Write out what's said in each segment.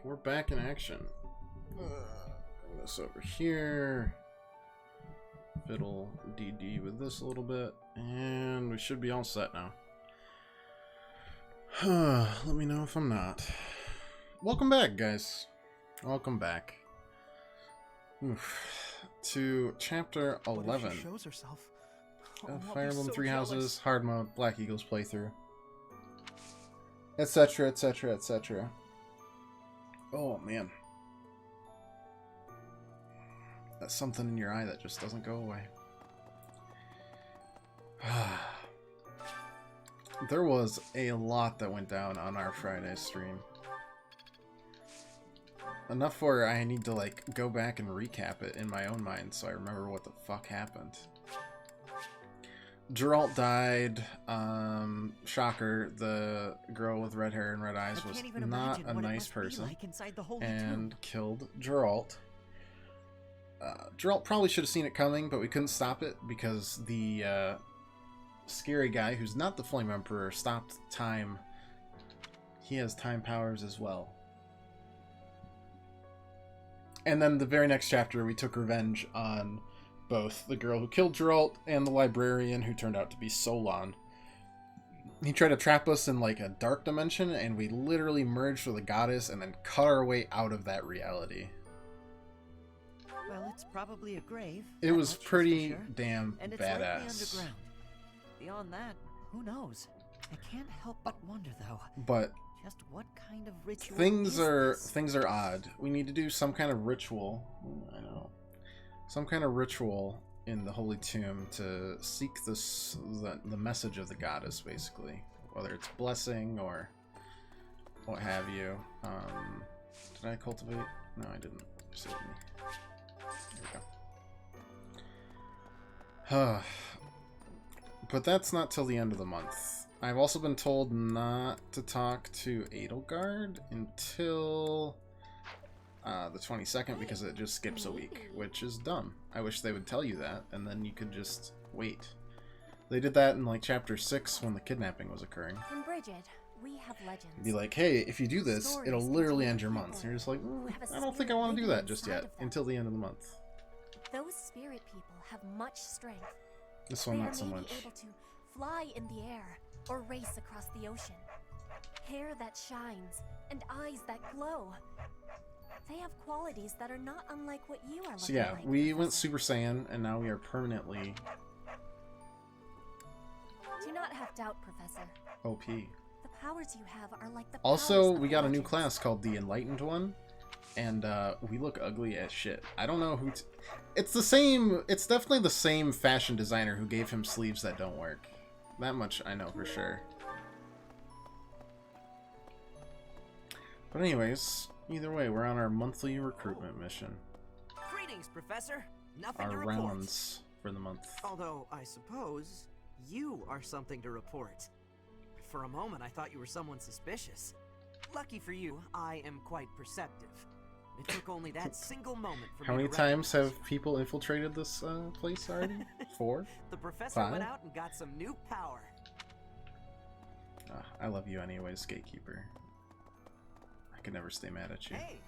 we're back in action. Bring this over here. Fiddle DD with this a little bit, and we should be all set now. Let me know if I'm not. Welcome back, guys. Welcome back. To chapter 11. What if she shows herself? Fire Emblem Three Houses, hard mode, Black Eagles playthrough, etc., etc., etc. Oh man, that's something in your eye that just doesn't go away. There was a lot that went down on our Friday stream. Enough where I need to like go back and recap it in my own mind so I remember what the fuck happened. Geralt died. Shocker, the girl with red hair and red eyes was not a nice person and killed Geralt. Geralt probably should have seen it coming, but we couldn't stop it because the scary guy, who's not the Flame Emperor, stopped time. He has time powers as well. And then the very next chapter, we took revenge on both the girl who killed Geralt and the librarian who turned out to be Solon. He tried to trap us in like a dark dimension, and we literally merged with a goddess and then cut our way out of that reality. Well, it's probably a grave. It was pretty damn and it's badass. Underground. Beyond that, who knows? I can't help but wonder, though. But just what kind of ritual things are odd. We need to do some kind of ritual. I know. Some kind of ritual in the Holy Tomb to seek the message of the goddess, basically. Whether it's blessing or what have you. Did I cultivate? No, I didn't. Save me. There we go. But that's not till the end of the month. I've also been told not to talk to Edelgard until the 22nd because it just skips a week, which is dumb. I wish they would tell you that, and then you could just wait. They did that in like chapter 6 when the kidnapping was occurring. In Bridget, we have legends. Be like, hey, if you do this, it'll literally end your month. And you're just like, I don't think I want to do that just yet, until the end of the month. Those spirit people have much strength. This one, not so much. They are maybe able to fly in the air or race across the ocean. Hair that shines and eyes that glow. They have qualities that are not unlike what you are. So yeah, we went Super Saiyan, and now we are permanently Do not have doubt, Professor. OP. The powers you have are like the Also, powers we of got a new legends. class called the Enlightened One, and we look ugly as shit. I don't know who. It's the same. It's definitely the same fashion designer who gave him sleeves that don't work. That much I know for sure. But anyways, either way, we're on our monthly recruitment mission. Greetings, Professor. Nothing to Our report. rounds for the month. Although, I suppose, you are something to report. For a moment, I thought you were someone suspicious. Lucky for you, I am quite perceptive. It took only that single moment for How me many to times recognize have people infiltrated this place already? 4? The professor 5? went out and got some new power. I love you anyways, Gatekeeper. I could never stay mad at you. Hey,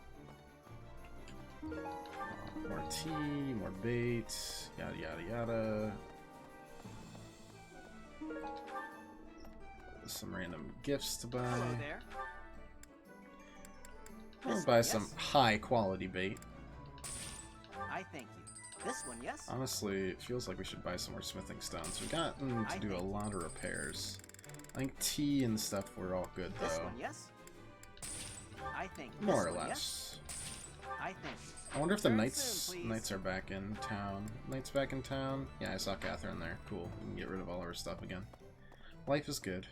More tea, more bait, yada yada yada. Some random gifts to buy. hello there. I'll buy some high quality bait. I thank you. This one, yes? Honestly, it feels like we should buy some more smithing stones. We've gotten to do a lot of repairs. I think tea and stuff were all good This though. one, yes? I think this More or one, yes? less. I thank you. I wonder if the Return knights soon, please. knights are back in town. Knights back in town? Yeah, I saw Catherine there. Cool. We can get rid of all of our stuff again. Life is good.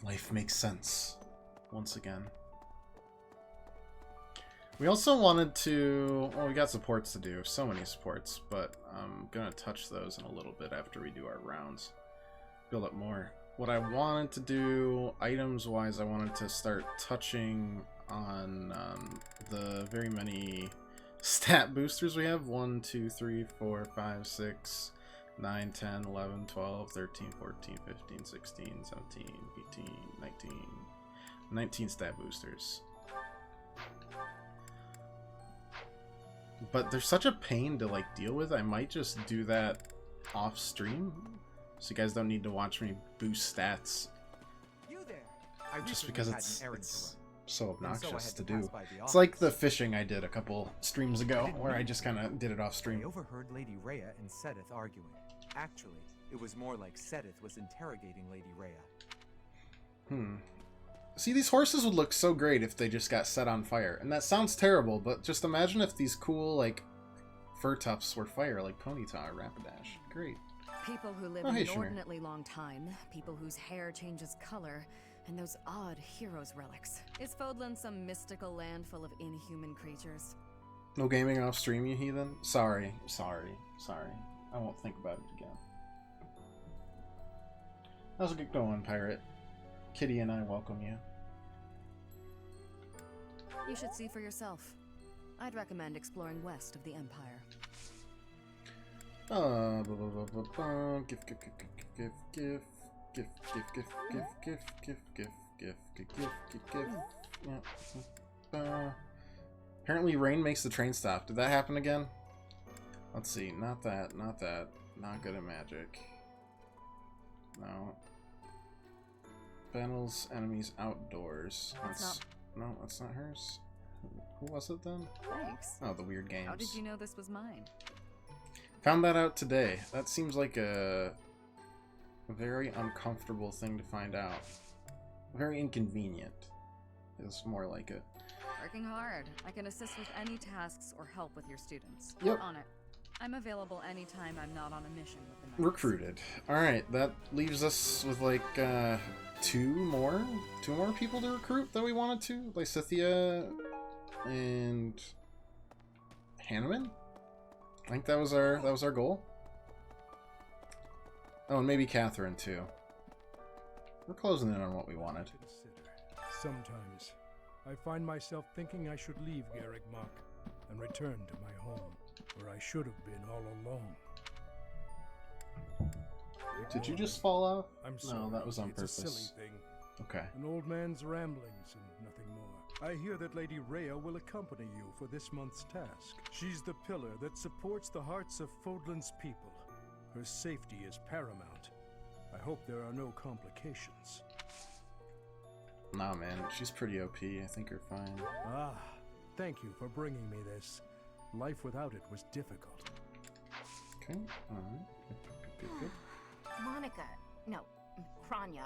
Life makes sense. Once again. We also wanted to... Well, we got supports to do. So many supports. But I'm going to touch those in a little bit after we do our rounds. Build up more. What I wanted to do, items-wise, I wanted to start touching on the very many stat boosters we have. 1, 2, 3, 4, 5, 6, 9, 10, 11, 12, 13, 14, 15, 16, 17, 18, 19. 19 stat boosters. but they're such a pain to like deal with. I might just do that off stream, so you guys don't need to watch me boost stats. You there? Just because it's so obnoxious to do. It's It's like the fishing I did a couple streams ago, where I just kind of did it off I stream. overheard Lady Rhea and Sedith arguing. Actually, it was more like Sedith was interrogating Lady Rhea. See, these horses would look so great if they just got set on fire. And that sounds terrible, but just imagine if these cool, like, fur tufts were fire, like Ponyta or Rapidash. Great. People who live Oh, an hey, Shamir. inordinately long time, people whose hair changes color, and those odd heroes' relics. Is Fodlan some mystical land full of inhuman creatures? No gaming off stream, you heathen? Sorry. I won't think about it again. How's it going, pirate? Kitty and I welcome you. You should see for yourself. I'd recommend exploring west of the Empire. Apparently rain makes the train stop. Did that happen again? Let's see. Not that. Not good at magic. No. Battles enemies outdoors. No, that's not hers. Who was it then? Thanks. Oh, the weird games. How did you know this was mine? Found that out today. That seems like a very uncomfortable thing to find out. Very inconvenient is more like it. Working hard. I can assist with any tasks or help with your students. Yep. On it. I'm available anytime I'm not on a mission with the Knights. Recruited. Alright, that leaves us with like two more people to recruit that we wanted to. Lysithia and Hanneman? I think that was our goal. Oh, and maybe Catherine too. We're closing in on what we wanted. Sometimes I find myself thinking I should leave Garrick Mach and return to my home, where I should have been all along. Did you just fall off? I'm sorry. No, that was on It's a purpose. silly thing. Okay. An old man's ramblings and nothing more. I hear that Lady Rhea will accompany you for this month's task. She's the pillar that supports the hearts of Fodlan's people. Her safety is paramount. I hope there are no complications. Nah, man, she's pretty OP. I think you're fine. Ah, thank you for bringing me this. Life without it was difficult. Okay, alright. Good. Monica, no, Kranya.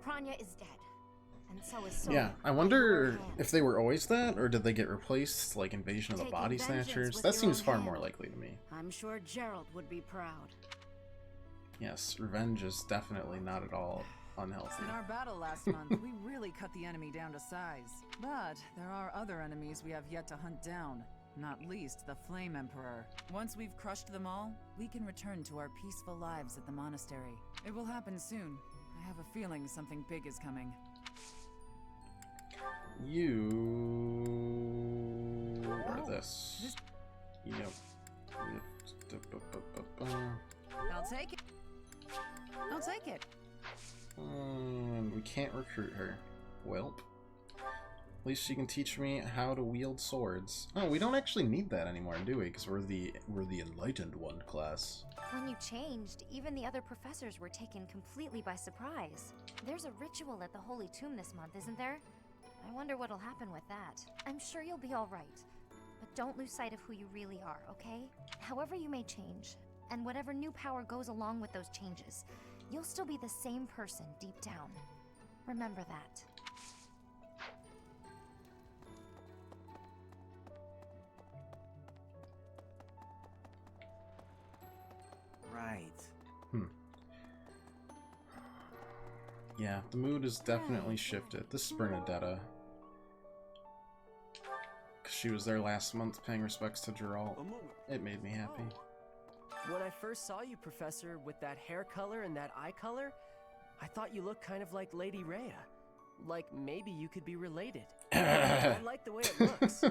Kranya is dead. And so is Soul. Yeah, I wonder if they were always that, or did they get replaced, like Invasion of the Taking Body vengeance Snatchers? with That your seems own far hand. more likely to me. I'm sure Gerald would be proud. Yes, revenge is definitely not at all unhealthy. In our battle last month, we really cut the enemy down to size. But there are other enemies we have yet to hunt down, not least the Flame Emperor. Once we've crushed them all, we can return to our peaceful lives at the monastery. It will happen soon. I have a feeling something big is coming. You are this. Yep. I'll take it. I'll take it. We can't recruit her. Welp. At least she can teach me how to wield swords. Oh, we don't actually need that anymore, do we? Because we're the Enlightened One class. When you changed, even the other professors were taken completely by surprise. There's a ritual at the Holy Tomb this month, isn't there? I wonder what'll happen with that. I'm sure you'll be all right. But don't lose sight of who you really are, okay? However you may change, and whatever new power goes along with those changes, you'll still be the same person deep down. Remember that. Right. Yeah, the mood has definitely shifted. This is Bernadetta. Because she was there last month paying respects to Geralt. It made me happy. When I first saw you, Professor, with that hair color and that eye color, I thought you looked kind of like Lady Rhea. Like maybe you could be related. I like the way it looks. I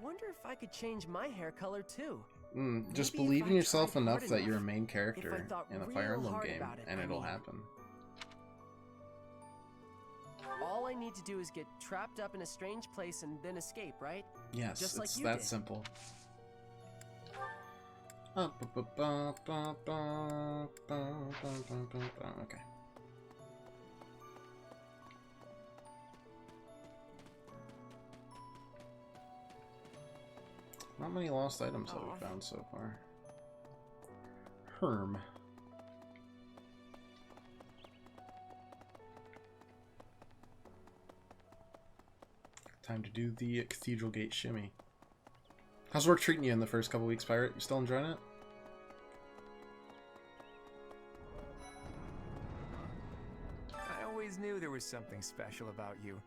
wonder if I could change my hair color too. Just Maybe if believe in I yourself tried hard enough that you're a enough, main if I character thought in the real Fire Emblem hard game, about it, and I it'll mean. happen. All I need to do is get trapped up in a strange place and then escape, right? Yes, Just like it's you that did. simple. Okay. Not many lost items that we found so far. Herm. Time to do the Cathedral Gate shimmy. How's work treating you in the first couple weeks, Pirate? You still enjoying it? I always knew there was something special about you,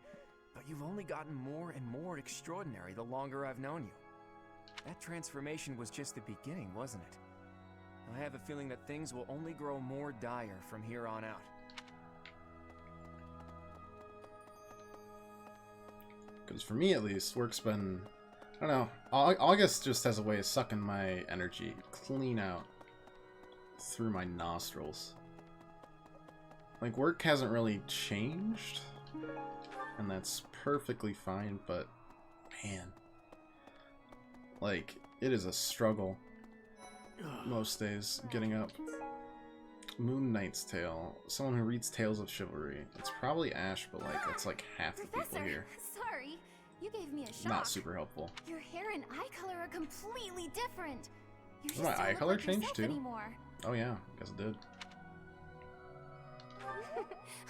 but you've only gotten more and more extraordinary the longer I've known you. That transformation was just the beginning, wasn't it? I have a feeling that things will only grow more dire from here on out. Because for me, at least, work's been... I don't know. August just has a way of sucking my energy clean out through my nostrils. Like, work hasn't really changed, and that's perfectly fine, but man, like, it is a struggle most days getting up. Moon Knight's Tale. Someone who reads Tales of Chivalry. It's probably Ash, but like, it's like half the people here. Sorry, you gave me a shock. Not super helpful. Your hair and eye color are completely different. You Did my eye color change too? Anymore. Oh yeah, I guess it did.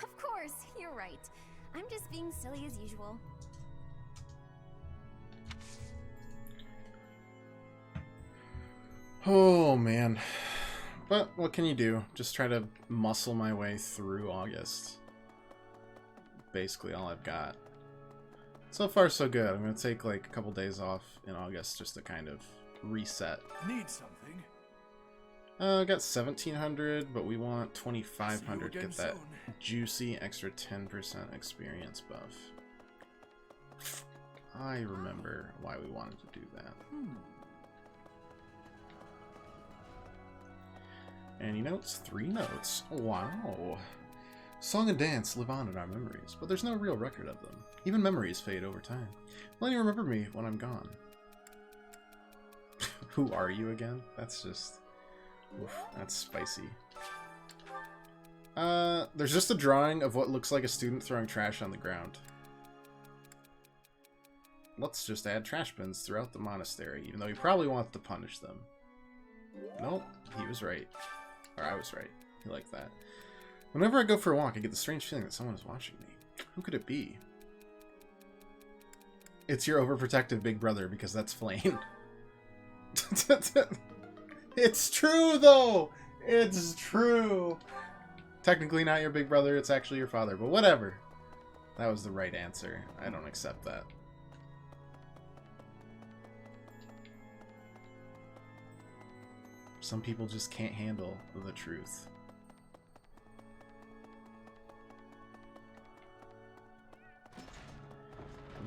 Of course, you're right. I'm just being silly as usual. Oh man. But what can you do? Just try to muscle my way through August. Basically all I've got. So far so good. I'm gonna take like a couple days off in August just to kind of reset. Need something? I got 1700, but we want 2500 to get that soon. juicy extra 10% experience buff. I remember why we wanted to do that. And you know, it's 3 notes. Wow. Song and dance live on in our memories, but there's no real record of them. Even memories fade over time. Will you remember me when I'm gone? Who are you again? That's just... oof, that's spicy. There's just a drawing of what looks like a student throwing trash on the ground. Let's just add trash bins throughout the monastery, even though he probably wants to punish them. Nope, he was right. Or I was right. He liked that. Whenever I go for a walk, I get the strange feeling that someone is watching me. Who could it be? It's your overprotective big brother, because that's Flame. It's true, though! It's true! Technically not your big brother, it's actually your father, but whatever. That was the right answer. I don't accept that. Some people just can't handle the truth.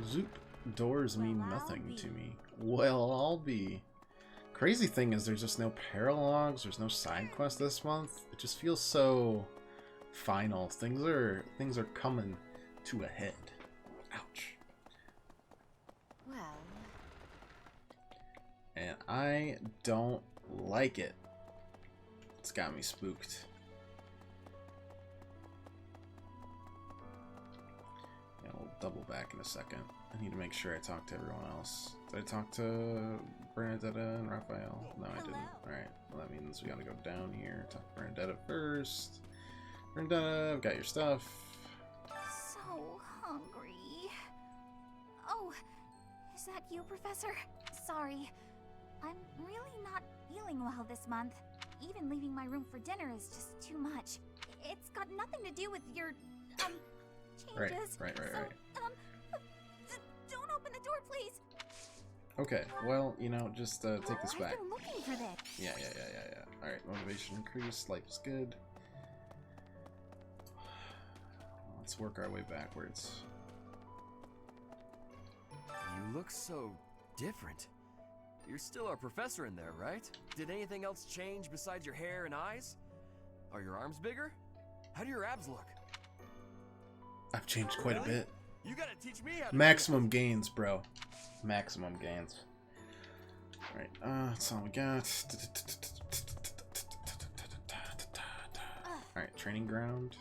Zoop. Doors mean nothing to me. Well, I'll be. Crazy thing is there's just no paralogs, there's no side quest this month. It just feels so final. Things are coming to a head. Ouch. Well. And I don't like it. It's got me spooked. Yeah, we'll double back in a second. I need to make sure I talk to everyone else. Did I talk to Bernadetta and Raphael? No, I didn't. Alright, well that means we gotta go down here. Talk to Bernadetta first. Bernadetta, I've got your stuff. So hungry. Oh, is that you, Professor? Sorry. I'm really not feeling well this month. Even leaving my room for dinner is just too much. It's got nothing to do with your, changes. Right. Don't open the door, please. Okay, well, you know, just take this back. I've been looking for this. Yeah. Alright, motivation increased, life is good. Let's work our way backwards. You look so different. You're still our professor in there, right? Did anything else change besides your hair and eyes? Are your arms bigger? How do your abs look? I've changed quite a bit. You gotta teach me how to Maximum gains, bro. Maximum gains. Alright, that's all we got. Alright, training ground.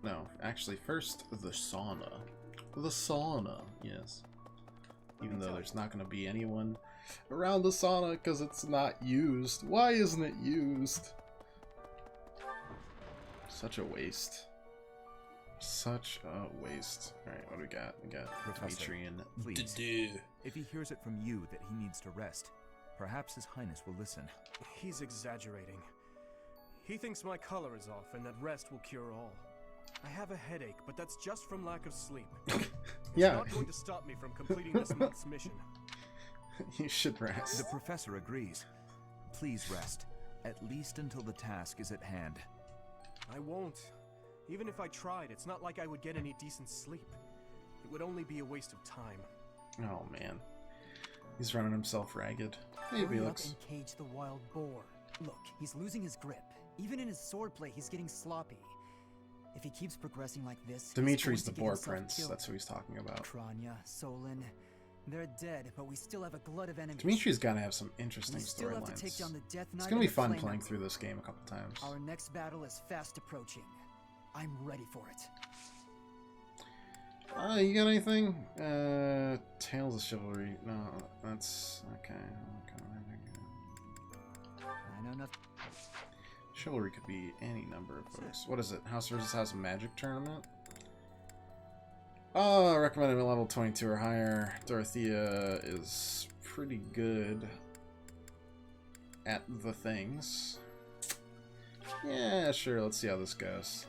No, actually, first, the sauna. The sauna, yes. Even though there's not going to be anyone around the sauna because it's not used. Why isn't it used? Such a waste. Such a waste. Alright, what do we got? We got Dimitri and please. If he hears it from you that he needs to rest, perhaps His Highness will listen. He's exaggerating. He thinks my color is off and that rest will cure all. I have a headache, but that's just from lack of sleep. Yeah. It's not going to stop me from completing this month's mission. You should rest. The professor agrees. Please rest, at least until the task is at hand. I won't. Even if I tried, it's not like I would get any decent sleep. It would only be a waste of time. Oh man. He's running himself ragged. Hey, Hurry up Felix. and cage the wild boar. Look, he's losing his grip. Even in his swordplay, he's getting sloppy. If he keeps progressing like this, Dimitri's the he's going to get boar himself prince. killed. That's who he's talking about. Kranya, Solon, they're dead, but we still have a glut of enemies. Dimitri's gotta have some interesting We still have to storylines. take down the Death It's Knight gonna be and the fun Flame playing Emperor. through this game a couple times. Our next battle is fast approaching. I'm ready for it. You got anything? Tales of Chivalry. No, that's okay. I know nothing. Chivalry could be any number of books. What is it? House versus House Magic tournament? Oh, recommended at level 22 or higher. Dorothea is pretty good at the things. Yeah, sure. Let's see how this goes.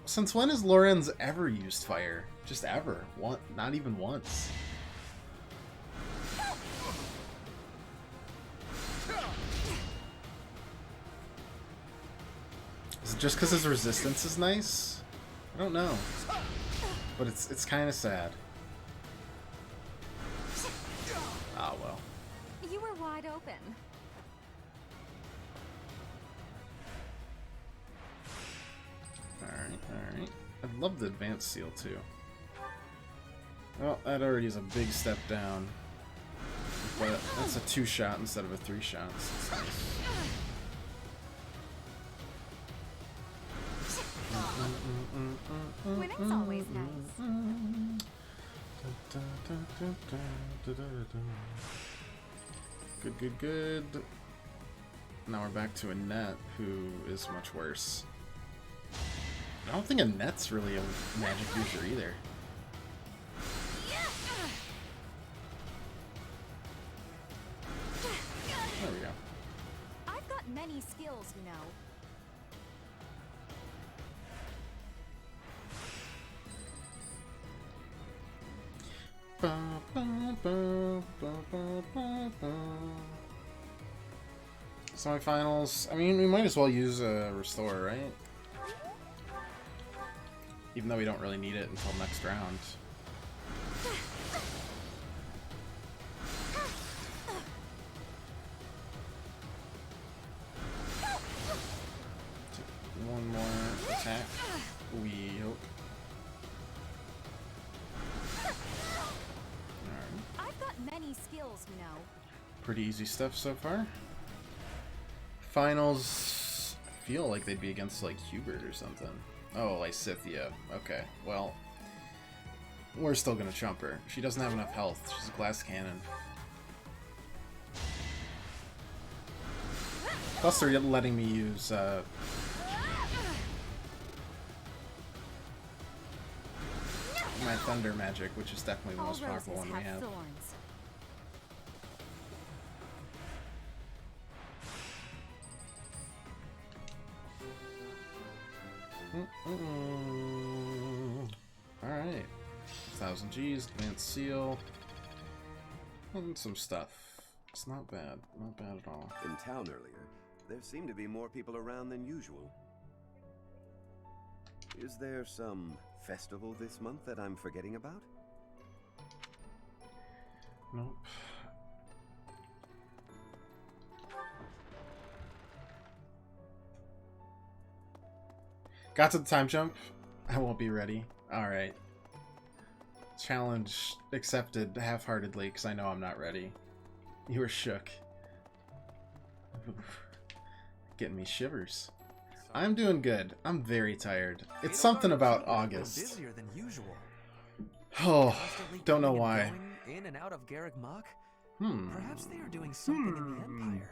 Since when has Lorenz ever used fire? Just ever. Not even once. Is it just because his resistance is nice? I don't know. But it's kind of sad. Ah, well. You were wide open. Alright. I'd love the advanced seal too. Well, that already is a big step down. But that's a 2-shot instead of a 3-shot. So that's nice. Winning's always nice. Good. Now we're back to Annette, who is much worse. I don't think Annette's really a magic user either. There we go. I've got many skills, you know. Semifinals. I mean, we might as well use a restore, right? Even though we don't really need it until next round. One more attack. We hope. I've got many skills, you know. Pretty easy stuff so far. Finals, I feel like they'd be against like Hubert or something. Oh, Lysithia. Okay, well, we're still gonna chump her. She doesn't have enough health. She's a glass cannon. Plus, they're letting me use my thunder magic, which is definitely the most powerful one we have. Thorns. Alright. 1,000 G's, advanced seal, and some stuff. It's not bad. Not bad at all. In town earlier, there seemed to be more people around than usual. Is there some festival this month that I'm forgetting about? Nope. Got to the time jump. I won't be ready. Alright. Challenge accepted half-heartedly because I know I'm not ready. You were shook. Getting me shivers. I'm doing good. I'm very tired. It's something about August. Busier than usual. Oh, don't know why. In and out of Garrick Mach? Hmm. Perhaps they are doing something in the Empire.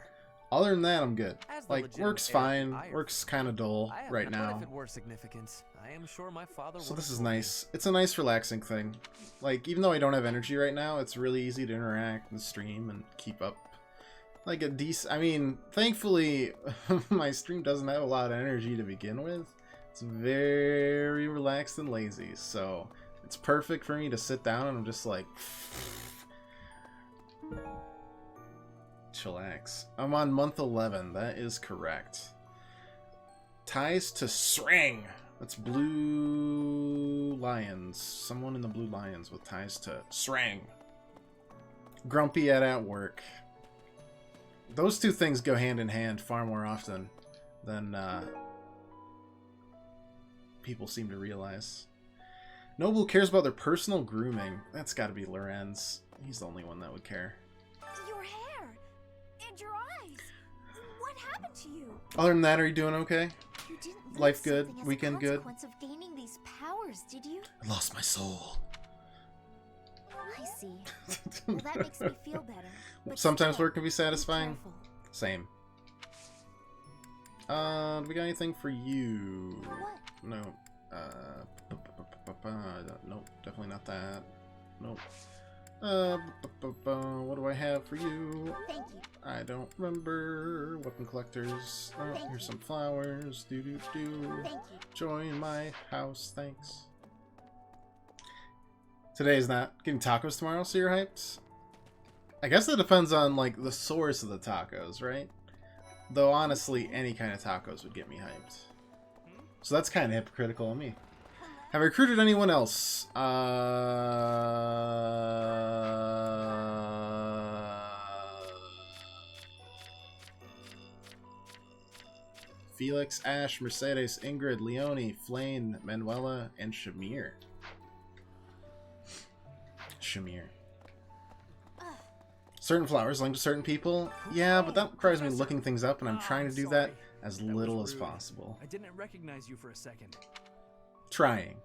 Other than that, I'm good. As the Like, legitimate work's heir fine. of Ire, Work's kind of dull I have right no- now. But if it were significant, I am sure my father So would this have is told me. nice. It's a nice relaxing thing. Like, even though I don't have energy right now, it's really easy to interact and stream and keep up. Like a decent... I mean, thankfully, my stream doesn't have a lot of energy to begin with. It's very relaxed and lazy, so it's perfect for me to sit down and I'm just like... chillax. I'm on month 11. That is correct. Ties to Srang. That's Blue Lions. Someone in the Blue Lions with ties to Srang. Grumpy at work. Those two things go hand in hand far more often than people seem to realize. Noble cares about their personal grooming. That's got to be Lorenz. He's the only one that would care. Your hair and your eyes. What happened to you? Other than that, are you doing okay? You didn't lose Life good? something as a Weekend good? consequence of gaining these powers, did you? I lost my soul. I see. Well, that makes me feel better. But Sometimes still, work can be satisfying. careful. Same. Do we got anything for you? What? No. Nope, definitely not that. Nope. What do I have for you? Thank you. I don't remember. Weapon collectors. Oh, Thank here's you. some flowers. Do. Thank you. Join my house, thanks. Today's not getting tacos tomorrow, so you're hyped? I guess it depends on, like, the source of the tacos, right? Though, honestly, any kind of tacos would get me hyped. So that's kind of hypocritical of me. Have I recruited anyone else? Felix, Ash, Mercedes, Ingrid, Leonie, Flane, Manuela, and Shamir. Certain flowers linked to certain people? Yeah, but that requires me looking things up, and I'm trying to do that as little as possible. I didn't recognize you for a second. Trying.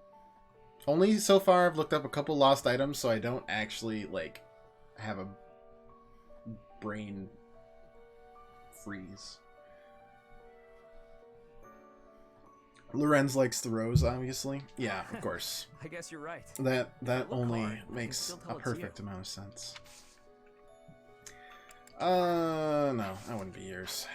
Only so far I've looked up a couple lost items, so I don't actually, like, have a brain freeze. Lorenz likes the rose, obviously. Yeah, of course. I guess you're right. That Look only hard, I can makes still a tell it's perfect you. amount of sense. No, I wouldn't be yours.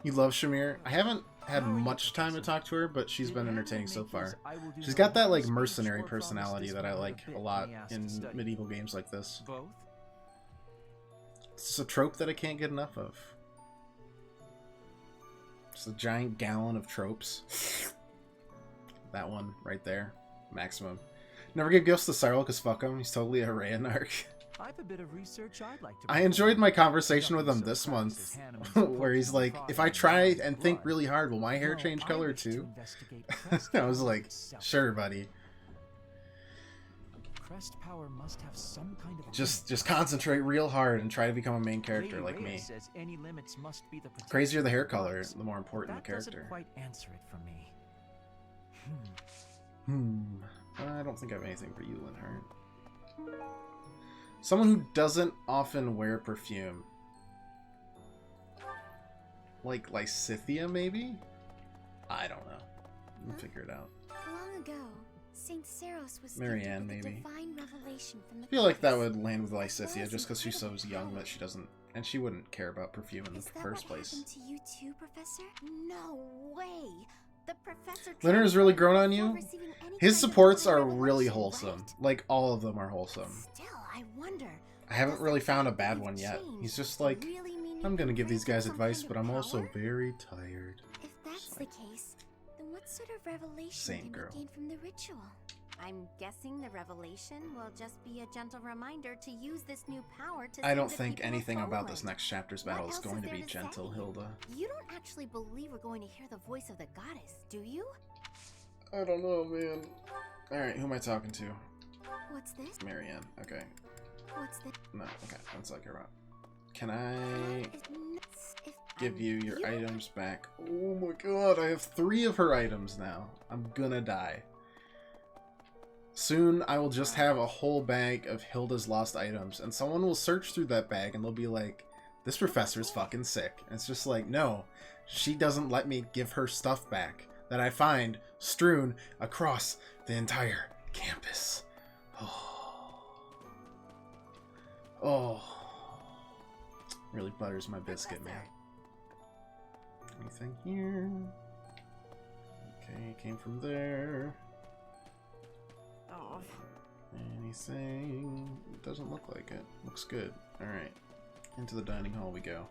You love Shamir? I haven't had much time to talk to her, but she's been entertaining so far. She's got that, like, mercenary personality that I like a lot in medieval games like this. Both? It's a trope that I can't get enough of. Just a giant gallon of tropes. That one right there. Maximum. Never give gifts to Cyril because fuck him. He's totally a Rhea narc. I have a bit of research I'd like to I enjoyed my conversation with him this month, where he's like, if I try and think really hard, will my hair change color too? I was like, sure, buddy. Crest power must have some kind of Just concentrate real hard and try to become a main character like me. Says any limits must be the Crazier the hair color, the more important the character. Doesn't quite answer it for me. I don't think I have anything for you, Linhart. Someone who doesn't often wear perfume. Like Lysithia, maybe? I don't know. We'll figure it out. Long ago, Saint Seros was Marianne, gifted with a maybe. divine revelation from the I feel like that goddess. would land with Lysithia just because she's so young that she doesn't... And she wouldn't care about perfume in the Is that first what place. happened to you too, Professor? No way! The professor Leonard has really grown on before you? receiving any His kind of supports divine are really revelation, wholesome. right? Like, all of them are wholesome. Still, I wonder. I haven't does really the found a fact bad that one you've yet. changed He's just like, really mean I'm you've gonna been give these granted guys some advice, kind but of I'm also power? very tired. If that's the case, then what sort of revelation Same can girl. we gain from the ritual? I'm guessing the revelation will just be a gentle reminder to use this new power to I save don't the think people of anything about Poland. this next chapter's What battle is else going is to there be to gentle, say? Hilda. You don't actually believe we're going to hear the voice of the goddess, do you? I don't know, man. Alright, who am I talking to? What's this? Marianne. Okay. What's this? No, okay. That's all I care about. Can I give you your items back? Oh my god, I have 3 of her items now. I'm gonna die. Soon, I will just have a whole bag of Hilda's lost items, and someone will search through that bag, and they'll be like, this professor's fucking sick. And it's just like, no, she doesn't let me give her stuff back that I find strewn across the entire campus. Oh. Really butters my biscuit, man. Anything here? Okay, came from there. Oh. Anything? Doesn't look like it. Looks good. Alright. Into the dining hall we go.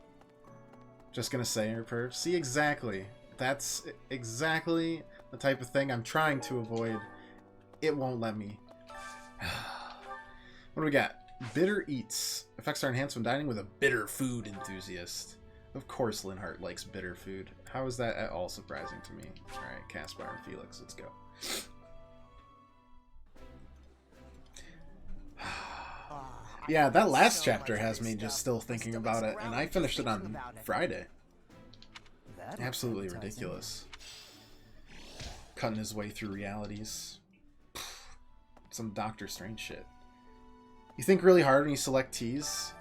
Just gonna say her perf. See, exactly. That's exactly the type of thing I'm trying to avoid. It won't let me. What do we got? Bitter eats. Effects are enhanced when dining with a bitter food enthusiast. Of course Linhart likes bitter food. How is that at all surprising to me? Alright, Caspar and Felix, let's go. Yeah, that last chapter has me just still thinking about it, and I finished it on Friday. Absolutely ridiculous. Cutting his way through realities. Some Doctor Strange shit. You think really hard when you select T's?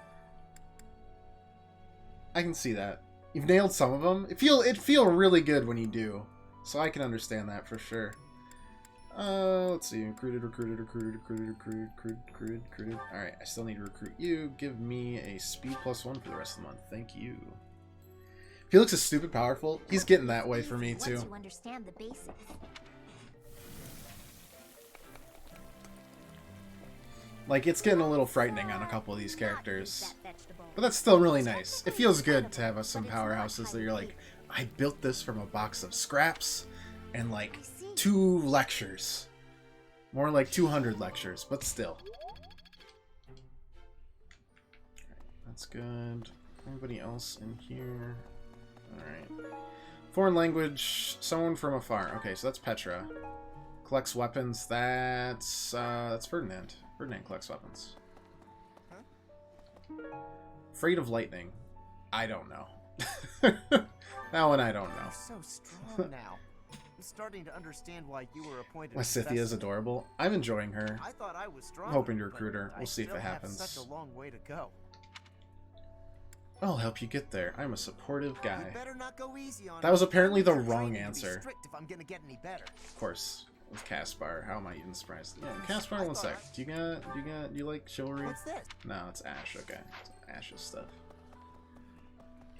I can see that. You've nailed some of them. It feel really good when you do, so I can understand that for sure. Let's see. Recruited. Alright, I still need to recruit you. Give me a speed +1 for the rest of the month. Thank you. Felix is stupid powerful. He's getting that way for me, too. Once you understand the basics. Like, it's getting a little frightening on a couple of these characters. But that's still really nice. It feels good to have some powerhouses that you're like, I built this from a box of scraps and, like, 2 lectures. More like 200 lectures, but still. That's good. Anybody else in here? Alright. Foreign language, someone from afar. Okay, so that's Petra. Collects weapons, that's Ferdinand. Ferdinand collects weapons. Afraid of lightning. I don't know. That one I don't know. You're so strong now. I'm starting to understand why you were appointed. My Scythia is adorable. I'm enjoying her. I thought I was strong. I'm hoping to recruit her. We'll see if it happens. Such a long way to go. I'll help you get there. I'm a supportive guy. You better not go easy on that was me. apparently the You're wrong training to be answer. strict if I'm gonna get any better. Of course. With Caspar. How am I even surprised? Yeah, Caspar, one sec. Do you like chivalry? What's this? No, it's Ash. Okay. It's Ash's stuff.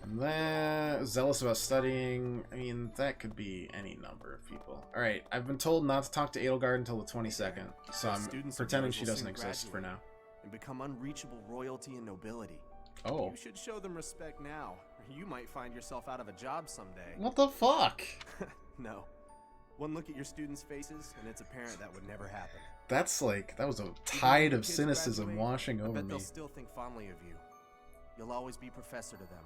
And then, zealous about studying. I mean, that could be any number of people. Alright, I've been told not to talk to Edelgard until the 22nd, so I'm pretending she doesn't exist for now. And become unreachable royalty and nobility. Oh. You should show them respect now, or you might find yourself out of a job someday. What the fuck? No. One look at your students' faces, and it's apparent that would never happen. That's like, that was a tide of cynicism washing over I bet me. they'll still think fondly of you. You'll always be professor to them.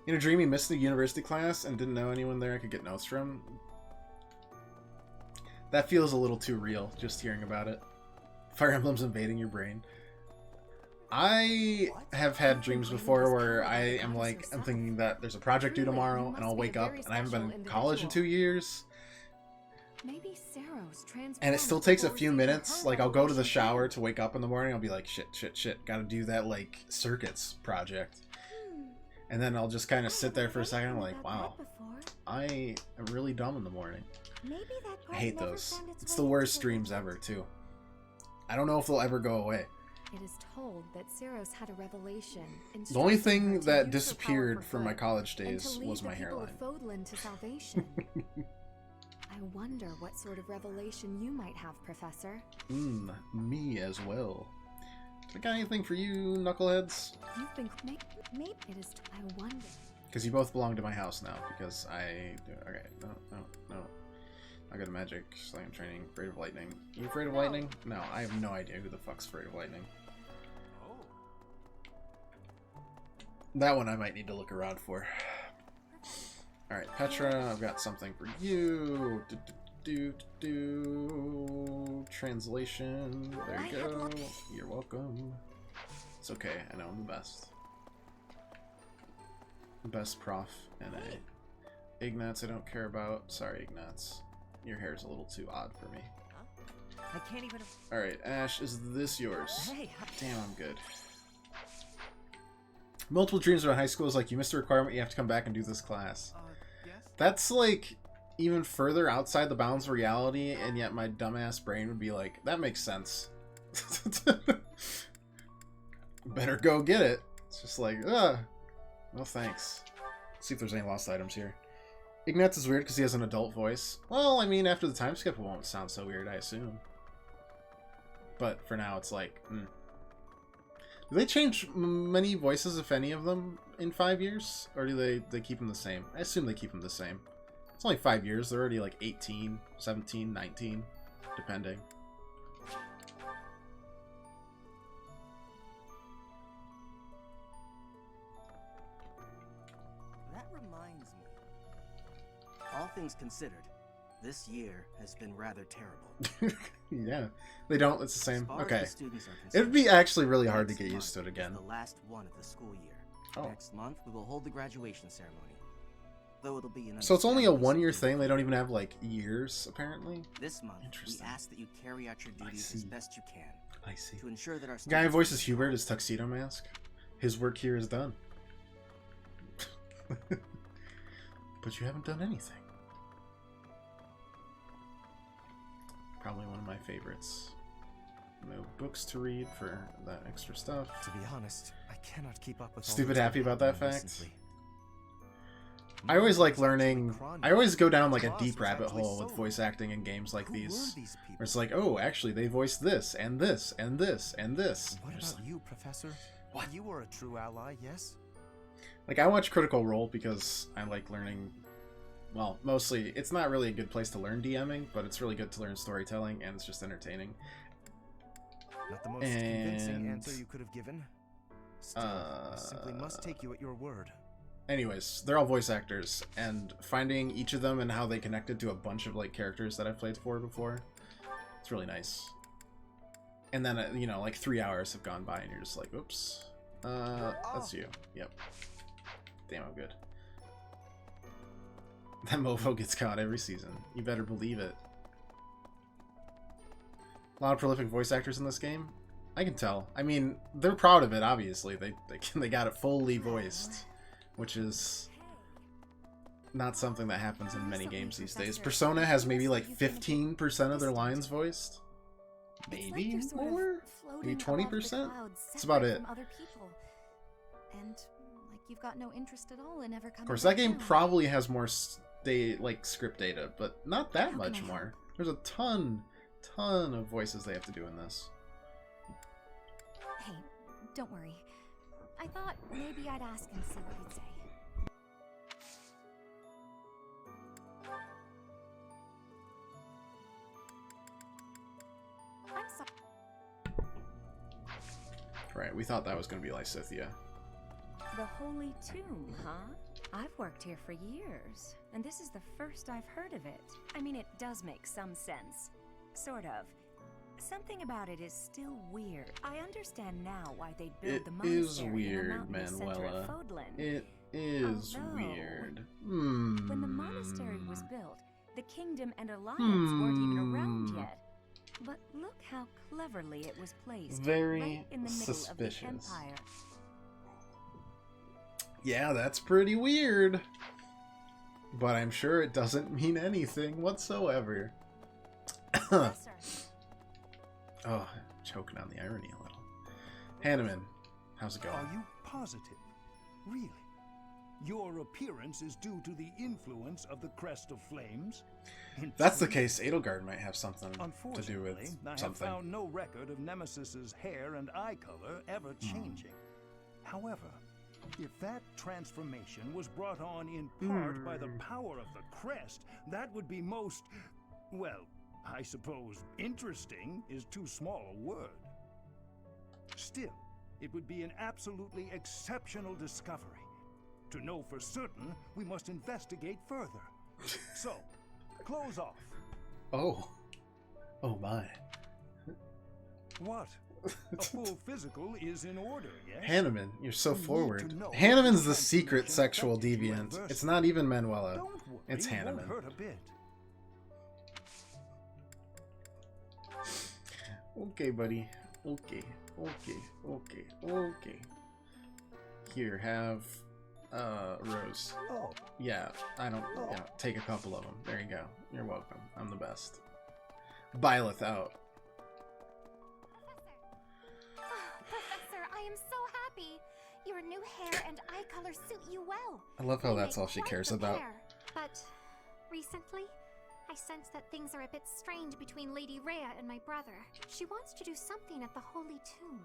In a dream, he missed the university class and didn't know anyone there I could get notes from. That feels a little too real, just hearing about it. Fire Emblem's invading your brain. I have had dreams before where I am like, I'm thinking that there's a project due tomorrow, and I'll wake up, and I haven't been in college in 2 years. Maybe Saros And it still takes a few minutes. Like, I'll go to the shower to wake up in the morning, I'll be like, shit, gotta do that, like, circuits project. And then I'll just kind of sit there for a second, I'm like, wow, I am really dumb in the morning. I hate those. It's the worst dreams ever, too. I don't know if they'll ever go away. It is told that Saros had a revelation. The only thing that disappeared from my college days was my hairline. To salvation. I wonder what sort of revelation you might have, Professor. Me as well. I got anything for you, knuckleheads? You've been maybe it is. I wonder. Because you both belong to my house now. Because I do. Okay, no. I got a magic slam training. Afraid of lightning. You afraid of lightning? No, I have no idea who the fuck's afraid of lightning. That one I might need to look around for. Alright, Petra, I've got something for you. Translation. There you go. You're welcome. It's okay, I know I'm the best. Best prof NA. Ignatz I don't care about. Sorry, Ignatz. Your hair's a little too odd for me. I can't even. Alright, Ash, is this yours? Hey. Damn, I'm good. Multiple dreams around high school is like, you missed a requirement, you have to come back and do this class. Yes? That's like even further outside the bounds of reality, and yet my dumbass brain would be like, that makes sense. Better go get it. It's just like, ugh. No thanks. Let's see if there's any lost items here. Ignatz is weird because he has an adult voice. Well, I mean, after the time skip, it won't sound so weird, I assume. But for now, it's like, Do they change many voices, if any of them, in 5 years? Or do they keep them the same? I assume they keep them the same. It's only 5 years. They're already like 18, 17, 19, depending. That reminds me. All things considered, this year has been rather terrible. Yeah, they don't. It's the same. As far Okay. as the students are concerned, It'd be actually really hard to next get month used to it again. is the last one of the school year. Oh. Next month we will hold the graduation ceremony. Though it'll be an So it's only a understandably 1-year simple thing. They don't even have like years, apparently. This month, we Interesting. ask that you carry out your duties as best you can. I see. To ensure that our The guy who students voices Hubert is Tuxedo Mask. His work here is done. But you haven't done anything. Probably one of my favorites. No books to read for that extra stuff. To be honest, I cannot keep up with all Stupid that's happy been about that happening fact. recently. I always like learning. I always go down like a Claus deep was rabbit actually hole with solo. voice acting in games like Who these. were these people? Where it's like, oh, actually, they voiced this, and this, and this, and this. What I'm just about you, Professor? What? You are a true ally, yes? Like, I watch Critical Role because I like learning. Well, mostly, it's not really a good place to learn DMing, but it's really good to learn storytelling, and it's just entertaining. Not the most convincing And, answer you could have given. Still, I simply must take you at your word. Anyways, they're all voice actors, and finding each of them and how they connected to a bunch of like characters that I've played for before, it's really nice. And then, you know, like 3 hours have gone by, and you're just like, oops, that's you. Yep. Damn, I'm good. That mofo gets caught every season. You better believe it. A lot of prolific voice actors in this game. I can tell. I mean, they're proud of it. Obviously, they got it fully voiced, which is not something that happens in many games these days. Persona has maybe like 15% of their lines voiced. Maybe more? Maybe 20%? That's about it. Other people. And like you've got no interest at all in ever coming. Of course, that back game down. probably has more like script data, but not that much more. There's a ton of voices they have to do in this. Hey, don't worry. I thought maybe I'd ask and see what he'd say. I'm sorry. Right, we thought that was going to be Lysithia. The Holy Tomb, huh? I've worked here for years, and this is the first I've heard of it. I mean, it does make some sense. Sort of. Something about it is still weird. I understand now why they'd build It the monastery is in the weird, mountainous center of Manuela. Fodlan. It is Although, weird. When the monastery was built, the kingdom and alliance weren't even around yet. But look how cleverly it was placed, Very right in the middle suspicious. of the empire. Yeah, that's pretty weird. But I'm sure it doesn't mean anything whatsoever. Oh, choking on the irony a little. Hanneman, how's it going? Are you positive? Really? Your appearance is due to the influence of the Crest of Flames? If that's the case, Edelgard might have something to do Unfortunately, with I have something. found no record of Nemesis's hair and eye color ever changing. However, if that transformation was brought on in part by the power of the Crest, that would be most, well, I suppose interesting is too small a word. Still, it would be an absolutely exceptional discovery. To know for certain, we must investigate further. So, close off. Oh. Oh my. What? A full physical is in order, yes? Hanneman, you're so We need forward. to know Hanneman's the the secret transformation sexual affected you deviant. adversely. It's not even Manuela. Don't worry, It's it won't Hanneman. hurt a bit. Okay, buddy. Okay. Here, have Rose. Oh. Yeah, I don't. Yeah, take a couple of them. There you go. You're welcome. I'm the best. Byleth out. Professor, I am so happy. Your new hair and eye color suit you well. I love how You that's make all she quite cares the about. pair. But recently, I sense that things are a bit strained between Lady Rhea and my brother. She wants to do something at the Holy Tomb.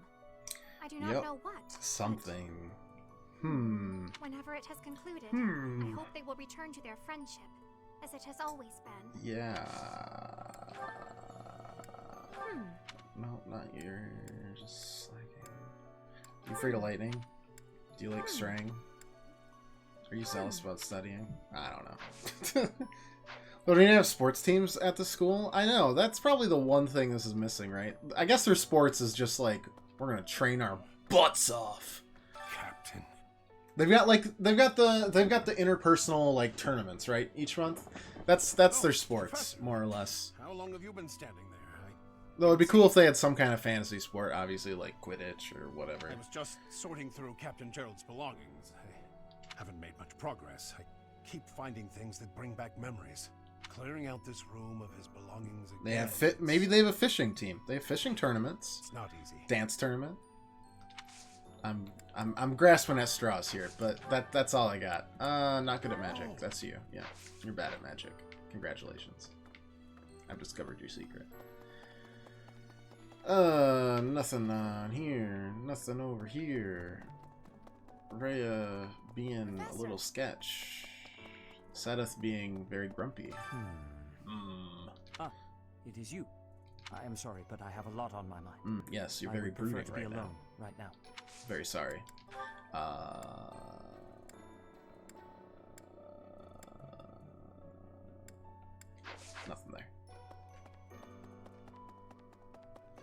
I do not Yep. know what. Something. Whenever it has concluded, I hope they will return to their friendship, as it has always been. Yeah. No, not yours. You afraid of lightning? Do you like straying? Are you zealous about studying? I don't know. Well, do you have sports teams at the school? I know, that's probably the one thing this is missing, right? I guess their sports is just like, we're gonna train our butts off. Captain. They've got the interpersonal like tournaments, right? Each month. That's their sports, more or less. How long have you been standing there? Though it'd be cool if they had some kind of fantasy sport, obviously like Quidditch or whatever. I was just sorting through Captain Gerald's belongings. I haven't made much progress. I keep finding things that bring back memories. Clearing out this room of his belongings again. They have maybe they have a fishing team. They have fishing tournaments. It's not easy. Dance tournament. I'm grasping at straws here, but that's all I got. Not good at magic. That's you. Yeah, you're bad at magic. Congratulations. I've discovered your secret. Nothing on here. Nothing over here. Rhea being a little sketch. Sedith being very grumpy. Ah, it is you. I am sorry, but I have a lot on my mind. Yes, you're I very would prefer brooding to be right alone now. right now. Very sorry. Nothing there.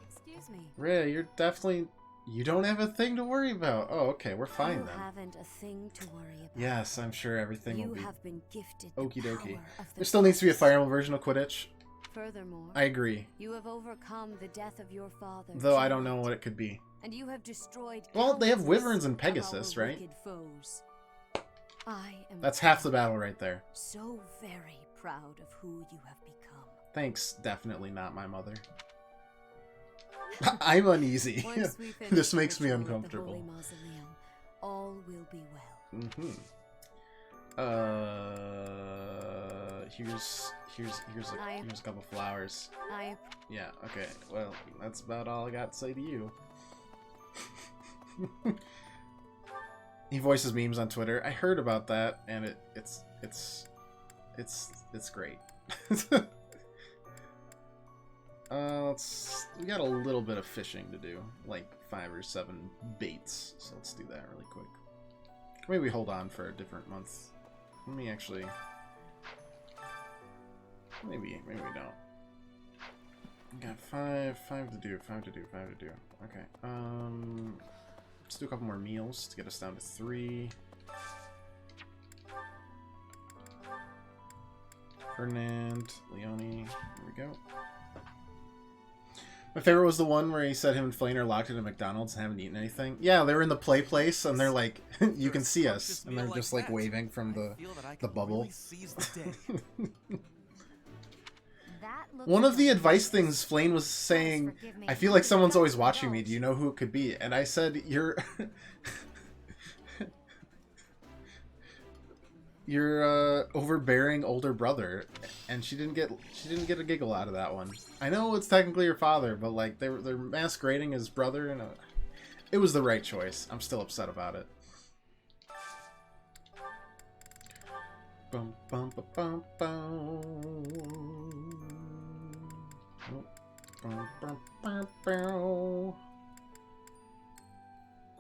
Excuse me. Rhea, you're definitely... You don't have a thing to worry about. Oh, okay, we're fine you then. haven't a thing to worry about. Yes, I'm sure everything will be... You have been gifted Okie the dokie. power of the There still needs to be a gods. Fire Emblem version of Quidditch. Furthermore, I agree. You have overcome the death of your father. Though I don't know what it could be. And you have destroyed. Well, they have countless wyverns and of Pegasus, our right? wicked foes. I am That's half the battle right there. so very proud of who you have become. Thanks, definitely not my mother. I'm uneasy. Once we finish This the makes me ritual at the uncomfortable. Holy Mausoleum, all will be well. Here's a couple flowers. I Yeah, okay. Well, that's about all I got to say to you. He voices memes on Twitter. I heard about that, and it's great. We got a little bit of fishing to do, like 5 or 7 baits. So let's do that really quick. Maybe we hold on for a different month. Let me actually. Maybe we don't. We got 5 to do. Okay. Let's do a couple more meals to get us down to 3. Ferdinand, Leone, here we go. My favorite was the one where he said him and Flainer locked into McDonald's and haven't eaten anything. Yeah, they were in the play place and they're like, you can see us, and they're just like waving from the bubble. One of the advice things Flane was saying, I feel like someone's always watching me. Do you know who it could be? And I said, your overbearing older brother, and she didn't get a giggle out of that one. I know it's technically your father, but like they're masquerading as brother, and it was the right choice. I'm still upset about it. Bum bum ba bum bum. Oh. Bum bum bum bum.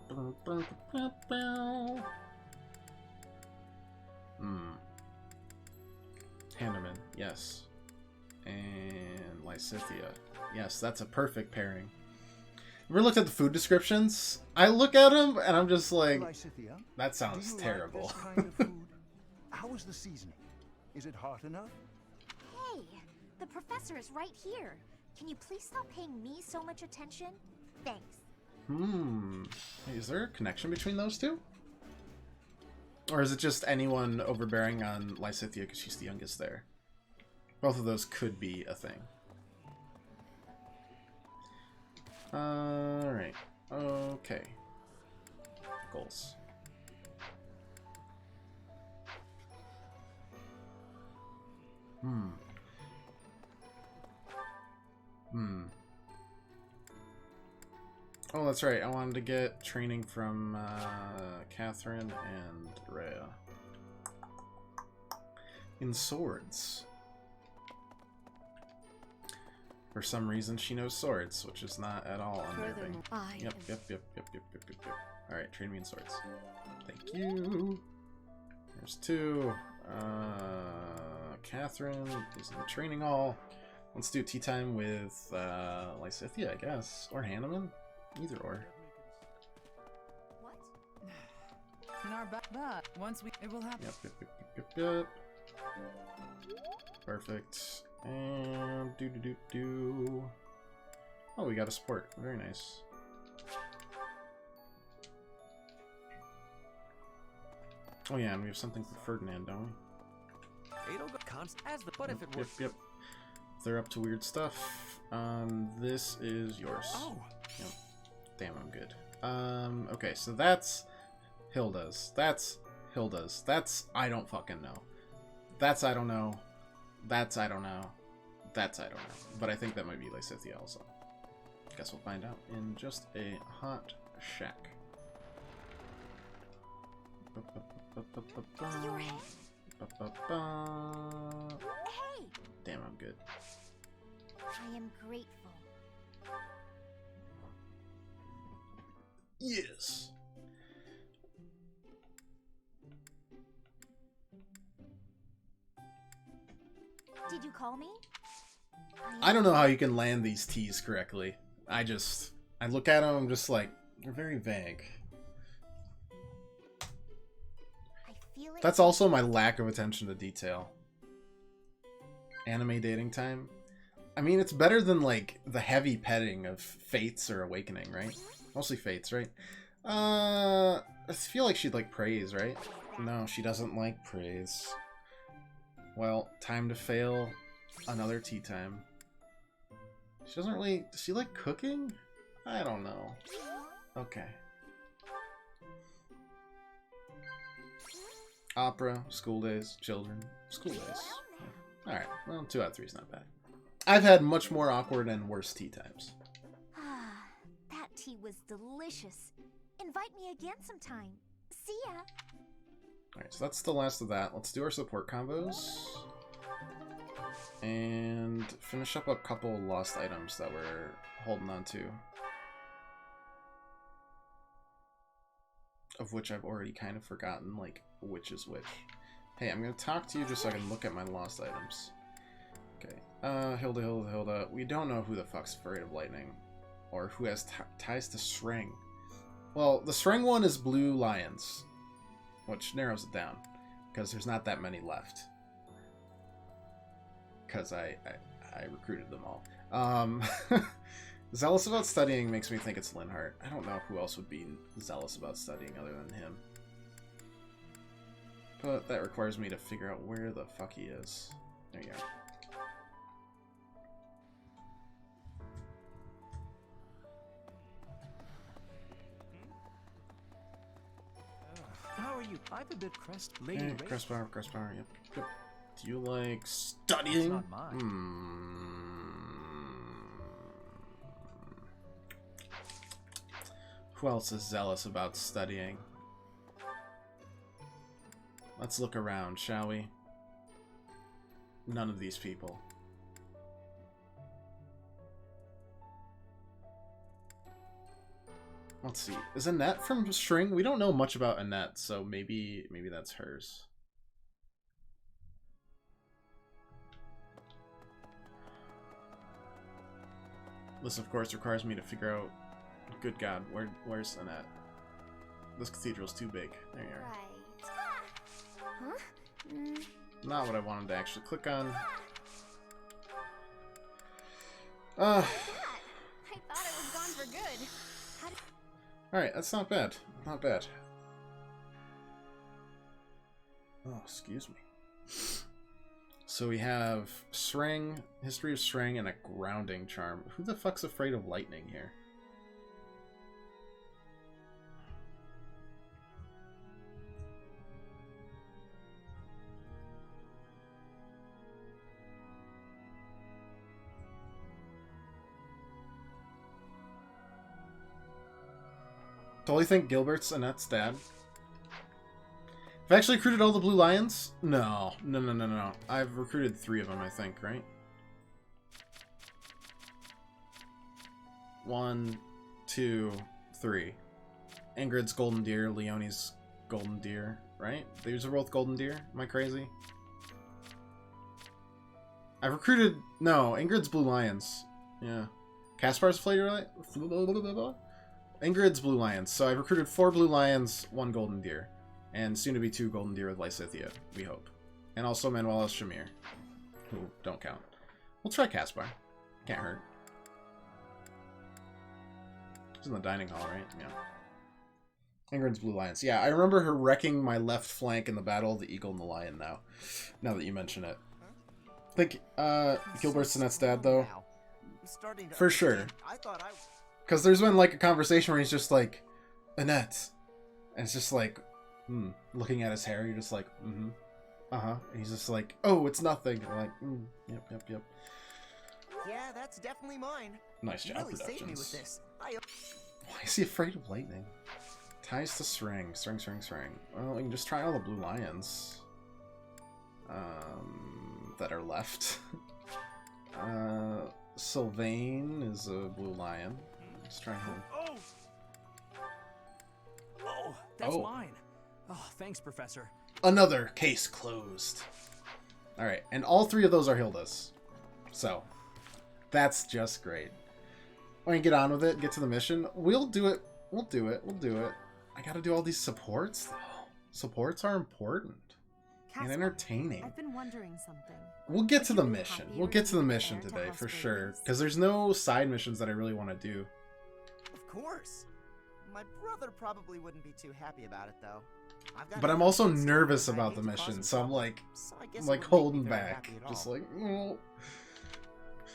Bum bum bum bum. Hanneman, yes. And Lysithea. Yes, that's a perfect pairing. Ever looked at the food descriptions? I look at them and I'm just like, Lysithea, that sounds do you terrible. Like this kind of food? How is the seasoning? Is it hot enough? Hey, the professor is right here. Can you please stop paying me so much attention? Thanks. Hey, is there a connection between those two? Or is it just anyone overbearing on Lysithea because she's the youngest there? Both of those could be a thing. Alright. Okay. Goals. Oh, that's right. I wanted to get training from Catherine and Rhea. In swords. For some reason, she knows swords, which is not at all unnerving. Yep. Alright, train me in swords. Thank you. There's 2. Catherine is in the training hall. Let's do tea time with Lysithea, I guess. Or Hanneman. Either or. What? In our but once we it will happen. Yep. Perfect. And do. Oh, we got a support. Very nice. Oh yeah, and we have something for Ferdinand, don't we? It'll go as the but if it works. Yep. They're up to weird stuff. This is yours. Oh. Yep. Damn, I'm good. Okay, so that's Hilda's. That's Hilda's. That's I don't fucking know. That's I don't know. That's I don't know. That's I don't know. But I think that might be Lysithea also. Guess we'll find out in just a hot shack. Your head? Hey! Damn, I'm good. I am grateful. Yes. Did you call me? I don't know how you can land these T's correctly. I look at them, I'm just like, they're very vague. That's also my lack of attention to detail. Anime dating time. I mean, it's better than, like, the heavy petting of Fates or Awakening, right? Mostly Fates, right? I feel like she'd like praise, right? No, she doesn't like praise. Well, time to fail. Another tea time. She doesn't really... Does she like cooking? I don't know. Okay. Opera, school days, children, school days. Alright, well, 2 out of 3 is not bad. I've had much more awkward and worse tea times. Ah, that tea was delicious. Invite me again sometime. See ya. Alright, so that's the last of that. Let's do our support combos. And finish up a couple lost items that we're holding on to. Of which I've already kind of forgotten, like, which is which. Hey, I'm gonna talk to you just so I can look at my lost items. Okay. Hilda. We don't know who the fuck's afraid of lightning. Or who has ties to Shreng. Well, the Shreng one is Blue Lions. Which narrows it down. Because there's not that many left. Because I recruited them all. Zealous about studying makes me think it's Linhart. I don't know who else would be zealous about studying other than him. But that requires me to figure out where the fuck he is. There you go. How are you? I'm a bit Lady Hey, Ray. Crestpower, yep. Do you like studying? That's not mine. Who else is zealous about studying? Let's look around, shall we? None of these people. Let's see. Is Annette from String? We don't know much about Annette, so maybe that's hers. This, of course, requires me to figure out... Good God, where's Annette? This cathedral's too big. There you are. Huh? Not what I wanted to actually click on. I thought it was gone for good. Alright, that's not bad. Not bad. Oh, excuse me. So we have Sreng, History of Sreng, and a Grounding Charm. Who the fuck's afraid of lightning here? Totally think Gilbert's Annette's dad. I've actually recruited all the Blue Lions? No. No. I've recruited 3 of them, I think, right? 1, 2, 3. Ingrid's Golden Deer, Leonie's Golden Deer, right? These are both Golden Deer? Am I crazy? I've recruited... No, Ingrid's Blue Lions. Yeah. Kaspar's Flater... Ingrid's Blue Lions. So I've recruited 4 Blue Lions, 1 Golden Deer. And soon to be 2 Golden Deer with Lysithea, we hope. And also Manuela Shamir, who don't count. We'll try Caspar. Can't hurt. She's in the dining hall, right? Yeah. Ingrid's Blue Lions. Yeah, I remember her wrecking my left flank in the Battle of the Eagle and the Lion now that you mention it. I think Gilbert's Annette's dad, though. For sure. Because there's been, like, a conversation where he's just like, Annette. And it's just like, looking at his hair, you're just like, and he's just like, oh, it's nothing. And we're like, yep. Yeah, that's definitely mine. Nice job, really saved me with Productions. this. Why is he afraid of lightning? Ties to Sreng. Sreng. Well, we can just try all the Blue Lions. That are left. Sylvain is a Blue Lion. Let's try him. Oh, that's mine. Oh, thanks, Professor. Another case closed. Alright, and all 3 of those are Hilda's. So, that's just great. We're gonna get on with it, get to the mission. We'll do it. We'll do it. I gotta do all these supports, though. Supports are important. And entertaining. I've been wondering something. We'll get to the mission. We'll get to the mission today, for sure. Because there's no side missions that I really want to do. Of course. My brother probably wouldn't be too happy about it, though. But I'm also nervous about the mission, so I'm like, holding back. Just like, oh.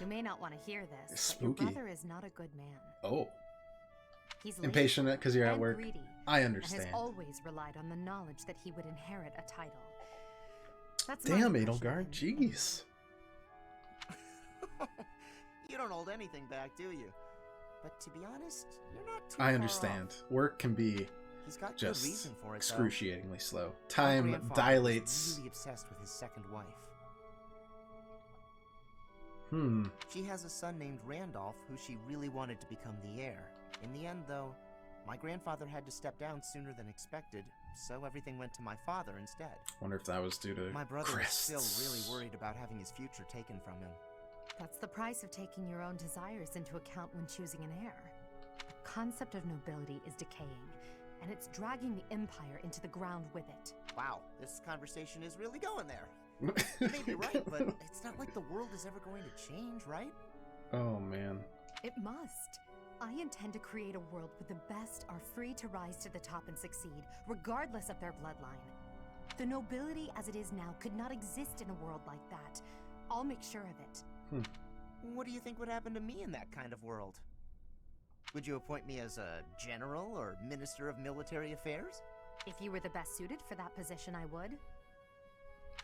You may not want to hear this, Spooky. but your brother is not a good man. Oh. He's impatient because you're at work. Greedy, I understand. And has always relied on the knowledge that he would inherit a title. That's damn, Edelgard, jeez. You don't hold anything back, do you? But to be honest, you're not too I understand. Work can be just reason for it, excruciatingly slow. Time dilates. Really obsessed with his second wife. She has a son named Randolph who she really wanted to become the heir. In the end, though, my grandfather had to step down sooner than expected, so everything went to my father instead. Wonder if that was due to my brother crests. is still really worried about having his future taken from him. That's the price of taking your own desires into account when choosing an heir. The concept of nobility is decaying, and it's dragging the Empire into the ground with it. Wow, this conversation is really going there. You may be right, but it's not like the world is ever going to change, right? Oh, man. It must. I intend to create a world where the best are free to rise to the top and succeed, regardless of their bloodline. The nobility as it is now could not exist in a world like that. I'll make sure of it. What do you think would happen to me in that kind of world? Would you appoint me as a general or minister of military affairs? If you were the best suited for that position, I would.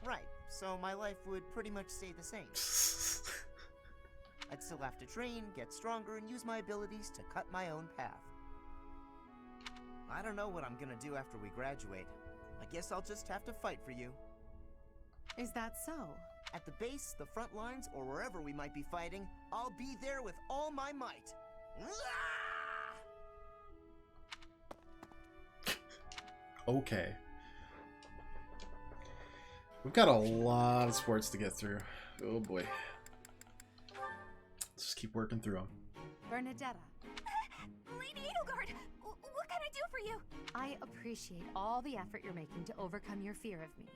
Right, so my life would pretty much stay the same. I'd still have to train, get stronger, and use my abilities to cut my own path. I don't know what I'm gonna do after we graduate. I guess I'll just have to fight for you. Is that so? At the base, the front lines, or wherever we might be fighting, I'll be there with all my might. Okay. We've got a lot of sports to get through. Oh boy. Let's just keep working through them. Bernadetta. Lady Edelgard, what can I do for you? I appreciate all the effort you're making to overcome your fear of me.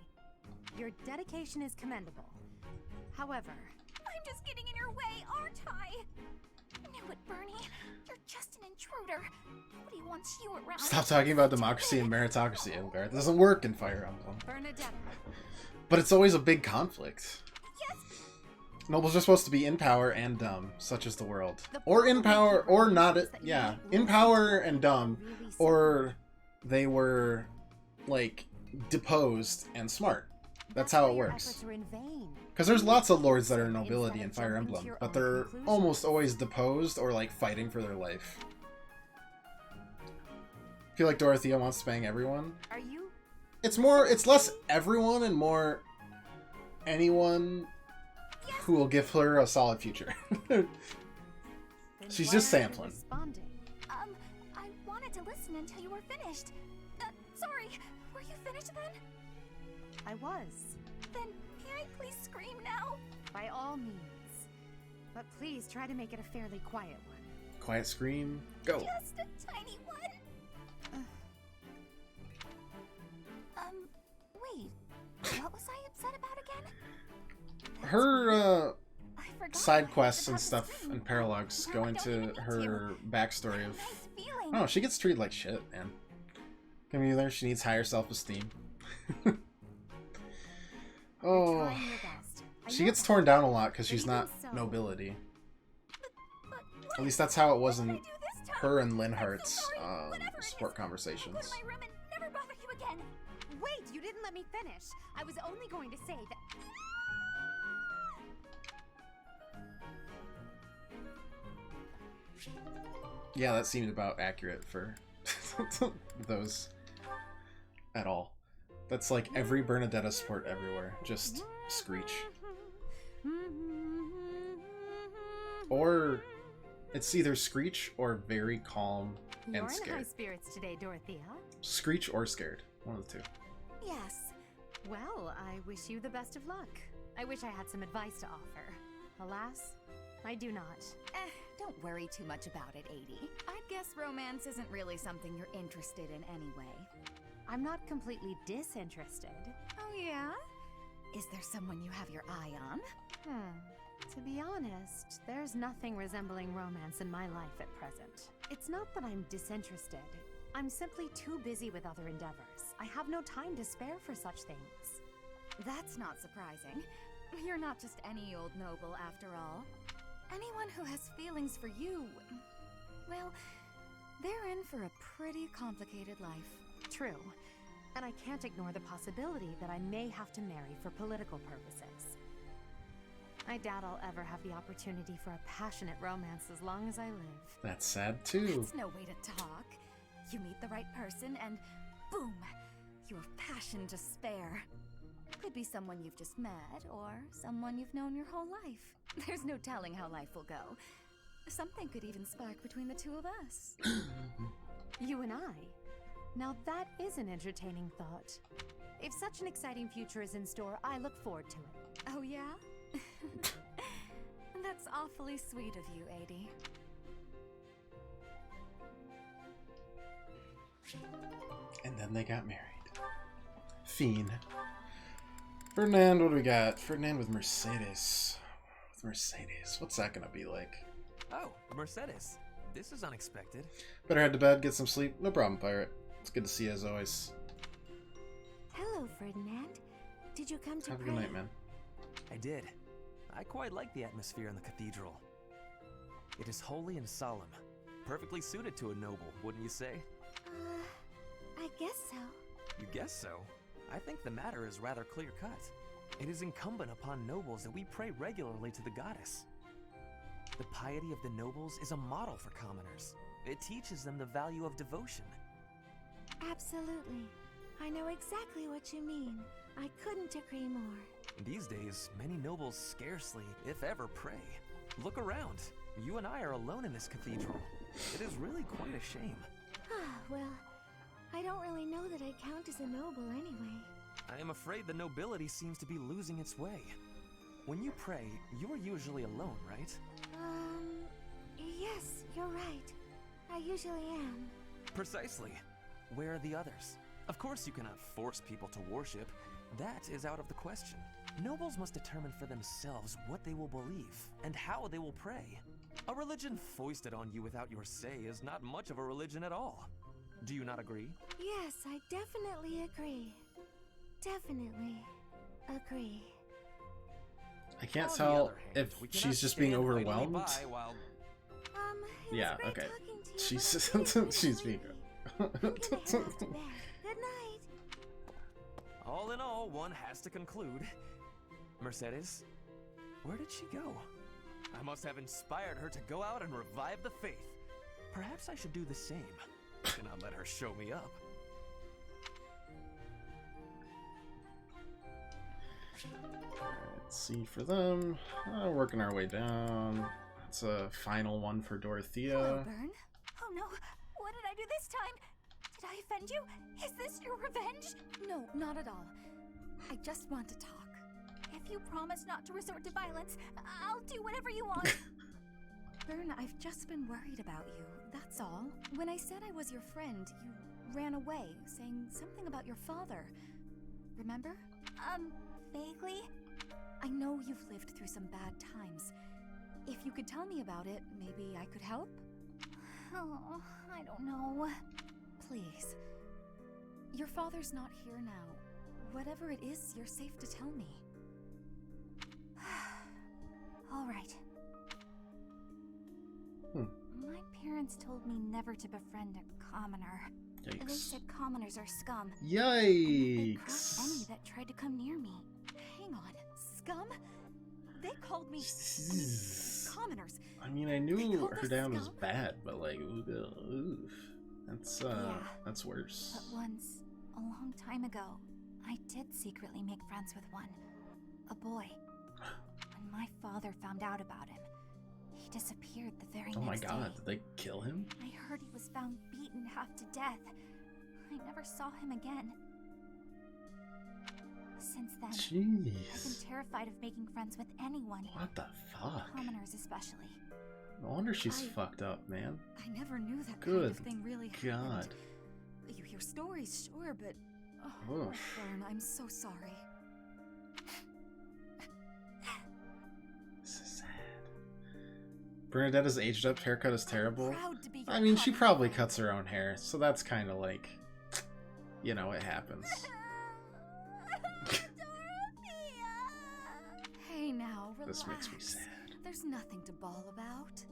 Your dedication is commendable. However... I'm just getting in your way, aren't I? Knew it, Bernie. You're just an intruder. Nobody wants you around. Stop talking about democracy and meritocracy, Edelgard. It doesn't work in Fire Emblem. Bernadetta. But it's always a big conflict. Nobles are supposed to be in power and dumb, such as the world. Or in power, or not. Yeah, in power and dumb. Or they were, like, deposed and smart. That's how it works. Because there's lots of lords that are nobility in Fire Emblem, but they're almost always deposed or, like, fighting for their life. I feel like Dorothea wants to bang everyone. It's less everyone and more anyone who will give her a solid future. She's just sampling. I wanted to listen until you were finished. Sorry, were you finished then? I was. Then may I please scream now? By all means. But please try to make it a fairly quiet one. Quiet scream, go. Just a tiny one. Wait. What was I upset about again? Her side quests and stuff and paralogs go into her backstory of... Oh, she gets treated like shit, man. Can we either? She needs higher self-esteem. Oh, she gets torn down a lot because she's not nobility. At least that's how it was in her and Linhart's sport conversations. Wait, you didn't let me finish. I was only going to say that... Yeah, that seemed about accurate for those at all. That's like every Bernadetta sport everywhere. Just screech. Or it's either screech or very calm and You're in scared. high spirits today, Dorothea. Screech or scared. One of the two. Yes. Well, I wish you the best of luck. I wish I had some advice to offer. Alas, I do not. Don't worry too much about it, 80. I'd guess romance isn't really something you're interested in anyway. I'm not completely disinterested. Oh yeah? Is there someone you have your eye on? To be honest, there's nothing resembling romance in my life at present. It's not that I'm disinterested. I'm simply too busy with other endeavors. I have no time to spare for such things. That's not surprising. You're not just any old noble after all. Anyone who has feelings for you, well, they're in for a pretty complicated life. True. And I can't ignore the possibility that I may have to marry for political purposes. I doubt I'll ever have the opportunity for a passionate romance as long as I live. That's sad too. That's no way to talk. You meet the right person and boom, you have passion to spare. Could be someone you've just met or someone you've known your whole life. There's no telling how life will go. Something could even spark between the two of us. You and I? Now that is an entertaining thought. If such an exciting future is in store, I look forward to it. Oh yeah? That's awfully sweet of you, 80. And then they got married. Fiend. Ferdinand, what do we got? Ferdinand with Mercedes. With Mercedes. What's that gonna be like? Oh, Mercedes. This is unexpected. Better head to bed, get some sleep. No problem, Pirate. It's good to see you as always. Hello, Ferdinand. Did you come to Have a pray? good night, man. I did. I quite like the atmosphere in the cathedral. It is holy and solemn. Perfectly suited to a noble, wouldn't you say? I guess so. You guess so? I think the matter is rather clear-cut. It is incumbent upon nobles that we pray regularly to the goddess. The piety of the nobles is a model for commoners. It teaches them the value of devotion. Absolutely. I know exactly what you mean. I couldn't agree more. These days, many nobles scarcely, if ever, pray. Look around. You and I are alone in this cathedral. It is really quite a shame. Well, I don't really know that I count as a noble anyway. I am afraid the nobility seems to be losing its way. When you pray, you are usually alone, right? Yes, you're right. I usually am. Precisely. Where are the others? Of course you cannot force people to worship. That is out of the question. Nobles must determine for themselves what they will believe and how they will pray. A religion foisted on you without your say is not much of a religion at all. Do you not agree? Yes, I definitely agree. Definitely agree. I can't tell if she's just being overwhelmed. Yeah, okay. She's she's being. Good night. All in all, one has to conclude. Mercedes, where did she go? I must have inspired her to go out and revive the faith. Perhaps I should do the same. Do not let her show me up. Let's see for them. Working our way down. That's a final one for Dorothea. Hello, Byrne. Oh no, what did I do this time? Did I offend you? Is this your revenge? No, not at all. I just want to talk. If you promise not to resort to violence, I'll do whatever you want. Byrne, I've just been worried about you, that's all. When I said I was your friend, you ran away, saying something about your father. Remember? Vaguely? I know you've lived through some bad times. If you could tell me about it, maybe I could help? Oh, I don't know. Please. Your father's not here now. Whatever it is, you're safe to tell me. All right. My parents told me never to befriend a commoner. Yikes. They said commoners are scum. Yikes. They crushed any that tried to come near me. Hang on, scum? They called me commoners. I mean, I knew her dad was bad, but like, oof. That's worse. But once, a long time ago, I did secretly make friends with one. A boy. When my father found out about him, he disappeared the very Oh my next god, day. did they kill him? I heard he was found beaten half to death. I never saw him again. Since then, I've been Jeez. terrified of making friends with anyone. What the fuck? Commoners especially. No wonder she's fucked up, man. I never knew that Good kind of thing really God. happened. You hear stories, sure, but... Oh, Oof. Byrne, I'm so sorry. This is sad. Bernadetta's aged up haircut is terrible. Proud to be your I mean, she commoner probably friend. cuts her own hair, so that's kind of like, you know, it happens. Hey now, relax. This makes me sad. There's nothing to bawl about.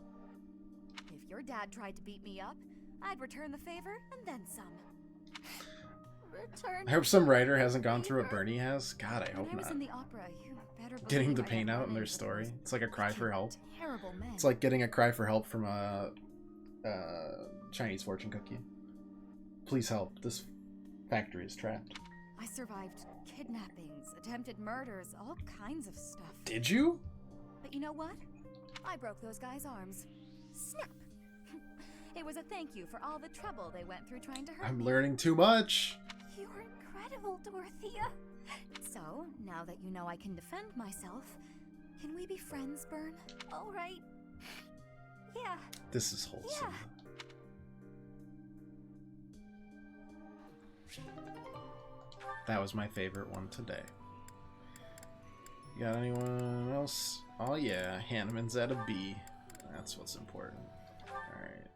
If your dad tried to beat me up, I'd return the favor and then some. Return I hope some writer hasn't gone through what Bernie has. God, I hope When I was not. in the opera, you better Getting believe to I paint had out in their run-ins with story. those It's like a cry for help. terrible men. It's like getting a cry for help from a Chinese fortune cookie. Please help. This factory is trapped. I survived kidnappings, attempted murders, all kinds of stuff. Did you? But you know what? I broke those guys' arms. Snap! It was a thank you for all the trouble they went through trying to hurt I'm me. learning too much. You're incredible, Dorothea. So, now that you know I can defend myself, can we be friends, Byrne? All right. Yeah. This is wholesome. That was my favorite one today. You got anyone else? Oh yeah, Hanneman's at a B. That's what's important. Alright.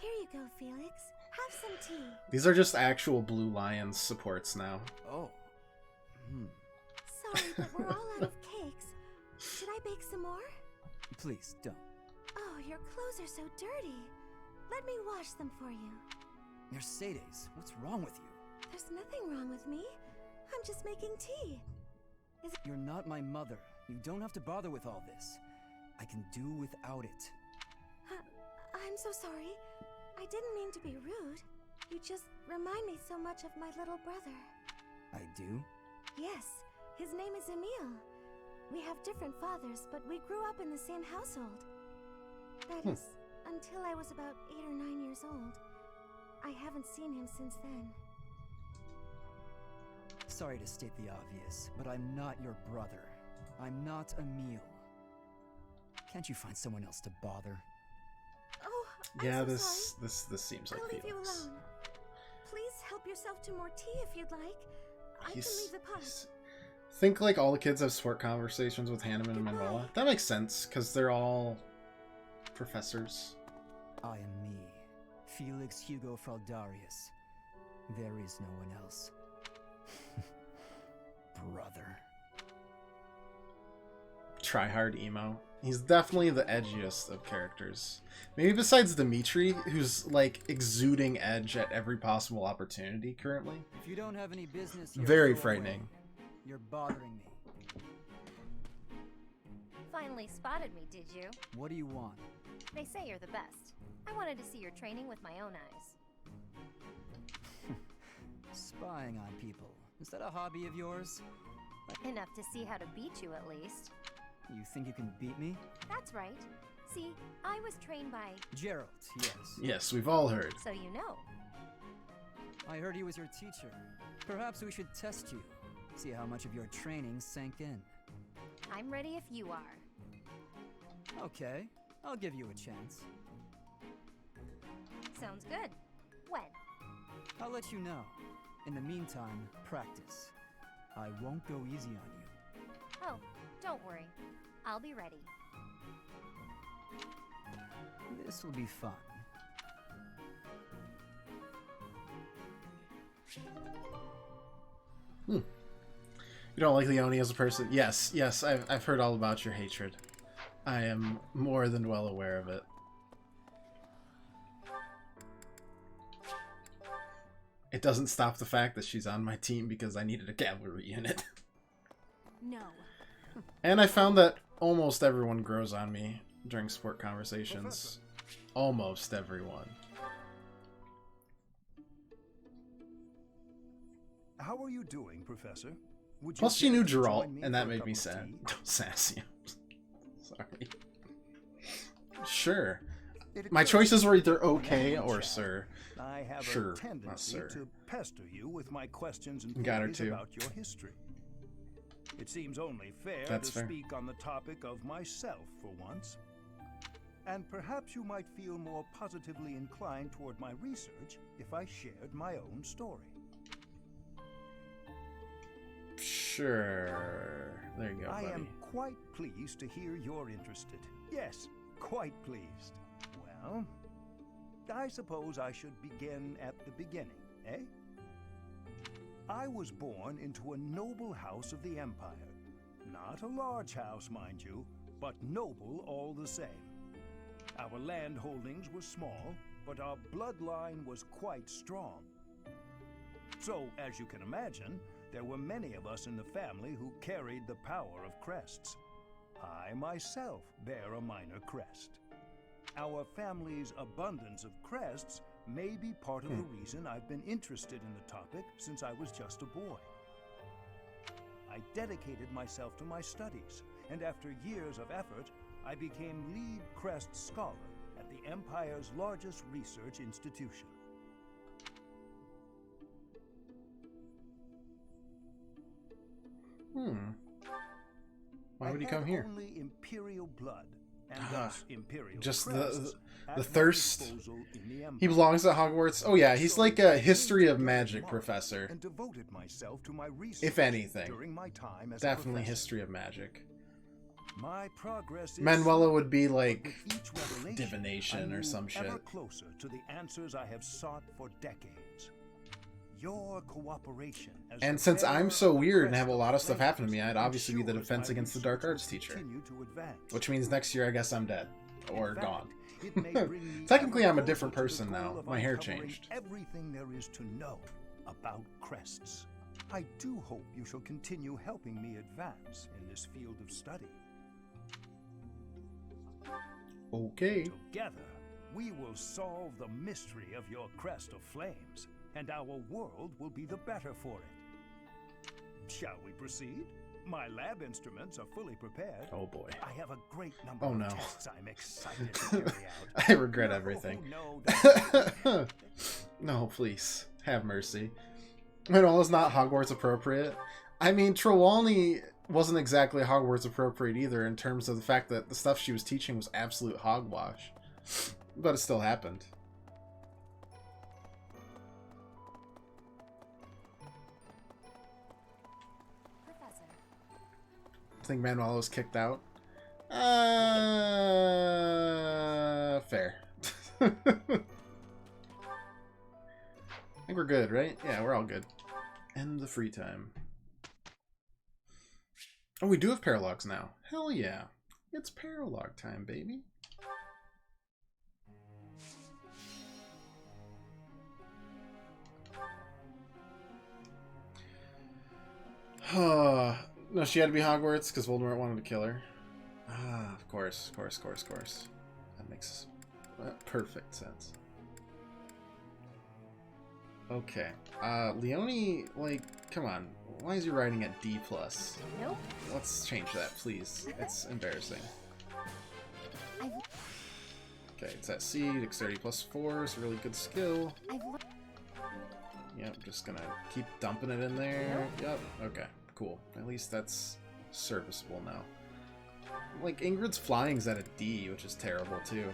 Here you go, Felix. Have some tea. These are just actual Blue Lions supports now. Oh. Sorry, but we're all out of cakes. Should I bake some more? Please, don't. Oh, your clothes are so dirty. Let me wash them for you. Mercedes, what's wrong with you? There's nothing wrong with me. I'm just making tea. You're not my mother. You don't have to bother with all this. I can do without it. I'm so sorry. I didn't mean to be rude. You just remind me so much of my little brother. I do? Yes, his name is Emile. We have different fathers, but we grew up in the same household. That is, until I was about 8 or 9 years old. I haven't seen him since then. Sorry to state the obvious, but I'm not your brother. I'm not Emile. Can't you find someone else to bother? Oh, Yeah, I'm so this seems like I'll leave you Felix. alone. Please help yourself to more tea if you'd like. I can leave the pot. Think like all the kids have sport conversations with Hanneman and Manuela. That makes sense, because they're all professors. I am me, Felix Hugo Fraldarius. There is no one else. Brother. Tryhard emo. He's definitely the edgiest of characters. Maybe besides Dimitri, who's like exuding edge at every possible opportunity currently. If you don't have any business, Very frightening. You're bothering me. Finally spotted me, did you? What do you want? They say you're the best. I wanted to see your training with my own eyes. Spying on people. Is that a hobby of yours? Enough to see how to beat you, at least. You think you can beat me? That's right. See, I was trained by... Gerald, yes. Yes, we've all heard. So you know. I heard he was your teacher. Perhaps we should test you. See how much of your training sank in. I'm ready if you are. Okay, I'll give you a chance. Sounds good. When? I'll let you know. In the meantime, practice. I won't go easy on you. Oh, don't worry. I'll be ready. This will be fun. You don't like Leone as a person? Yes, yes, I've heard all about your hatred. I am more than well aware of it. It doesn't stop the fact that she's on my team because I needed a cavalry unit. No. And I found that almost everyone grows on me during sport conversations. Almost everyone. How are you doing, Professor? Would you Plus she knew care to join Geralt, me and for that a made cup me of sad. tea? Don't sass you. Sorry. Sure. It My occurs choices were to either me, okay young or chap, sir. I have Sure, a tendency not sir. to pester you with my questions and Got her theories too. about your history. It seems only fair That's to fair. speak on the topic of myself for once. And perhaps you might feel more positively inclined toward my research if I shared my own story. Sure. There you go, I buddy. am quite pleased to hear you're interested. Yes, quite pleased. Well, I suppose I should begin at the beginning, eh? I was born into a noble house of the Empire. Not a large house, mind you, but noble all the same. Our land holdings were small, but our bloodline was quite strong. So, as you can imagine, there were many of us in the family who carried the power of crests. I myself bear a minor crest. Our family's abundance of crests may be part of the reason I've been interested in the topic since I was just a boy. I dedicated myself to my studies, and after years of effort, I became lead crest scholar at the Empire's largest research institution. Why would he come here? Only imperial blood, and thus imperial Just crests the at my thirst. disposal in the He Empire. belongs at Hogwarts. Oh yeah, he's like a history of magic March professor. And devoted myself to my research If anything. during my time as a Definitely professor. history of magic. My progress is Manuela would be slow, like but with each revelation, divination I or move some shit. ever closer to the answers I have sought for decades. Your cooperation as And the since I'm bearer so of the weird and crest have a of lot of stuff happen to flames me, I'd obviously be the ensures defense my against the research dark will arts teacher. continue to advance. Which means next year I guess I'm dead. Or In fact, gone. it may bring me Technically ever I'm a closer different to the person goal now. of My hair uncovering changed. Everything there is to know about crests. I do hope you shall continue helping me advance in this field of study. Okay. Together, we will solve the mystery of your crest of flames, and our world will be the better for it. Shall we proceed? My lab instruments are fully prepared. Oh boy. I have a great number Oh of no. tests I'm excited to carry out. I regret No, everything. no, No, please. Have mercy. Manuela's not Hogwarts appropriate. I mean, Trelawney wasn't exactly Hogwarts appropriate either in terms of the fact that the stuff she was teaching was absolute hogwash. But it still happened. Professor. I think Manuel was kicked out. Fair. I think we're good, right? Yeah, we're all good. End the free time. Oh, we do have paralogs now. Hell yeah. It's paralog time, baby. No, she had to be Hogwarts because Voldemort wanted to kill her. Ah, of course. That makes perfect sense. Okay. Leone, like, come on. Why is he writing at D+? Nope. Let's change that, please. It's embarrassing. Okay, it's at C, dexterity +4, it's a really good skill. Yep, just gonna keep dumping it in there. Yep, okay, cool. At least that's serviceable now. Like, Ingrid's flying's at a D, which is terrible, too.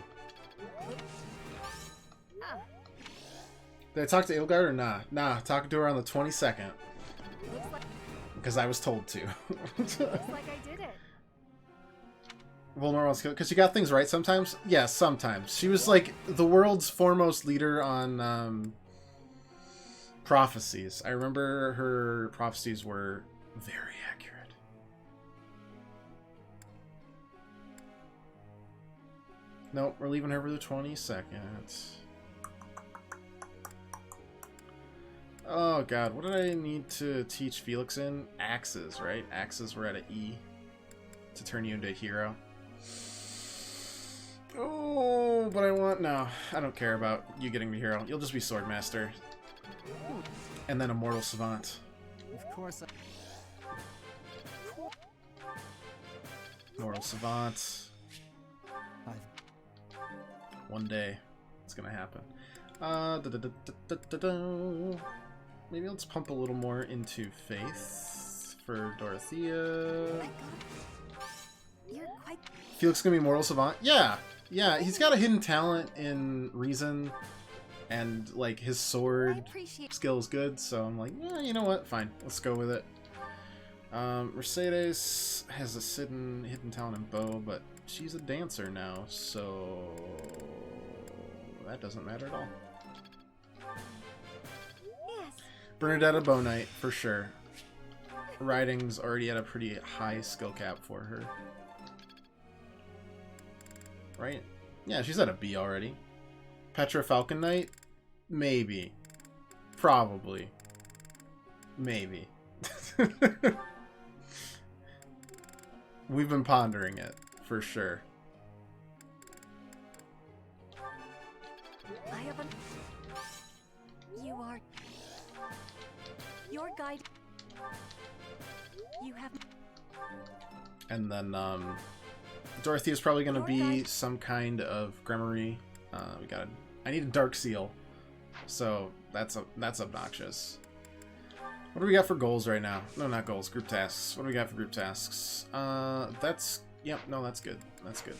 Did I talk to Edelgard or nah? Nah, talking to her on the 22nd. Because I was told to. Looks like I did it. Voldemort wants to kill because she got things right sometimes? Yes, sometimes. She was like the world's foremost leader on prophecies. I remember her prophecies were very accurate. Nope, we're leaving her for the 22nd. Oh god, what did I need to teach Felix in? Axes, right? Axes were at an E to turn you into a hero. Oh, but no, I don't care about you getting the hero. You'll just be Swordmaster. And then Immortal Savant. Of course. Immortal Savant. One day, it's gonna happen. Maybe let's pump a little more into Faith for Dorothea. Felix gonna be Immortal Savant? Yeah! Yeah, he's got a hidden talent in Reason, and like his sword skill is good, so I'm like, yeah, you know what? Fine, let's go with it. Mercedes has a hidden talent in bow, but she's a dancer now, so that doesn't matter at all. Bernadette a Bow Knight, for sure. Riding's already at a pretty high skill cap for her. Right? Yeah, she's at a B already. Petra Falcon Knight? Maybe. Probably. Maybe. We've been pondering it, for sure. I haven't. You are. Your guide. You have. And then, Dorothy is probably going to be some kind of Gremory. I need a Dark Seal. So, that's obnoxious. What do we got for goals right now? No, not goals. Group tasks. What do we got for group tasks? Yep, no, that's good. That's good.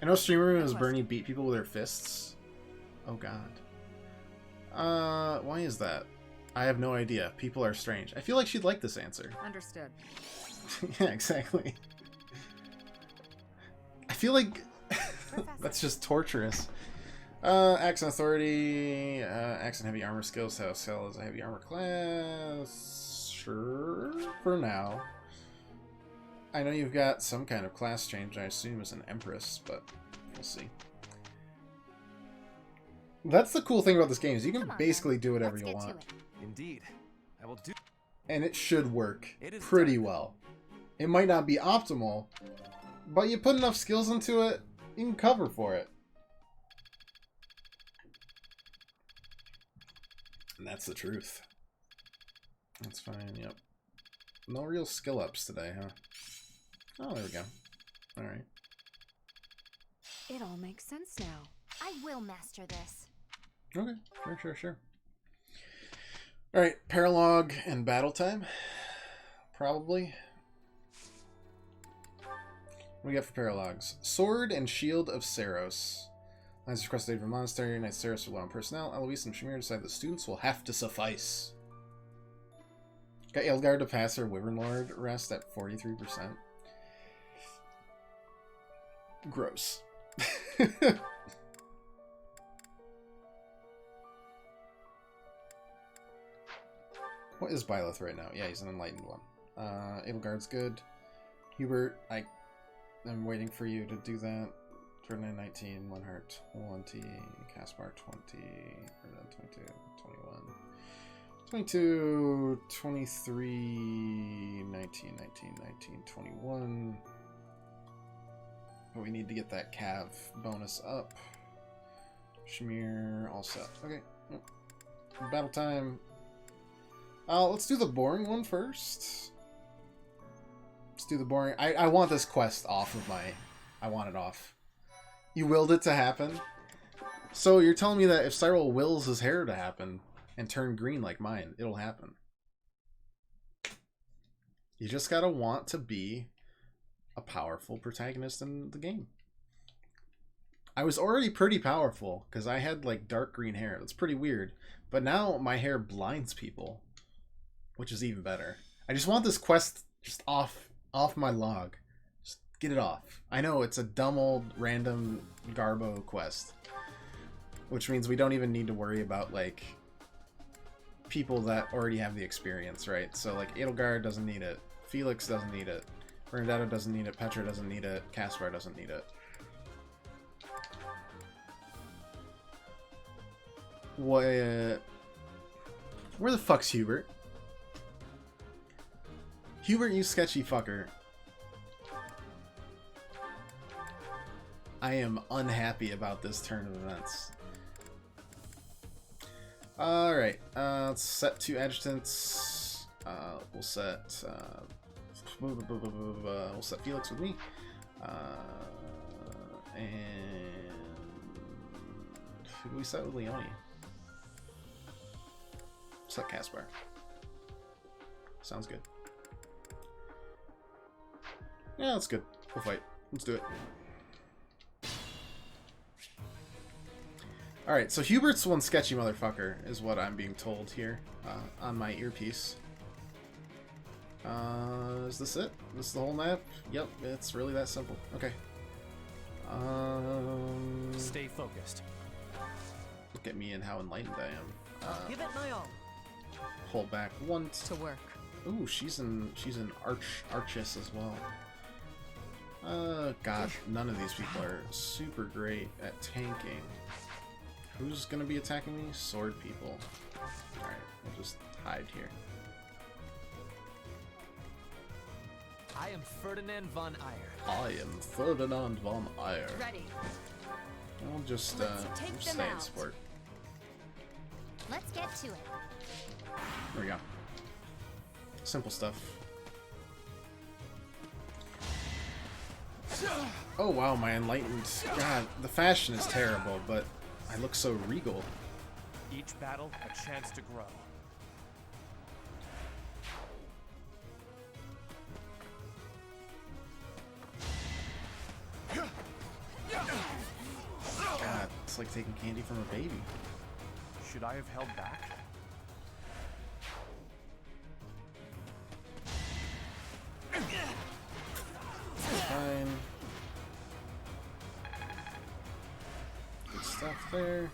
I know Stream Room is Bernie beat people with their fists. Oh, God. Why is that? I have no idea. People are strange. I feel like she'd like this answer. Understood. Yeah, exactly. I feel like that's just torturous. Accent Authority, Accent Heavy Armor skills, how Cell is a heavy armor class. Sure, for now. I know you've got some kind of class change, I assume as an Empress, but we'll see. That's the cool thing about this game, is you can basically do whatever you want. Indeed. I will do. And it should work pretty well. It might not be optimal, but you put enough skills into it, you can cover for it. And that's the truth. That's fine, yep. No real skill ups today, huh? Oh, there we go. Alright. It all makes sense now. I will master this. Okay, sure. Alright, Paralog and Battle Time. Probably. What do we got for paralogs? Sword and Shield of Saros. Knights request aid from Monastery. Knights Saros are low on personnel. Eloise and Shamir decide that students will have to suffice. Got Eldgard to pass her Wyvern Lord rest at 43%. Gross. What is Byleth right now? Yeah, he's an enlightened one. Edelgard's good. Hubert, I'm waiting for you to do that. Ferdinand 19, Lenhart 20, Caspar 20, Ferdinand 22, 21, 22, 23, 19, 19, 19, 21. But we need to get that Cav bonus up. Shamir, all set. Okay. Battle time. Let's do the boring one first. Let's do the boring. I want this quest off of my... I want it off. You willed it to happen? So you're telling me that if Cyril wills his hair to happen and turn green like mine, it'll happen. You just gotta want to be a powerful protagonist in the game. I was already pretty powerful because I had like dark green hair. That's pretty weird. But now my hair blinds people, which is even better. I just want this quest just off my log. Just get it off. I know it's a dumb old random Garbo quest, which means we don't even need to worry about like people that already have the experience, right? So like Edelgard doesn't need it, Felix doesn't need it, Bernadetta doesn't need it, Petra doesn't need it, Caspar doesn't need it. What? Where the fuck's Hubert? Hubert, you sketchy fucker. I am unhappy about this turn of events. Alright, let's set 2 adjutants. We'll set Felix with me. And who do we set with Leone? Set Caspar. Sounds good. Yeah, that's good. We'll fight. Let's do it. Alright, so Hubert's one sketchy motherfucker, is what I'm being told here on my earpiece. Is this it? This is the whole map? Yep, it's really that simple. Okay. Stay focused. Look at me and how enlightened I am. Give it my all. Pull back one to work. Ooh, she's an Archess as well. God, none of these people are super great at tanking. Who's gonna be attacking me? Sword people. Alright, we'll just hide here. I am Ferdinand von Eyre. I am Ferdinand von Eyre. Ready. I'll just stay in support. Let's get to it. There we go. Simple stuff. Oh wow, my enlightened. God, the fashion is terrible, but I look so regal. Each battle, a chance to grow. God, it's like taking candy from a baby. Should I have held back? Fine. Good stuff there.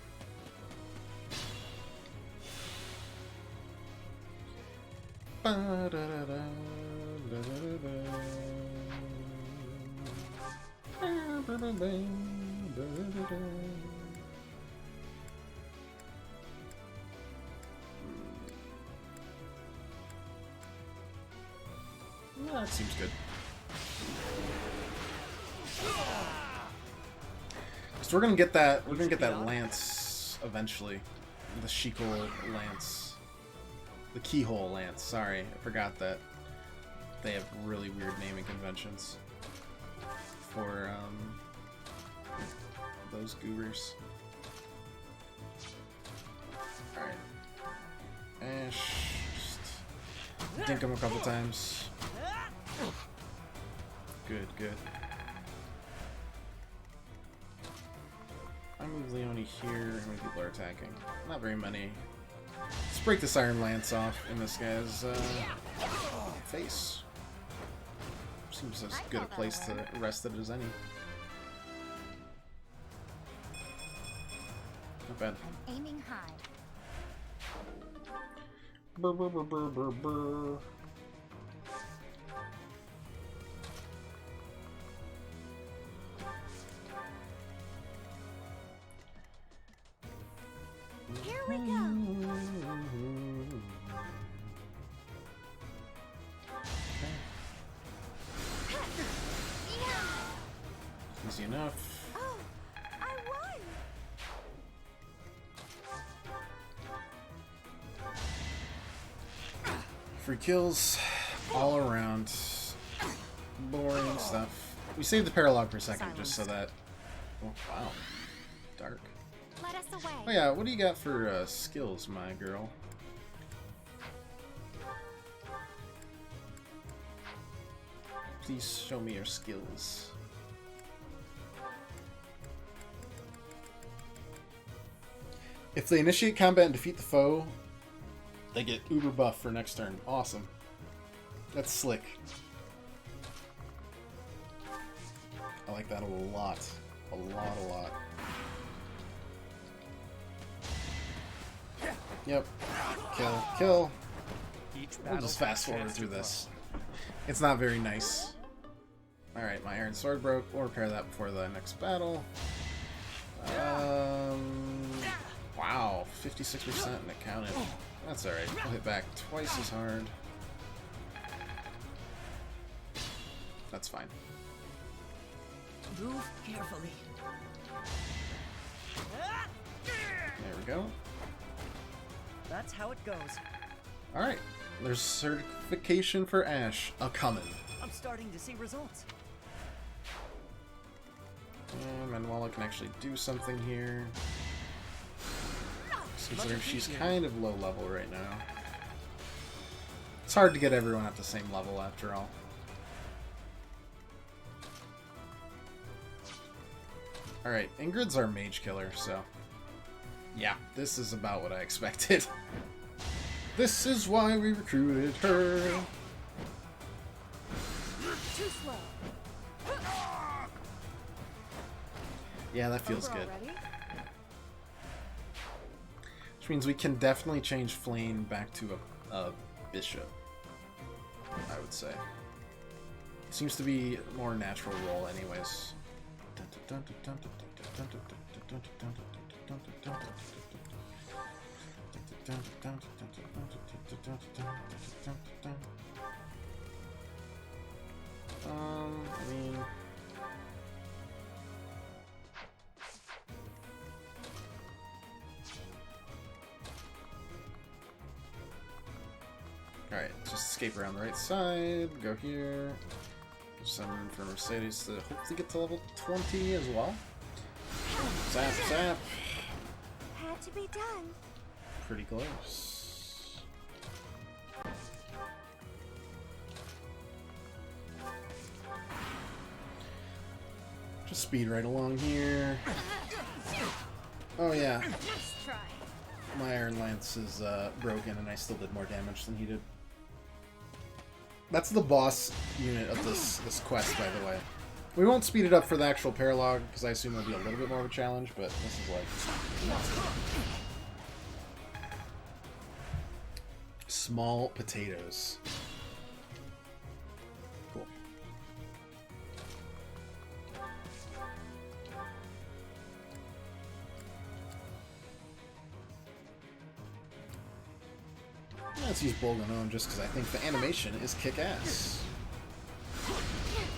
Yeah, that seems good. So we're gonna get that. We're gonna get that lance eventually. The Shikol lance. The Keyhole lance. Sorry, I forgot that they have really weird naming conventions for those goobers. All right, Ash. Just dink him a couple times. Good, good. I move Leone here. How many people are attacking? Not very many. Let's break this Iron Lance off in this guy's face. Seems as good a place to rest it as any. Not bad. I'm aiming high. Brr, brr, brr, brr, brr, brr. Here we go. Easy enough. Oh, I won. Free kills all around. Boring stuff. We saved the paralog for a second just so that... Oh, wow. Dark. Let us away. Oh yeah, what do you got for skills, my girl? Please show me your skills. If they initiate combat and defeat the foe, they get uber buff for next turn. Awesome. That's slick. I like that a lot. A lot. Yep. Kill. We'll just fast forward through this. It's not very nice. Alright, my iron sword broke. We'll repair that before the next battle. Wow, 56% and it counted. That's alright. We'll hit back twice as hard. That's fine. Move carefully. There we go. That's how it goes. Alright, there's certification for Ash a-comin'. I'm starting to see results. And Manuela can actually do something here. Considering she's kind of low level right now. It's hard to get everyone at the same level after all. Alright, Ingrid's our mage killer, so... Yeah, this is about what I expected. This is why we recruited her. Too slow. Yeah, that feels good. Which means we can definitely change Flame back to a bishop, I would say. It seems to be a more natural role anyways. I mean... Alright, just escape around the right side, go here. There's some room for Mercedes to hopefully get to level 20 as well. Zap, zap. Had to be done. Pretty close. Just speed right along here. Oh yeah. My Iron Lance is broken and I still did more damage than he did. That's the boss unit of this quest, by the way. We won't speed it up for the actual paralog, because I assume it'll be a little bit more of a challenge, but this is like... Small potatoes. Cool. Let's use Bolganon just because I think the animation is kick-ass.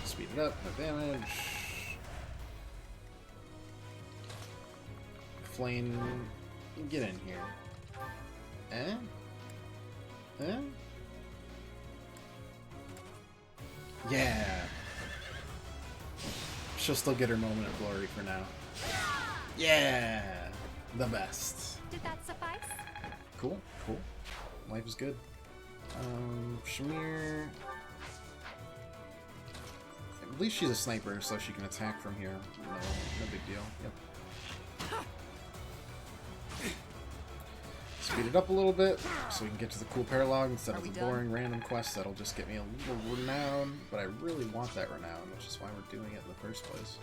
Speed it up, no damage. Flame, get in here. Eh? Eh? Yeah. She'll still get her moment of glory for now. Yeah! The best. Did that suffice? Cool, cool. Life is good. Shamir. least she's a sniper, so she can attack from here. No big deal. Yep. Speed it up a little bit so we can get to the cool paralog instead of the boring random quest that'll just get me a little renown. But I really want that renown, which is why we're doing it in the first place.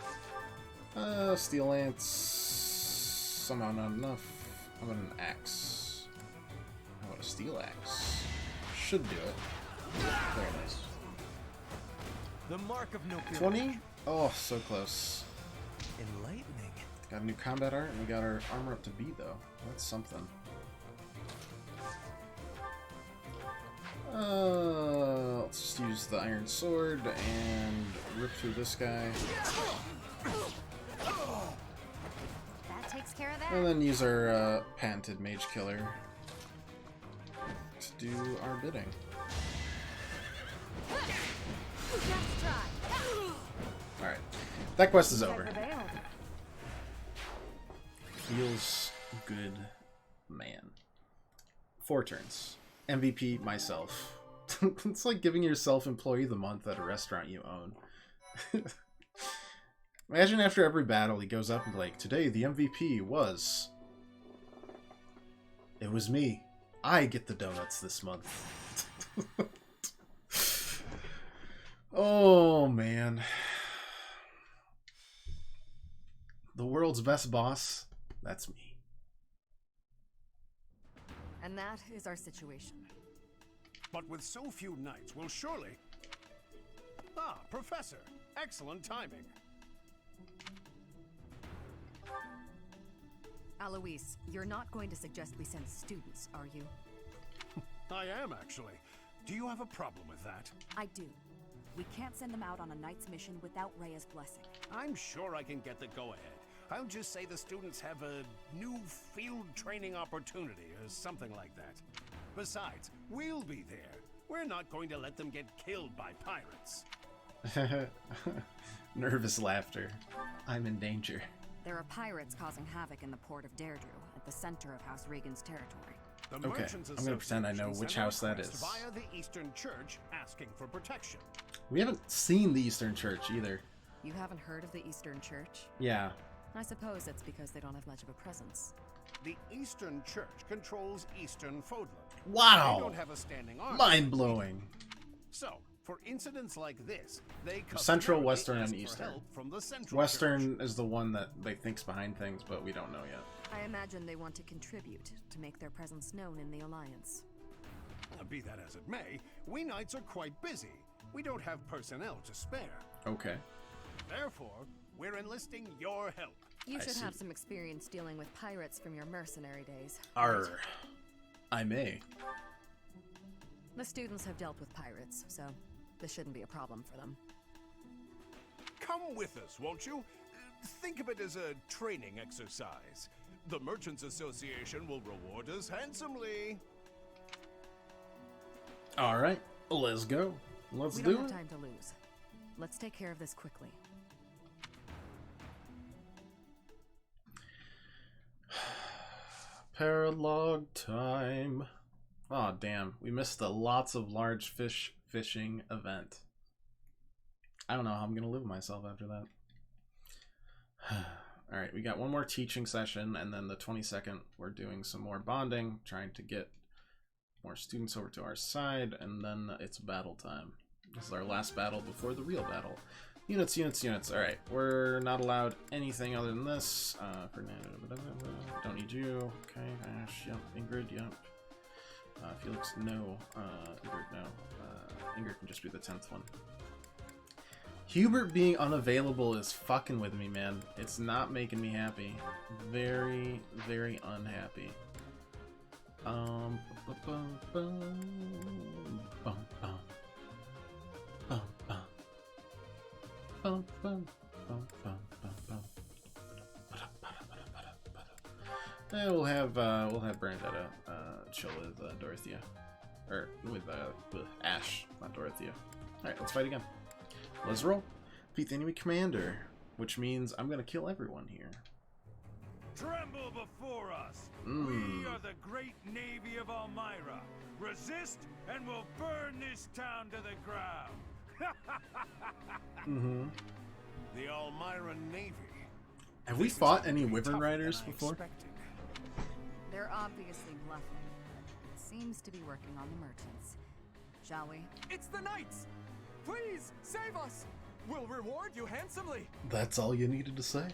Steel lance. Somehow not enough. How about an axe? How about a steel axe? Should do it. Very nice. The mark of no 20? Oh, so close. Enlightening. Got a new combat art, and we got our armor up to B, though. That's something. Let's just use the iron sword and rip through this guy. That takes care of that. And then use our patented mage killer to do our bidding. Alright. That quest is over. Feels good, man. 4 turns. MVP myself. It's like giving yourself Employee of the Month at a restaurant you own. Imagine after every battle he goes up and like, today the MVP was... It was me. I get the donuts this month. Oh, man. The world's best boss, that's me. And that is our situation. But with so few knights, we'll surely... Ah, Professor. Excellent timing. Alois, you're not going to suggest we send students, are you? I am, actually. Do you have a problem with that? I do. We can't send them out on a knight's mission without Rhea's blessing. I'm sure I can get the go-ahead. I'll just say the students have a new field training opportunity or something like that. Besides, we'll be there. We're not going to let them get killed by pirates. Nervous laughter. I'm in danger. There are pirates causing havoc in the port of Deirdre, at the center of House Regan's territory. Okay, I'm gonna pretend I know which house that is. Via the Eastern Church, asking for protection. We haven't seen the Eastern Church either. You haven't heard of the Eastern Church? Yeah. I suppose it's because they don't have much of a presence. The Eastern Church controls Eastern Fodland. Wow! They don't have a standing army. Mind-blowing. So, for incidents like this, they Central, Western, and Eastern. From the Central Western Church is the one that they think's behind things, but we don't know yet. I imagine they want to contribute to make their presence known in the Alliance. Be that as it may, we knights are quite busy. We don't have personnel to spare. Okay. Therefore, we're enlisting your help. You should have some experience dealing with pirates from your mercenary days. Arr. I may. The students have dealt with pirates, so this shouldn't be a problem for them. Come with us, won't you? Think of it as a training exercise. The Merchants Association will reward us handsomely. Alright, let's go. Let's do it. We don't have time to lose. Let's take care of this quickly. Paralog time. Aw, damn. We missed the lots of large fish fishing event. I don't know how I'm gonna live with myself after that. Alright, we got one more teaching session, and then the 22nd, we're doing some more bonding, trying to get more students over to our side, and then it's battle time. This is our last battle before the real battle. Units, units, units. Alright, we're not allowed anything other than this. Fernando, don't need you. Okay, Ash, yep. Ingrid, yep. Felix, no. Ingrid, no. Ingrid can just be the 10th one. Hubert being unavailable is fucking with me, man. It's not making me happy. Very, very unhappy. And we'll have Brandetta chill with Dorothea, or with Ash, not Dorothea. All right, let's fight again. Let's roll. Defeat the enemy commander, which means I'm gonna kill everyone here. Tremble before us. We are the great navy of Elmira. Resist, and we'll burn this town to the ground. Mm-hmm. The Almyra Navy. Have we fought any Wyvern Riders before? They're obviously bluffing. It seems to be working on the merchants. Shall we? It's the knights! Please, save us! We'll reward you handsomely! That's all you needed to say?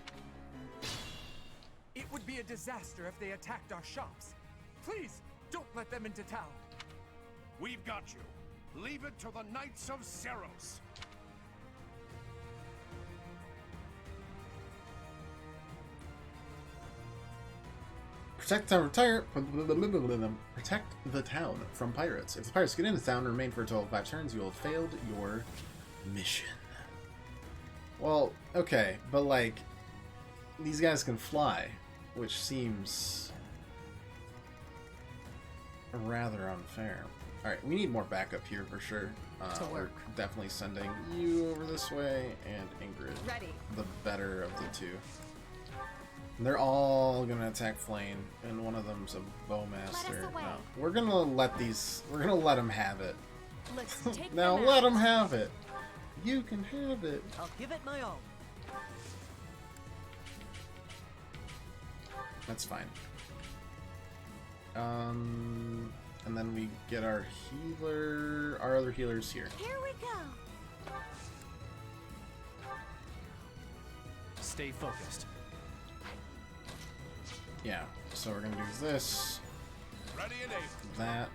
It would be a disaster if they attacked our shops. Please, don't let them into town. We've got you. Leave it to the Knights of Seros. Protect the town, protect the town from pirates. If the pirates get into town and remain for a total of 5 turns, you will have failed your mission. Well, okay, but like, these guys can fly, which seems rather unfair. Alright, we need more backup here for sure. We're definitely sending you over this way, and Ingrid, the better of the two. And they're all gonna attack Flame, and one of them's a bowmaster. No, we're gonna let them have it. Let's take now them let out. them have it. You can have it. I'll give it my all. That's fine. And then we get our healer, our other healers here. Here we go. Stay focused. Yeah, so we're gonna do this, Ready and able. that.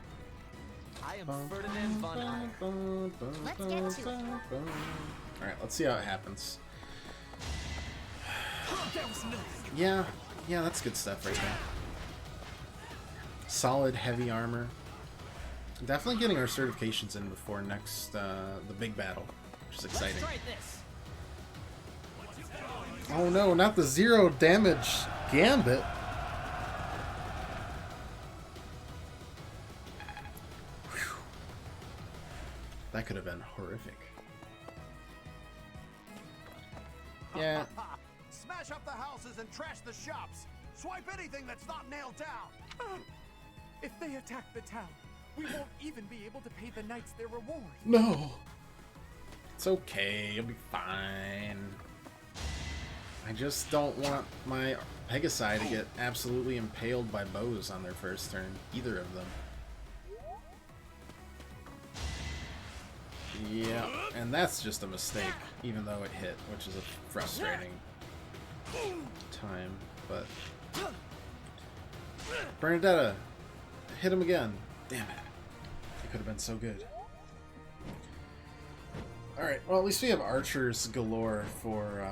I am Ferdinand von Eyre. Let's get to it. Alright, let's see how it happens. That was nice. Yeah, that's good stuff right there. Solid heavy armor. Definitely getting our certifications in before next, the big battle, which is exciting. Let's try this. Oh no, not the 0 damage gambit. Whew. That could have been horrific. Yeah. Smash up the houses and trash the shops. Swipe anything that's not nailed down. If they attack the town, we won't even be able to pay the knights their reward. No. It's okay, you'll be fine. I just don't want my Pegasi to get absolutely impaled by bows on their first turn. Either of them. Yeah, and that's just a mistake, even though it hit, which is a frustrating time, but... Bernadetta! Hit him again! Damn it. It could have been so good. Alright, well at least we have archers galore for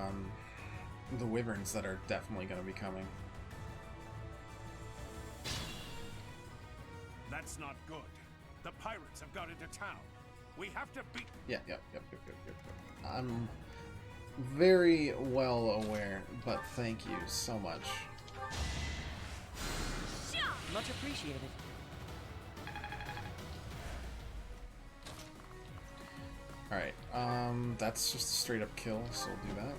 the wyverns that are definitely going to be coming. That's not good. The pirates have got into town. We have to beat... Yep. I'm very well aware, but thank you so much. Much appreciated. Alright, that's just a straight up kill, so we'll do that.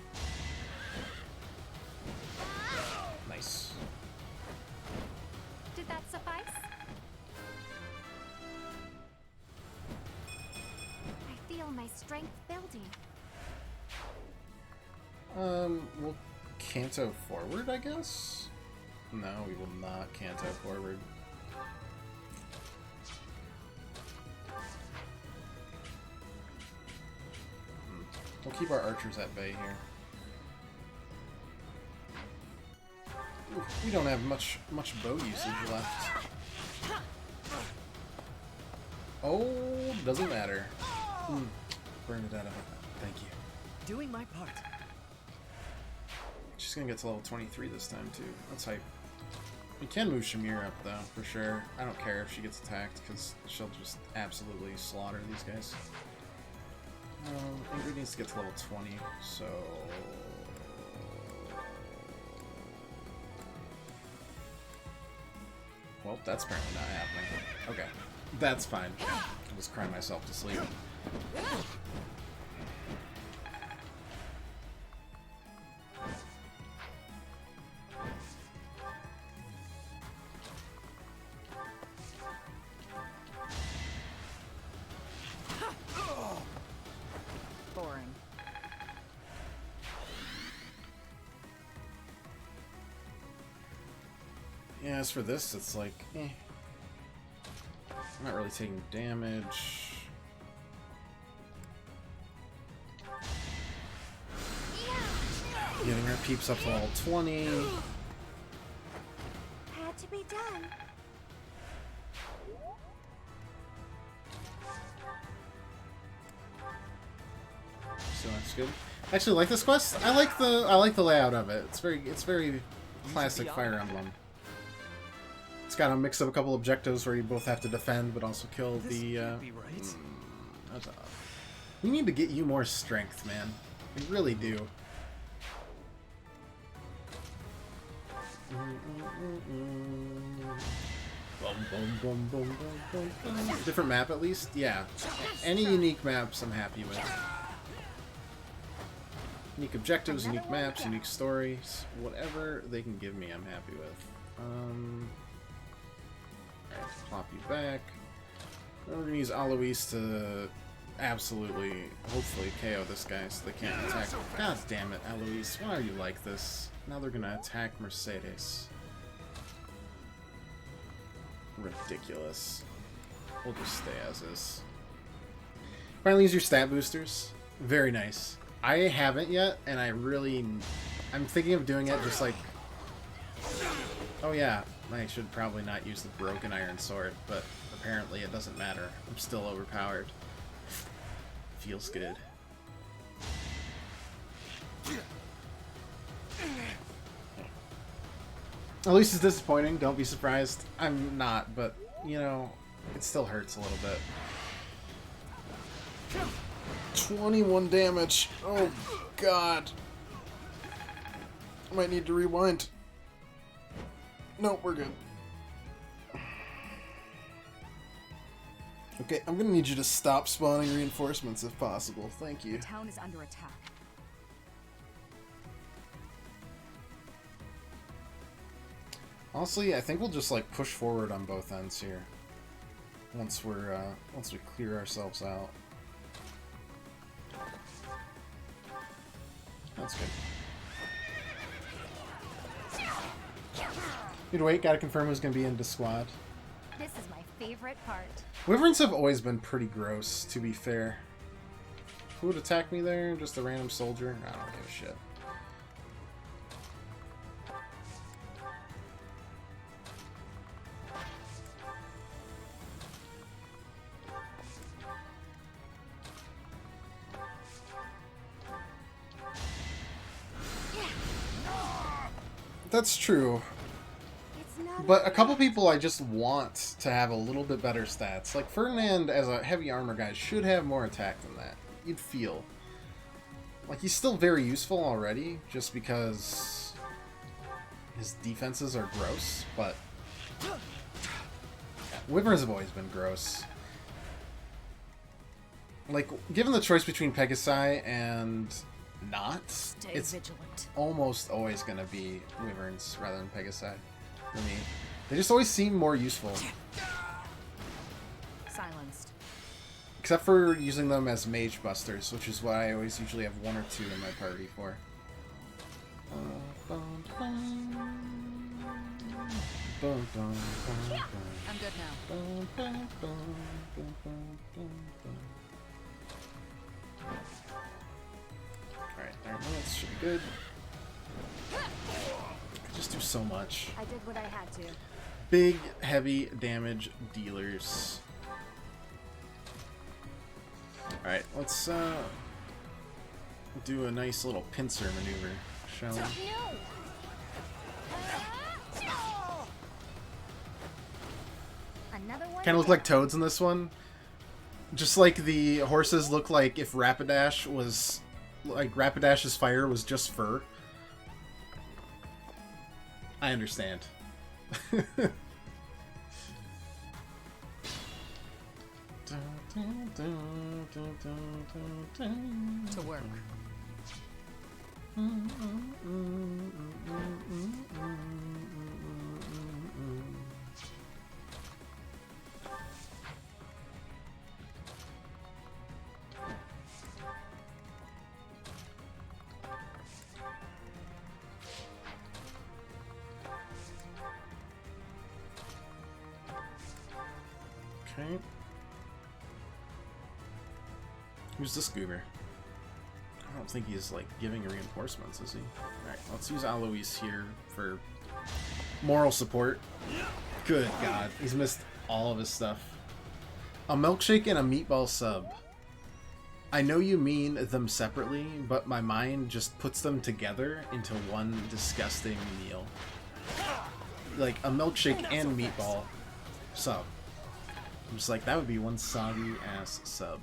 Nice. Did that suffice? I feel my strength building. We'll canto forward, I guess? No, we will not canto forward. We'll keep our archers at bay here. Ooh, we don't have much bow usage left. Oh, doesn't matter. Bernadetta, thank you. Doing my part. She's gonna get to level 23 this time too. That's hype. We can move Shamir up though, for sure. I don't care if she gets attacked, because she'll just absolutely slaughter these guys. Ingrid needs to get to level 20, so... Well, that's apparently not happening. Okay, that's fine. I'll just cry myself to sleep. Yeah, as for this, it's like, eh. I'm not really taking damage. Getting our peeps up to level 20. Had to be done. So that's good. I actually like this quest. I like the layout of it. It's very classic Fire Emblem. It's got a mix of a couple objectives where you both have to defend but also kill the we need to get you more strength, man. We really do. Different map at least? Yeah. Any unique maps I'm happy with. Unique objectives, unique maps, unique stories. Whatever they can give me, I'm happy with. Alright, plop you back. We're gonna use Alois to absolutely, hopefully, KO this guy so they can't attack. God damn it, Alois. Why are you like this? Now they're gonna attack Mercedes. Ridiculous. We'll just stay as is. Finally, use your stat boosters. Very nice. I haven't yet, and I'm thinking of doing it just like... Oh yeah, I should probably not use the broken iron sword, but apparently it doesn't matter. I'm still overpowered. Feels good. At least it's disappointing, don't be surprised. I'm not, but, you know, it still hurts a little bit. 21 damage. Oh, God. I might need to rewind. No, we're good. Okay, I'm gonna need you to stop spawning reinforcements if possible. Thank you. The town is under attack. Honestly, I think we'll just like push forward on both ends here. Once we clear ourselves out. That's good. Dude, wait, gotta confirm who's gonna be in the squad. This is my favorite part. Wyverns have always been pretty gross, to be fair. Who would attack me there? Just a random soldier? I don't give a shit. That's true. But a couple people I just want to have a little bit better stats. Like Ferdinand, as a heavy armor guy, should have more attack than that. You'd feel. Like, he's still very useful already, just because his defenses are gross, but... Yeah, Wyverns have always been gross. Like, given the choice between Pegasi and not, it's almost always going to be Wyverns rather than Pegasi. For me. They just always seem more useful. Silenced. Except for using them as mage busters, which is what I always usually have one or two in my party for. I'm good now. Alright, 9 minutes should be good. Just do so much. I did what I had to. Big, heavy damage dealers. Alright, let's do a nice little pincer maneuver, shall we? Kind of look like toads in this one. Just like the horses look like if Rapidash was... Like, Rapidash's fire was just fur. I understand. To work. Okay. Who's this goober? I don't think he's like giving reinforcements, is he? Alright, let's use Alois here for moral support. Good God, he's missed all of his stuff. A milkshake and a meatball sub. I know you mean them separately, but my mind just puts them together into one disgusting meal. Like a milkshake and meatball sub. I'm just like, that would be one soggy ass sub.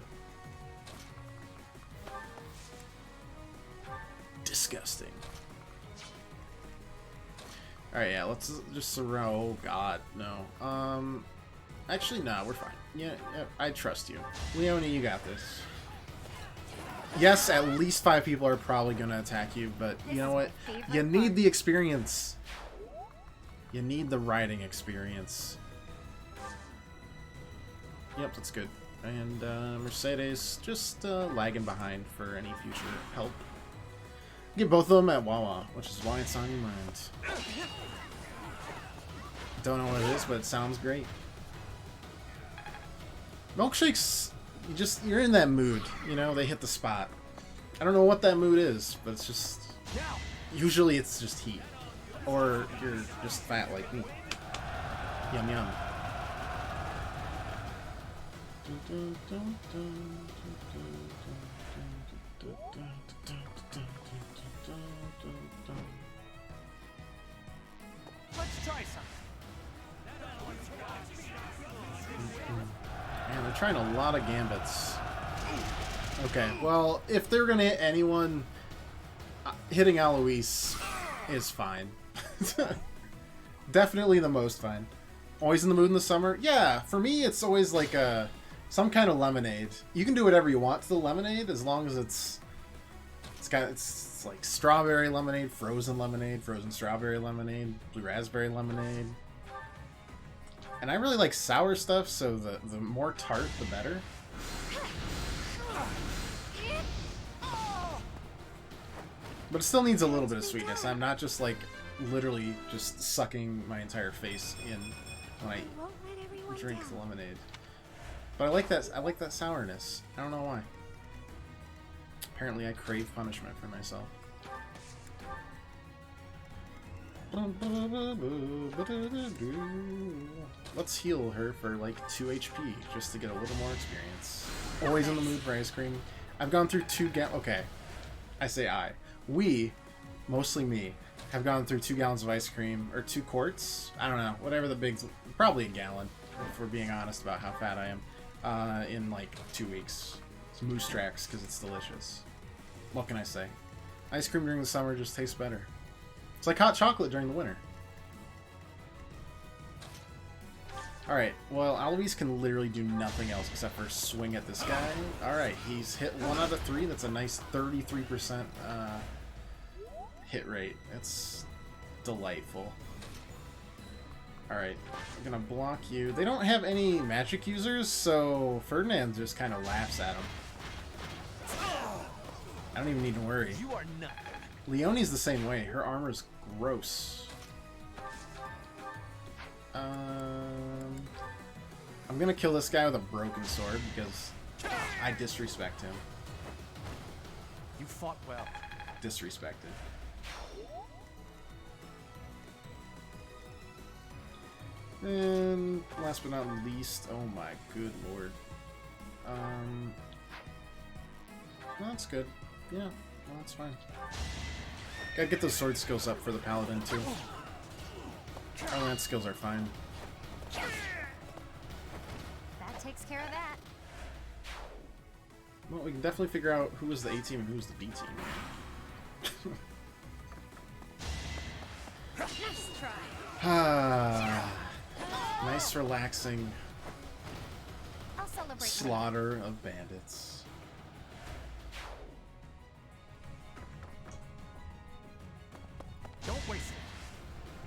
Disgusting. Alright, yeah, let's just surround. Oh god, no. Actually, no, we're fine. Yeah, I trust you. Leonie, you got this. Yes, at least 5 people are probably gonna attack you, but you know what? You need the experience. You need the riding experience. Yep, that's good. And Mercedes just lagging behind for any future help. Get both of them at Wawa, which is why it's on your mind. Don't know what it is, but it sounds great. Milkshakes, you're in that mood, you know, they hit the spot. I don't know what that mood is, but it's just, usually it's just heat. Or you're just fat like me. Yum yum. Let's try some. Man, they're trying a lot of gambits. Okay, well, if they're gonna hit anyone, hitting Alois is fine. Definitely the most fine. Always in the mood in the summer? Yeah, for me it's always like some kind of lemonade. You can do whatever you want to the lemonade as long as it's like strawberry lemonade, frozen strawberry lemonade, blue raspberry lemonade. And I really like sour stuff, so the more tart, the better. But it still needs a little bit of sweetness. I'm not just like literally just sucking my entire face in when I drink the lemonade. But I like that sourness. I don't know why. Apparently I crave punishment for myself. Let's heal her for like 2 HP just to get a little more experience. Always in the mood for ice cream. I've gone through 2 okay. I say I. We, mostly me, have gone through 2 gallons of ice cream, or 2 quarts. I don't know, whatever the big, probably a gallon, if we're being honest about how fat I am, in like 2 weeks. It's Moose Tracks because it's delicious. What can I say? Ice cream during the summer just tastes better. It's like hot chocolate during the winter. Alright, well, Alois can literally do nothing else except for swing at this guy. Alright, he's hit 1 out of 3. That's a nice 33% hit rate. It's delightful. Alright, I'm gonna block you. They don't have any magic users, so Ferdinand just kind of laughs at him. I don't even need to worry. You are not. Leonie's the same way. Her armor's gross. I'm gonna kill this guy with a broken sword because I disrespect him. You fought well. Disrespected. And last but not least, oh my good lord. No, that's good. Yeah, no, that's fine. Gotta get those sword skills up for the paladin too. Oh, that skills are fine. That takes care of that. Well, we can definitely figure out who was the A team and who was the B team. Nice try. Ah, nice relaxing I'll celebrate slaughter of bandits. Don't waste it.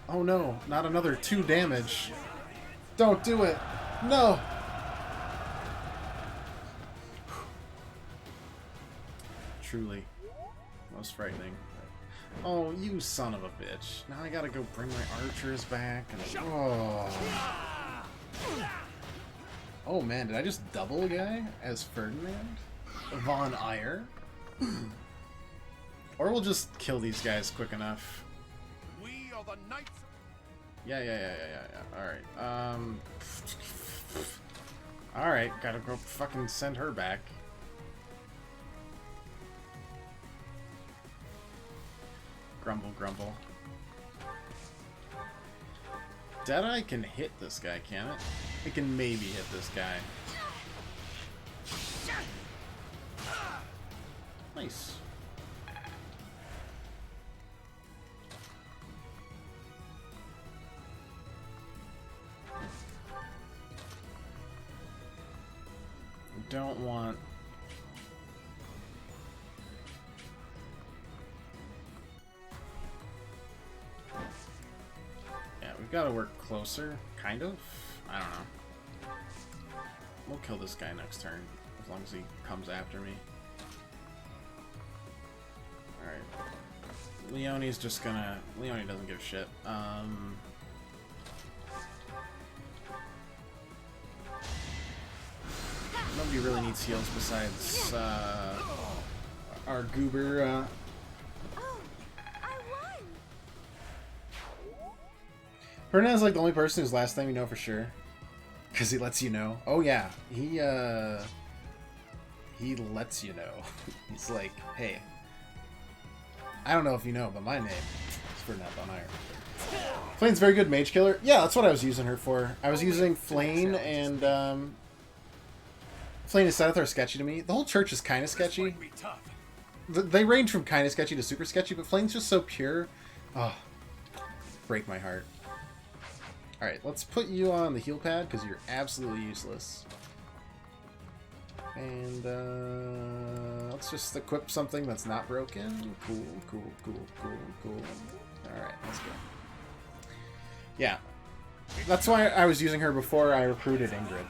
Oh no, not another 2 damage. Don't do it. No. Truly, most frightening. Oh, you son of a bitch. Now I gotta go bring my archers back and Oh man, did I just double a guy as Ferdinand? Von Eyre? Or we'll just kill these guys quick enough. We are the knights. Yeah. Alright, Alright, gotta go fucking send her back. Grumble, grumble. Deadeye can hit this guy, can it? It can maybe hit this guy. Nice. Don't want... Yeah, we've got to work closer, kind of. I don't know. We'll kill this guy next turn, as long as he comes after me. Alright. Leonie's just gonna... Leonie doesn't give a shit. Nobody really needs heals besides our goober. Ferdinand's like the only person whose last name you know for sure, because he lets you know. Oh yeah, he lets you know. He's like, hey, I don't know if you know, but my name is Ferdinand von Eyre. Flane's very good mage killer. Yeah, that's what I was using her for. I was using Flane and Flane and Seth are sketchy to me. The whole church is kind of sketchy. They range from kind of sketchy to super sketchy, but Flane's just so pure. Oh, break my heart. Alright, let's put you on the heal pad, because you're absolutely useless. And, let's just equip something that's not broken. Cool. Alright, let's go. Yeah. That's why I was using her before I recruited Ingrid.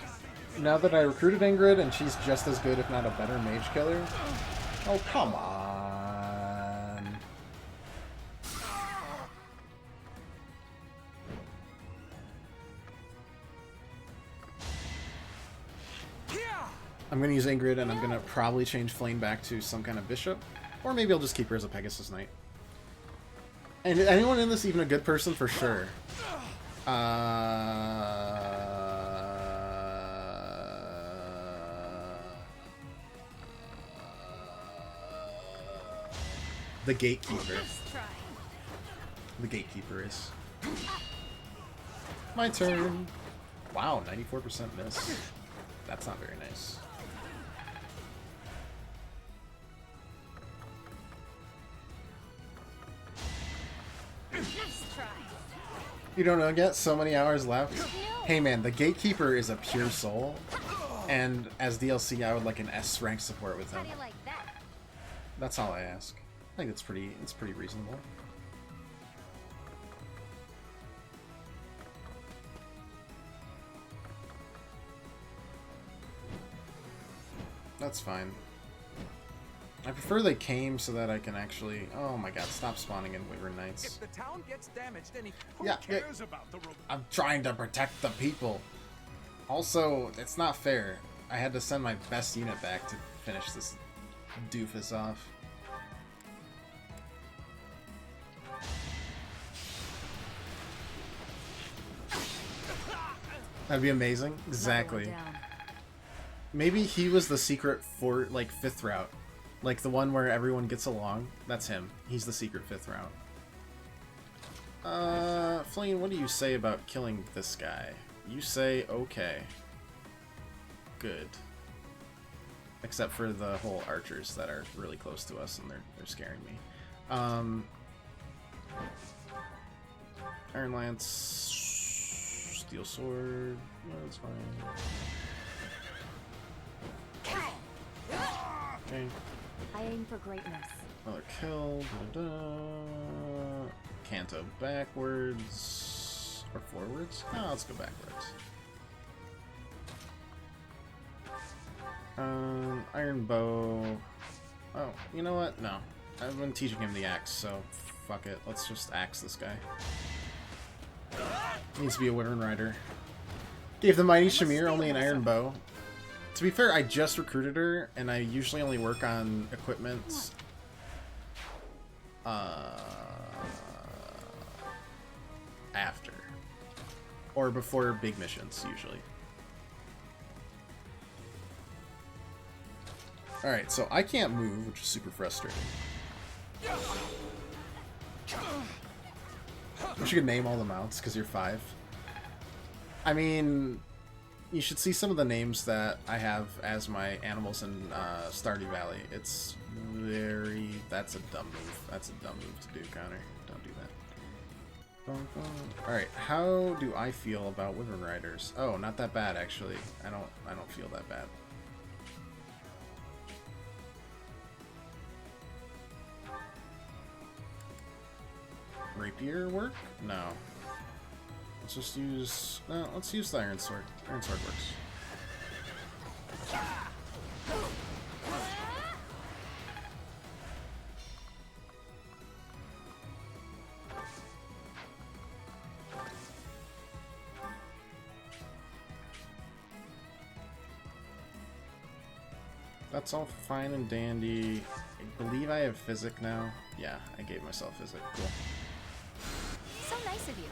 Now that I recruited Ingrid, and she's just as good, if not a better, mage killer... Oh, come on! I'm gonna use Ingrid, and I'm gonna probably change Flame back to some kind of bishop. Or maybe I'll just keep her as a Pegasus Knight. And anyone in this even a good person? For sure. The gatekeeper. The gatekeeper is. My turn. Wow, 94% miss. That's not very nice. You don't know yet? So many hours left? Hey man, the gatekeeper is a pure soul. And as DLC, I would like an S rank support with him. That's all I ask. I think it's pretty reasonable. That's fine. I prefer they came so that I can actually... Oh my god, stop spawning in Wyvern Knights. If the town gets damaged, then who Yeah, cares about the I'm trying to protect the people. Also, it's not fair. I had to send my best unit back to finish this doofus off. That'd be amazing. Exactly. Maybe he was the secret for like 5th route. Like the one where everyone gets along. That's him. He's the secret 5th route. Flame, what do you say about killing this guy? You say okay. Good. Except for the whole archers that are really close to us and they're scaring me. Iron Lance, Steel Sword. No, that's fine. Okay. I aim for greatness. Another kill. Canto backwards. Or forwards? No, let's go backwards. Iron Bow. Oh, you know what? No. I've been teaching him the axe, so fuck it. Let's just axe this guy. Needs to be a Wyvern Rider. Gave the mighty Shamir only an iron bow. To be fair, I just recruited her, and I usually only work on equipment after. Or before big missions, usually. Alright, so I can't move, which is super frustrating. Wish you could name all the mounts, because you're 5. I mean, you should see some of the names that I have as my animals in Stardew Valley. It's very... That's a dumb move. That's a dumb move to do, Connor. Don't do that. Alright, how do I feel about Women Riders? Oh, not that bad, actually. I don't feel that bad. Rapier work? No. Let's just use... No, let's use the Iron Sword. Iron Sword works. That's all fine and dandy. I believe I have Physic now. Yeah, I gave myself Physic. Cool. So nice of you.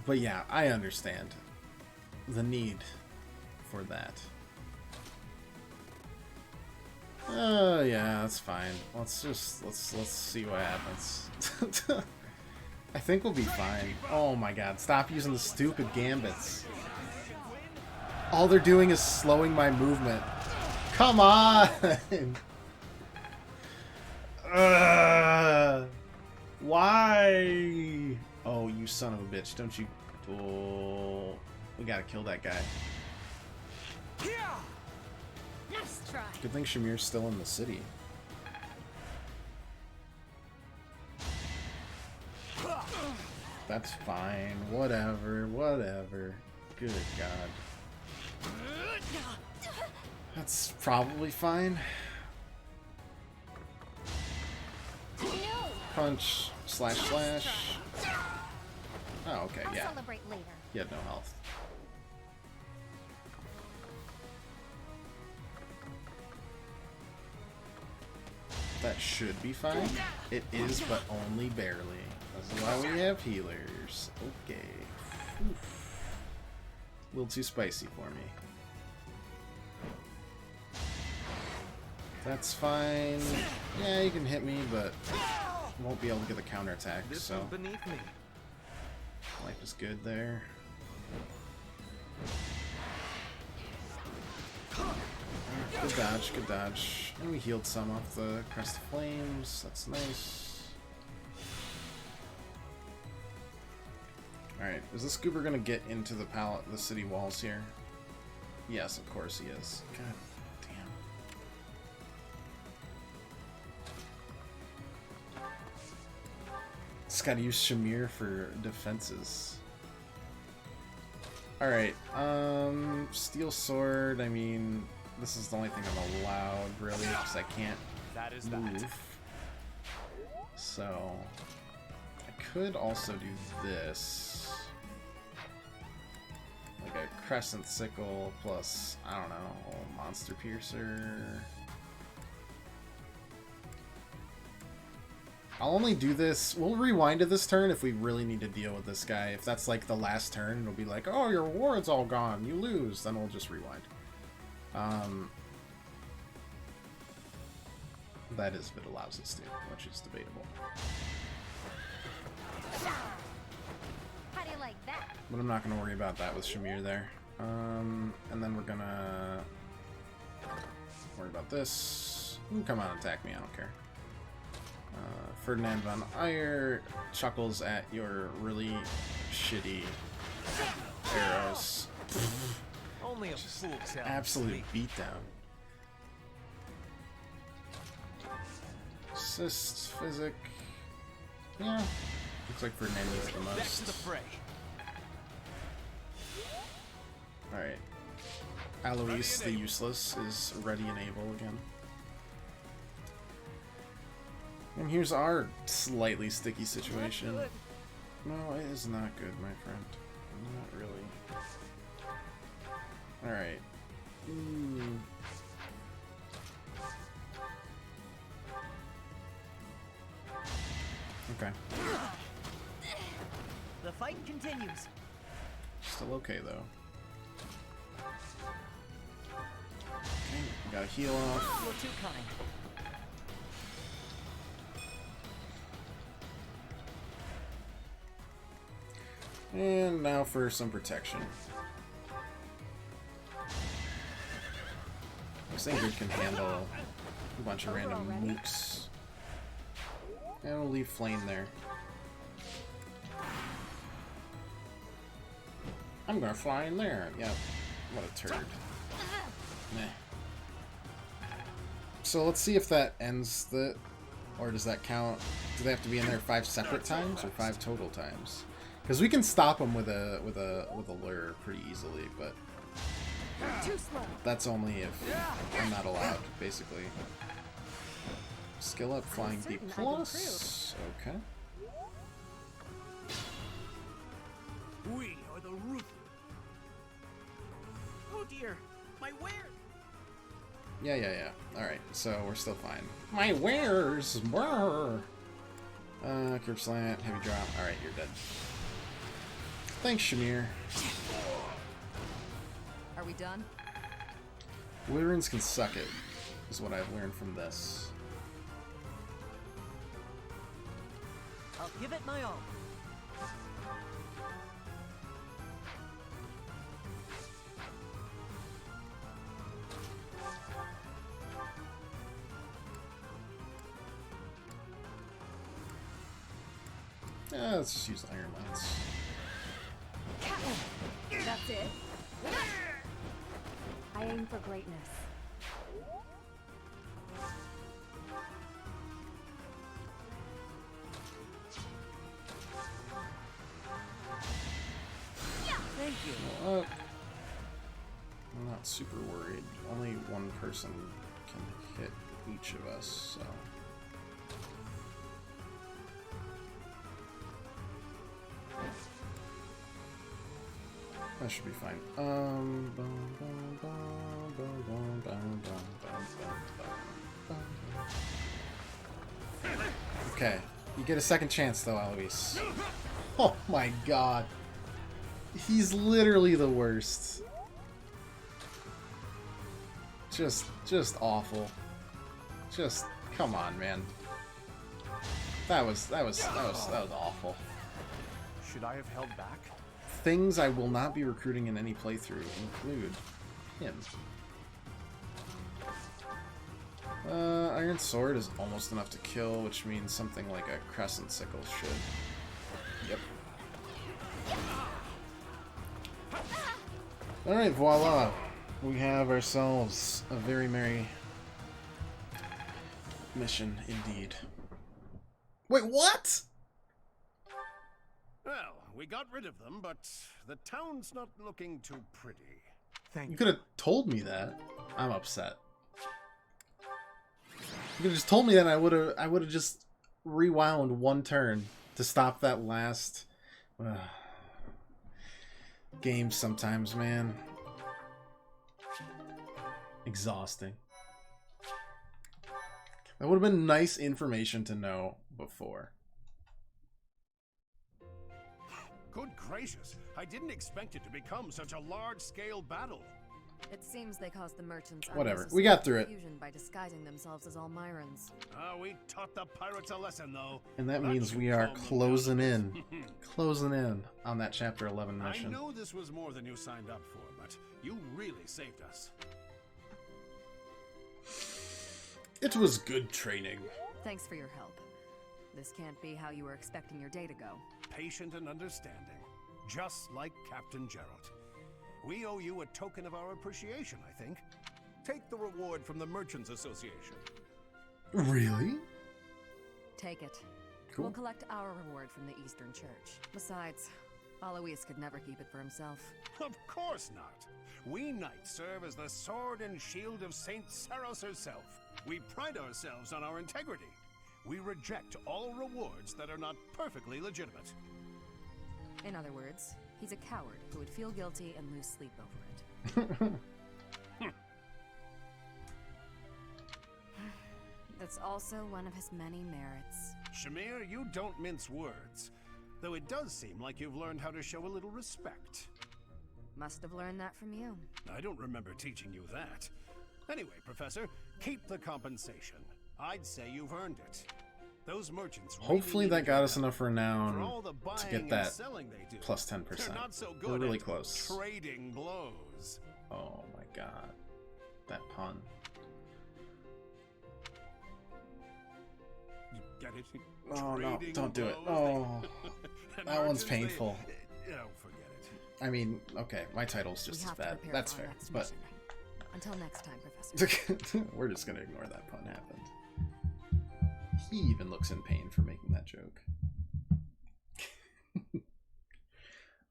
But yeah, I understand the need for that. Yeah, that's fine. Let's see what happens. I think we'll be fine. Oh my god, stop using the stupid gambits. All they're doing is slowing my movement. Come on! Why? Oh, you son of a bitch. Don't you... Oh, we gotta kill that guy. Nice try. Good thing Shamir's still in the city. That's fine. Whatever. Whatever. Good God. That's probably fine. Punch, slash, slash. Oh, okay, yeah. I'll celebrate later. He had no health. That should be fine. It is, but only barely. That's why we have healers. Okay. Oof. A little too spicy for me. That's fine. Yeah, you can hit me, but won't be able to get the counterattack, so beneath me. Life is good there. Good dodge, good dodge. And we healed some off the Crest of Flames. That's nice. Alright, is this goober gonna get into the city walls here? Yes, of course he is. God damn. Just gotta use Shamir for defenses. Alright, Steel Sword, I mean, this is the only thing I'm allowed, really, because I can't move. So, I could also do this. Like a Crescent Sickle plus, I don't know, Monster Piercer. I'll only do this, we'll rewind to this turn if we really need to deal with this guy. If that's like the last turn, it'll be like, oh, your ward's all gone, you lose, then we'll just rewind. That is if it allows us to, which is debatable. How do you like that? But I'm not going to worry about that with Shamir there. And then we're going to worry about this. You can come on and attack me, I don't care. Ferdinand von Eyre chuckles at your really shitty arrows. Only a fool tells. Absolute beatdown. Assist, physic. Yeah. Looks like Ferdinand needs the most. Back to the fray. Alright. Alois the Useless is ready and able again. And here's our slightly sticky situation. No, it is not good, my friend. Not really. Alright. Okay. The fight continues. Still okay, though. Okay, gotta heal off. You're too kind. And now for some protection. This Ingrid can handle a bunch of random mooks. And we'll leave Flame there. I'm gonna fly in there. Yeah, what a turd. Meh. So let's see if that ends the... Or does that count? Do they have to be in there 5 separate times or 5 total times? Because we can stop them with a lure pretty easily, but that's only if I'm not allowed, basically. Skill up, flying B plus. Okay. We are the ruthless. Oh dear, my ware. Yeah. Alright, so we're still fine. My wares! Brr! Curve slant, heavy drop. Alright, you're dead. Thanks, Shamir. Are we done? Wyverns can suck it, is what I've learned from this. I'll give it my all. Yeah, let's just use Iron Lance. That's it. I aim for greatness. Thank you. Well, I'm not super worried. Only one person can hit each of us, so... That should be fine. Okay. You get a second chance, though, Alois. Oh my god. He's literally the worst. Just awful. Just, come on, man. That was awful. Should I have held back? Things I will not be recruiting in any playthrough include him. Iron Sword is almost enough to kill, which means something like a Crescent Sickle should. Yep. Alright, voila. We have ourselves a very merry mission indeed. Wait, what? Well, we got rid of them, but the town's not looking too pretty. You could have told me that. I'm upset. You could have just told me that, and I would have just rewound one turn to stop that last game sometimes, man. Exhausting. That would have been nice information to know before. Good gracious, I didn't expect it to become such a large-scale battle. It seems they caused the merchants Whatever, we got through it. confusion by disguising themselves as Almirans. We taught the pirates a lesson, though. And that means we are closing in. Closing in on that Chapter 11 mission. I know this was more than you signed up for, but you really saved us. It was good training. Thanks for your help. This can't be how you were expecting your day to go. Patient and understanding, just like Captain Gerald. We owe you a token of our appreciation, I think. Take the reward from the Merchants Association. Really? Take it. Cool. We'll collect our reward from the Eastern Church. Besides, Alois could never keep it for himself. Of course not. We knights serve as the sword and shield of Saint Saros herself. We pride ourselves on our integrity. We reject all rewards that are not perfectly legitimate. In other words, he's a coward who would feel guilty and lose sleep over it. That's also one of his many merits. Shamir, you don't mince words. Though it does seem like you've learned how to show a little respect. Must have learned that from you. I don't remember teaching you that. Anyway, Professor, keep the compensation. I'd say you've earned it. Those merchants Hopefully really that got us enough renown to get and that selling they do, plus 10%. they're not so We're good really at close. Trading blows. Oh my god. That pun. You get it? Oh no, Trading don't do it. blows, Oh, and that one's merchants, painful. Forget it. I mean, okay, my title's just as bad. That's fair, but Until next time, Professor. we're just gonna ignore that pun happened. He even looks in pain for making that joke.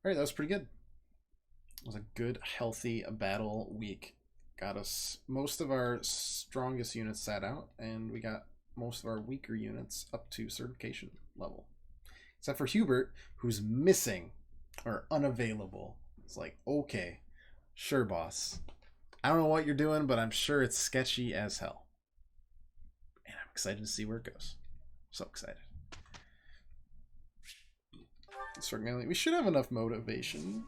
Alright, that was pretty good. It was a good, healthy battle week. Got us most of our strongest units sat out, and we got most of our weaker units up to certification level. Except for Hubert, who's missing or unavailable. It's like, okay, sure, boss. I don't know what you're doing, but I'm sure it's sketchy as hell. And I'm excited to see where it goes. So excited. We should have enough motivation.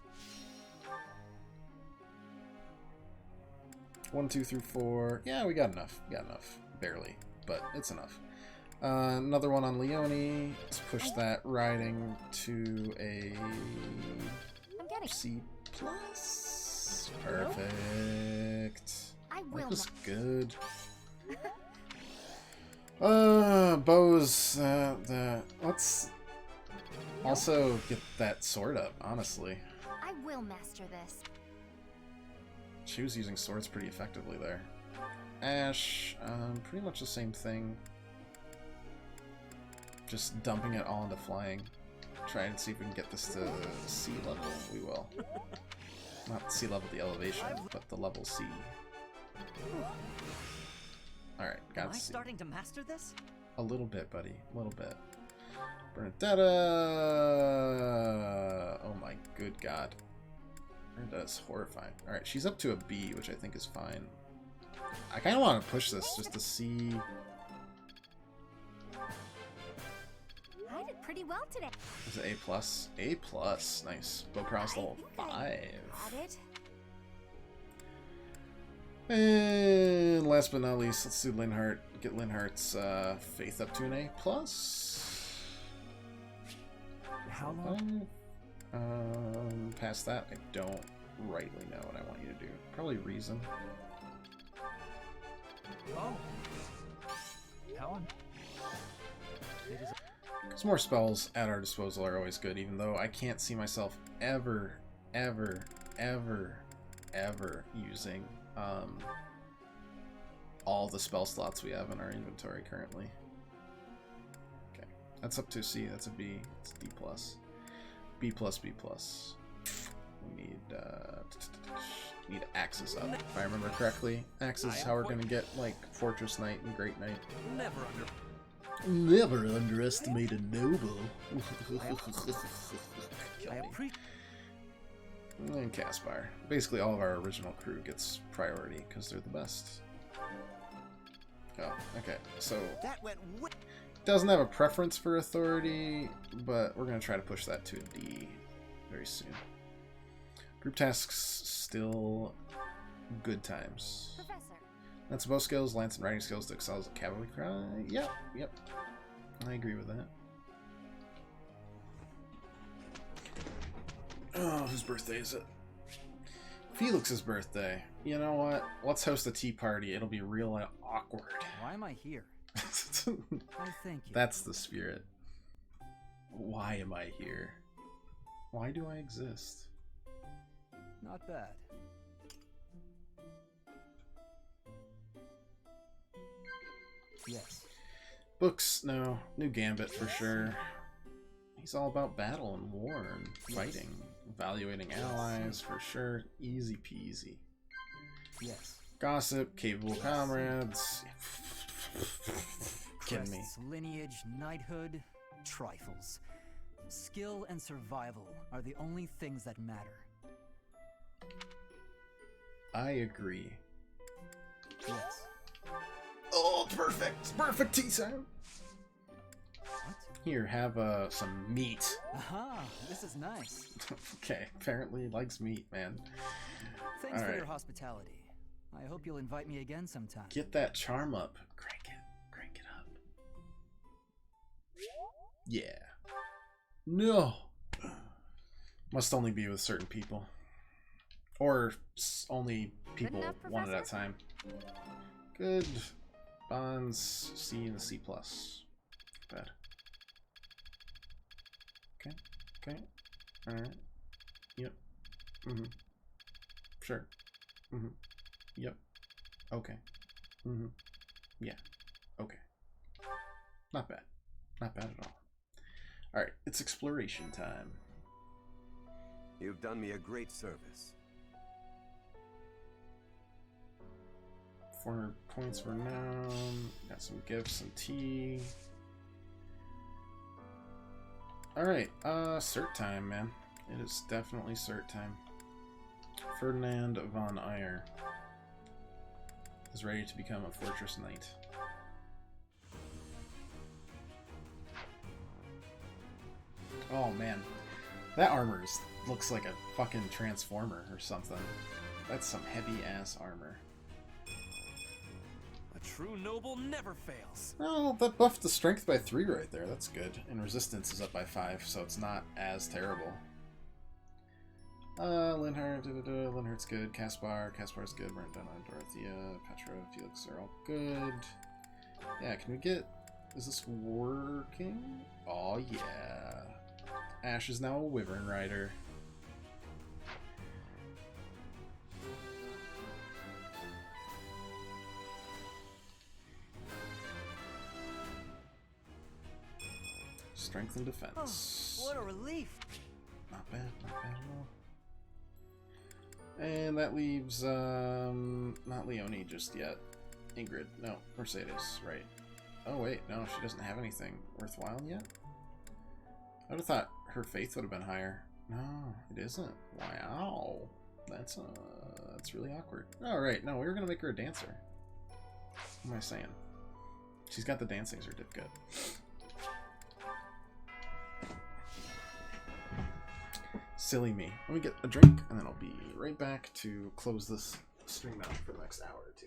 1, 2, 3, 4. Yeah, we got enough. We got enough. Barely, but it's enough. Another one on Leone. Let's push that riding to a C+. Perfect. That was good. Bows. Let's also get that sword up, honestly. I will master this. She was using swords pretty effectively there. Ash, pretty much the same thing. Just dumping it all into flying. Try and see if we can get this to sea level. We will. Not sea level, the elevation, but the level C. Alright, got Am I C. starting to master this? A little bit, buddy. A little bit. Bernadetta! Oh my good god. Bernadetta's horrifying. Alright, she's up to a B, which I think is fine. I kind of want to push this just to see... I did pretty well today. Is it A+? A+. Nice. Bow prowess level 5. Got it. And last but not least, let's do Linhart. Get Linhart's faith up to an A+. How long? Past that, I don't rightly know what I want you to do. Probably reason. Oh. Helen. Because more spells at our disposal are always good, even though I can't see myself ever using all the spell slots we have in our inventory currently. Okay, that's up to C. That's a B. It's D+. B+, B+. We need axes up. If I remember correctly, axes is how we're gonna get like Fortress Knight and Great Knight. Never underestimate a noble. And Caspar. Basically all of our original crew gets priority because they're the best. Oh, okay. So doesn't have a preference for authority, but we're gonna try to push that to a D very soon. Group tasks still good times. Professor. That's bow skills, lance and riding skills to excel as a cavalry cry. Yep. I agree with that. Oh, whose birthday is it? Felix's birthday. You know what? Let's host a tea party. It'll be real awkward. Why am I here? I thank you. That's the spirit. Why am I here? Why do I exist? Not bad. Yes. Books, no. New Gambit for sure. He's all about battle and war and fighting. Evaluating allies for sure. Easy peasy. Yes. Gossip, capable comrades. Kidding me. Crest's lineage, knighthood, trifles. Skill and survival are the only things that matter. I agree. Yes. Oh, perfect! Perfect tea time! Here, have some meat. Aha, this is nice. Okay, apparently he likes meat, man. Thanks for your hospitality. I hope you'll invite me again sometime. Get that charm up. Crank it up. Yeah. No! Must only be with certain people. Or only people one at a time. Good. Bonds, C and C+. Bad. Okay. Alright. Yep. Mm-hmm. Sure. Mm-hmm. Yep. Okay. Mm-hmm. Yeah. Okay. Not bad. Not bad at all. Alright, it's exploration time. You've done me a great service. 400 points for now. Got some gifts and tea. Alright, cert time, man. It is definitely cert time. Ferdinand von Eyre is ready to become a fortress knight. Oh man, that armor looks like a fucking transformer or something. That's some heavy ass armor. A true noble never fails. Oh, that buffed the strength by 3 right there. That's good. And resistance is up by 5, so it's not as terrible. Linhardt, Linhardt's good. Caspar's good. Brandana, Dorothea, Petra, Felix are all good. Yeah, can we get... Is this working? Oh, yeah. Ash is now a Wyvern Rider. Strength and defense. Oh, what a relief! Not bad at all. And that leaves, not Leonie just yet. Ingrid. No, Mercedes, right. Oh wait, no, she doesn't have anything worthwhile yet? I would have thought her faith would have been higher. No, it isn't. Wow. That's really awkward. Alright, no, we were gonna make her a dancer. What am I saying? She's got the dancing certificate. Silly me. Let me get a drink, and then I'll be right back to close this stream out for the next hour or two.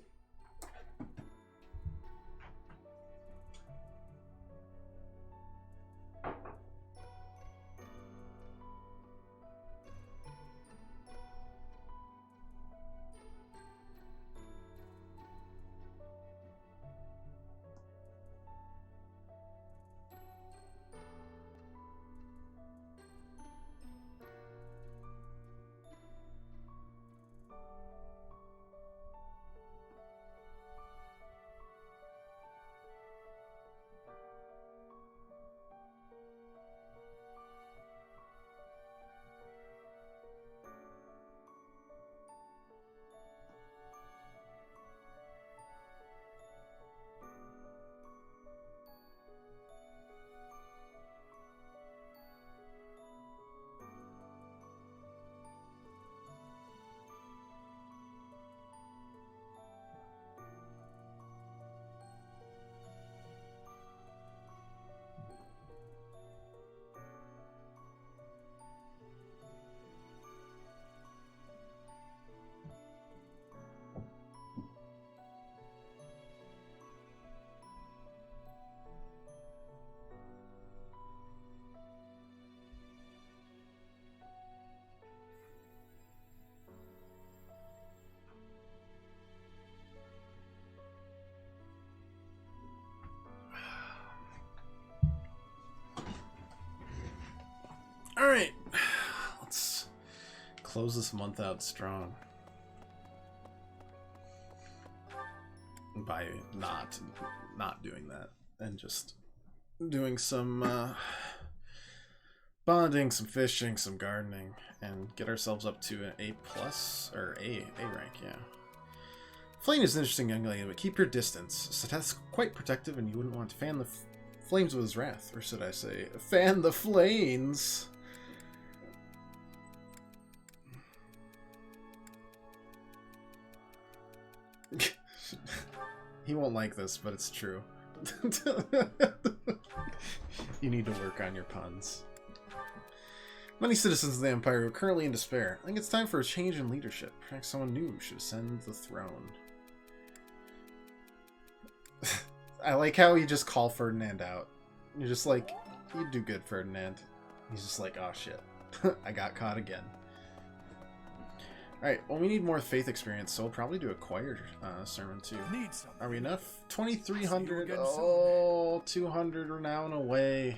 Alright, let's close this month out strong. By not doing that, and just doing some bonding, some fishing, some gardening, and get ourselves up to an A+, or A rank, yeah. Flame is an interesting young lady, but keep your distance. Seth's quite protective, and you wouldn't want to fan the Flames with his wrath, or should I say, fan the flames. He won't like this, but it's true. You need to work on your puns. Many citizens of the Empire are currently in despair. I think it's time for a change in leadership. Perhaps someone new should ascend the throne. I like how you just call Ferdinand out. You're just like, you do good, Ferdinand. He's just like, oh shit. I got caught again. Alright, well we need more faith experience, so we'll probably do a choir sermon too. Are we enough? 2,300. Oh, 200 renown away.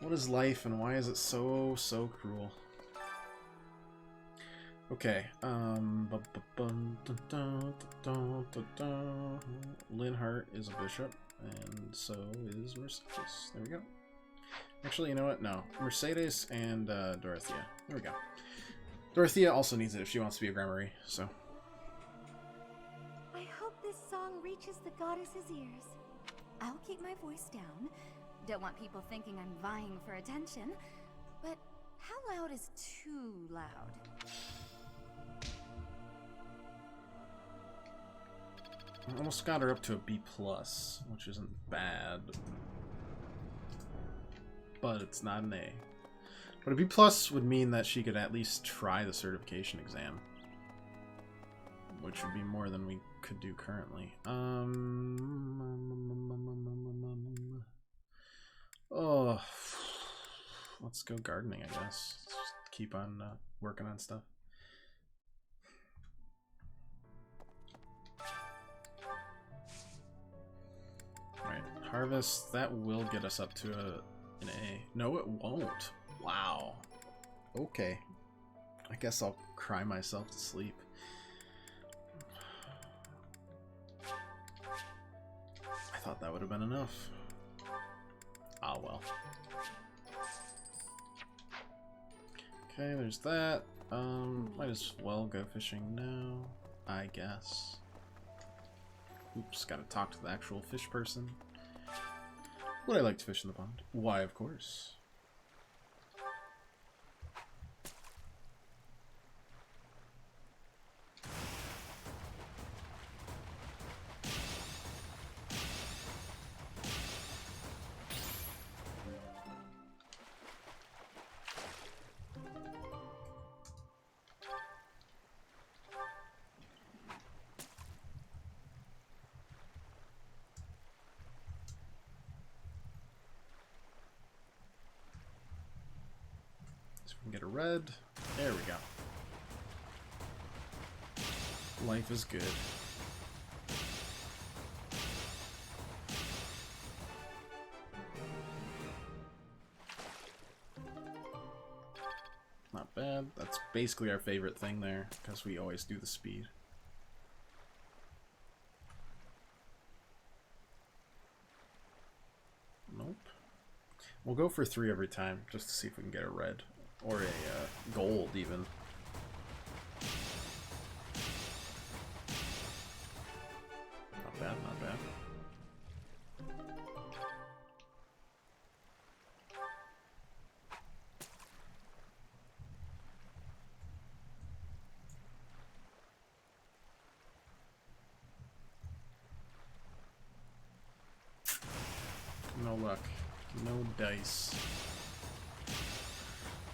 What is life and why is it so cruel? Okay, Linhart is a bishop, and so is Mercedes. There we go. Actually, you know what? No. Mercedes and Dorothea. There we go. Dorothea also needs it if she wants to be a grammary, so. I hope this song reaches the goddess's ears. I'll keep my voice down. Don't want people thinking I'm vying for attention. But how loud is too loud? I almost got her up to a B+, which isn't bad. But it's not an A. But a B+ would mean that she could at least try the certification exam. Which would be more than we could do currently. Oh, let's go gardening, I guess. Let's just keep on working on stuff. Alright, harvest, that will get us up to an A. No, it won't. Wow. Okay. I guess I'll cry myself to sleep. I thought that would have been enough. Ah, well. Okay, there's that. Might as well go fishing now, I guess. Oops, gotta talk to the actual fish person. Would I like to fish in the pond? Why, of course. Get a red. There we go. Life is good. Not bad. That's basically our favorite thing there, because we always do the speed. Nope. We'll go for 3 every time, just to see if we can get a red. Or a gold, even. Not bad, not bad. No luck. No dice.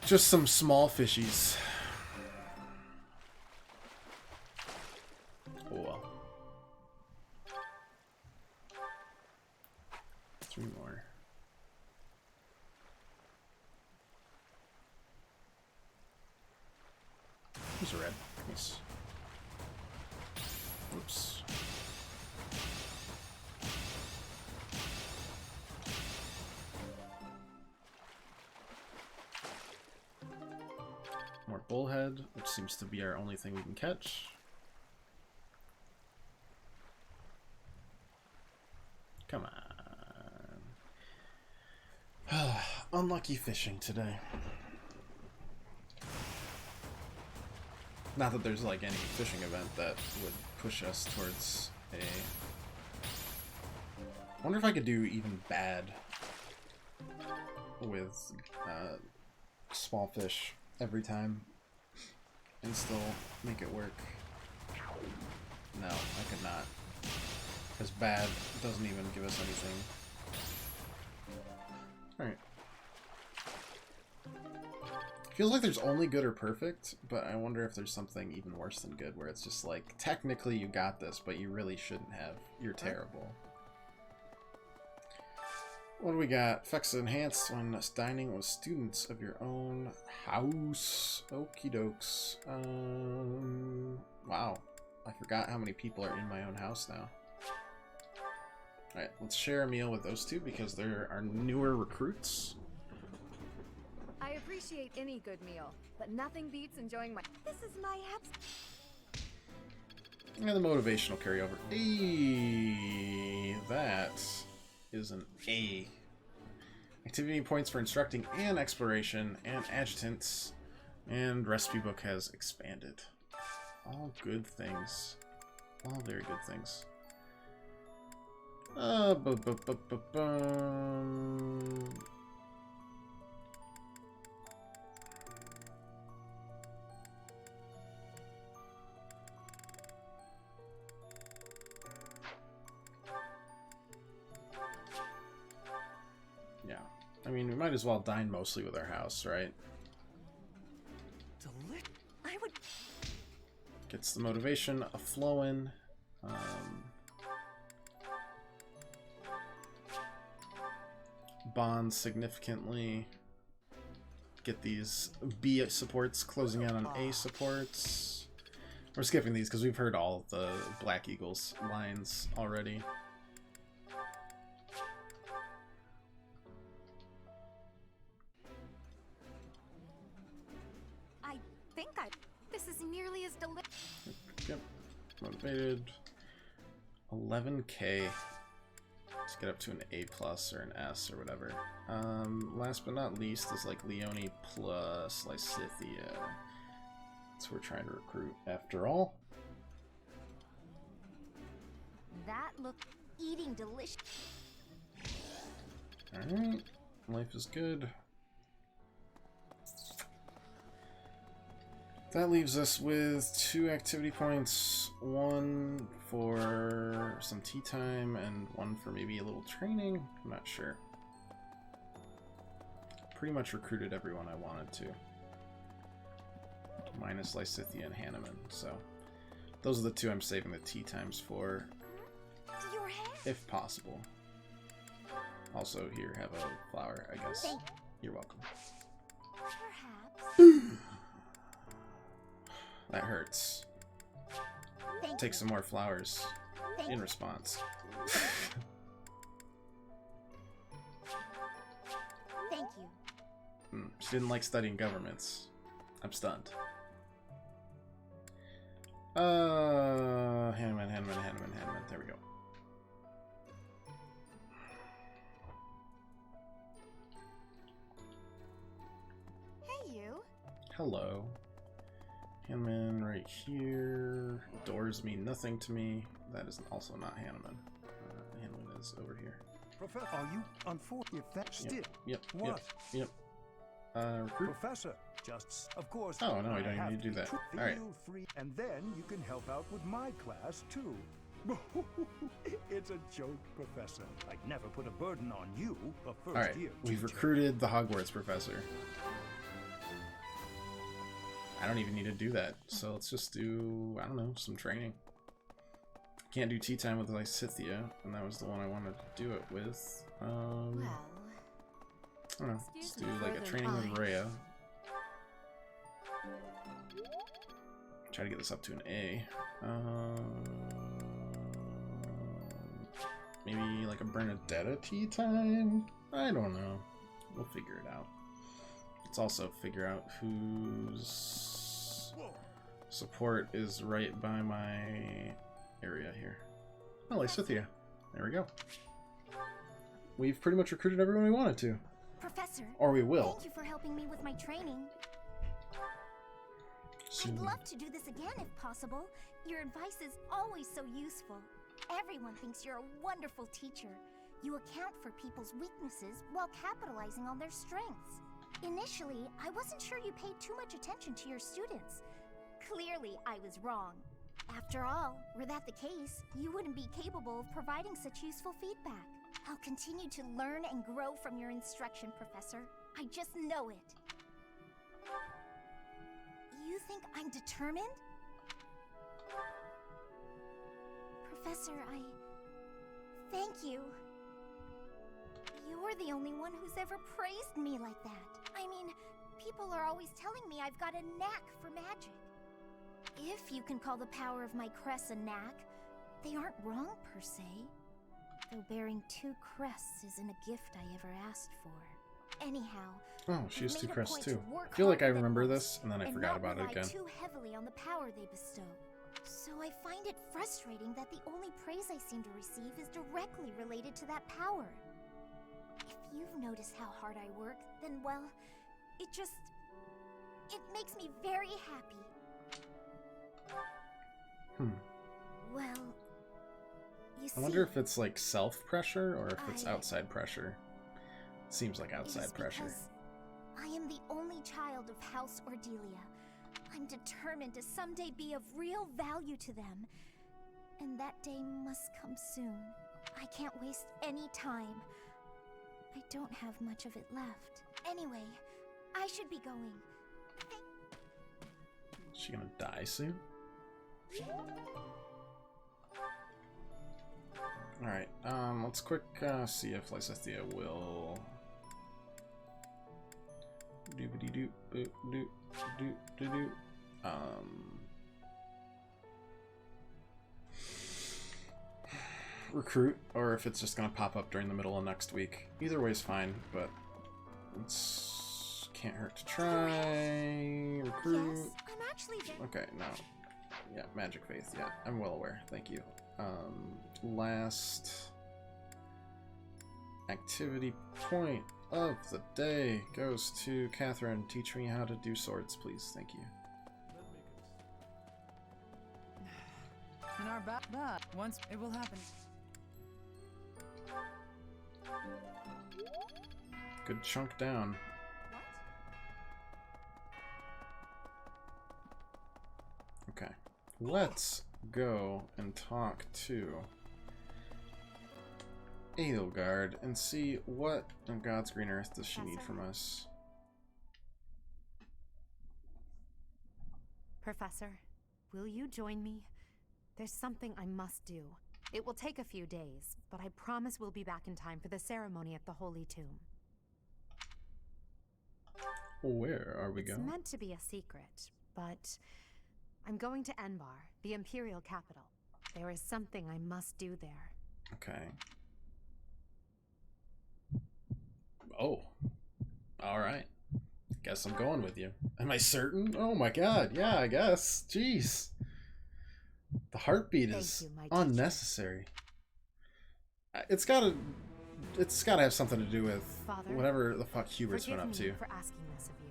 Just some small fishies. Oh well. 3 more. There's a red. Nice. Oops. More bullhead, which seems to be our only thing we can catch. Come on. Unlucky fishing today. Not that there's like any fishing event that would push us towards a I wonder if I could do even bad with small fish every time and still make it work. No, I could not. Because bad doesn't even give us anything. Alright. Feels like there's only good or perfect, but I wonder if there's something even worse than good, where it's just like, technically you got this, but you really shouldn't have. You're terrible. What do we got? Effects enhanced when dining with students of your own house. Okie dokes. Wow. I forgot how many people are in my own house now. Alright, let's share a meal with those two because they're our newer recruits. I appreciate any good meal, but nothing beats enjoying my... This is my And the motivational carryover. Hey, that is an A. Activity points for instructing and exploration and adjutants. And recipe book has expanded. All good things. All very good things. Yeah. I mean, we might as well dine mostly with our house, right? I would... Gets the motivation a-flowing. Bonds significantly. Get these B supports closing out on A supports. We're skipping these because we've heard all the Black Eagles lines already. I think this is nearly as delicious. Yep. Motivated. 11k. Let's get up to an A plus or an S or whatever. Last but not least is like Leone plus Lysithia. That's who we're trying to recruit after all. That looked eating delicious. Alright. Life is good. That leaves us with 2 activity points, 1 for some tea time and 1 for maybe a little training. I'm not sure. Pretty much recruited everyone I wanted to. Minus Lysithia and Hanneman, so those are the 2 I'm saving the tea times for, if possible. Also, here, have a flower, I guess. You're welcome. That hurts. Take some more flowers in response. Thank you. She didn't like studying governments. I'm stunned. Hanneman. There we go. Hey, you. Hello. Hanneman right here. Doors mean nothing to me. That is also not Hanneman. Hanneman is over here. Professor, are you unfortunate? If that's still Yep. what? Yep. Recruit. Professor, just of course. Oh no, I I don't have need to do that. Feel All right. free, and then you can help out with my class too. It's a joke, Professor. I'd never put a burden on you, a first All right. year We've teacher. recruited the Hogwarts professor. I don't even need to do that, so let's just do, I don't know, some training. Can't do tea time with Lysithia, and that was the one I wanted to do it with. I don't know, let's do like a training with Rhea. Try to get this up to an A. Maybe like a Bernadetta tea time? I don't know. We'll figure it out. Let's also figure out whose support is right by my area here. Oh, Lysithia. There we go. We've pretty much recruited everyone we wanted to. Professor. Or we will. Thank you for helping me with my training. I'd love to do this again if possible. Your advice is always so useful. Everyone thinks you're a wonderful teacher. You account for people's weaknesses while capitalizing on their strengths. Initially, I wasn't sure you paid too much attention to your students. Clearly, I was wrong. After all, were that the case, you wouldn't be capable of providing such useful feedback. I'll continue to learn and grow from your instruction, Professor. I just know it. You think I'm determined? Professor, thank you. You're the only one who's ever praised me like that. I mean, people are always telling me I've got a knack for magic. If you can call the power of my crests a knack, they aren't wrong per se. Though bearing 2 crests isn't a gift I ever asked for. Anyhow, oh, she has 2 crests too. I feel like I remember this, and then I forgot about it again. Too heavily on the power they bestow. So I find it frustrating that the only praise I seem to receive is directly related to that power. If you've noticed how hard I work, then well, it makes me very happy. Well, you see, I wonder if it's like self-pressure or if it's outside pressure. Seems like outside pressure. I am the only child of House Ordelia. I'm determined to someday be of real value to them. And that day must come soon. I can't waste any time. I don't have much of it left. Anyway, I should be going. Is she gonna die soon? Alright, let's quick see if Lysithea will recruit, or if it's just gonna pop up during the middle of next week. Either way is fine, but it's can't hurt to try. Recruit. Yes, I'm actually okay, no. Yeah, Magic Faith, yeah, I'm well aware, thank you. Last activity point of the day goes to Catherine. Teach me how to do swords, please. Thank you. In our back, but once it will happen. Good chunk down. Okay. Let's go and talk to Edelgard and see what on God's green earth does she need from us. Professor, will you join me? There's something I must do. It will take a few days, but I promise we'll be back in time for the ceremony at the Holy Tomb. Where are we going? It's meant to be a secret, but I'm going to Enbar, the Imperial capital. There is something I must do there. Okay. Oh. Alright. Guess I'm going with you. Am I certain? Oh my god, yeah, I guess. Jeez. The heartbeat is unnecessary. It's gotta have something to do with Father, whatever the fuck Hubert's been up to. Forgive me for asking this of you.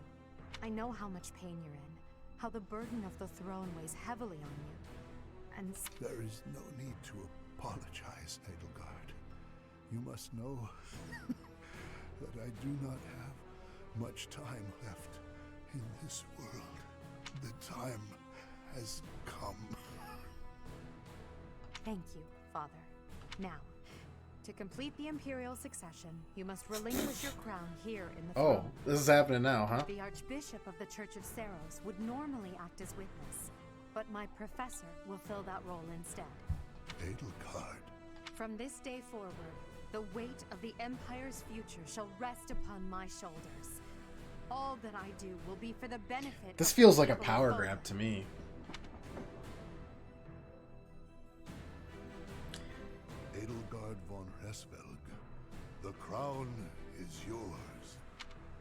I know how much pain you're in, how the burden of the throne weighs heavily on you, and there is no need to apologize, Edelgard. You must know that I do not have much time left in this world. The time has come. Thank you, Father. Now, to complete the Imperial succession, you must relinquish your crown here in the throne. Oh, this is happening now, huh? The Archbishop of the Church of Seros would normally act as witness, but my professor will fill that role instead. Edelgard. From this day forward, the weight of the Empire's future shall rest upon my shoulders. All that I do will be for the benefit. This feels like a power grab to me. Edelgard von Hresvelg, the crown is yours.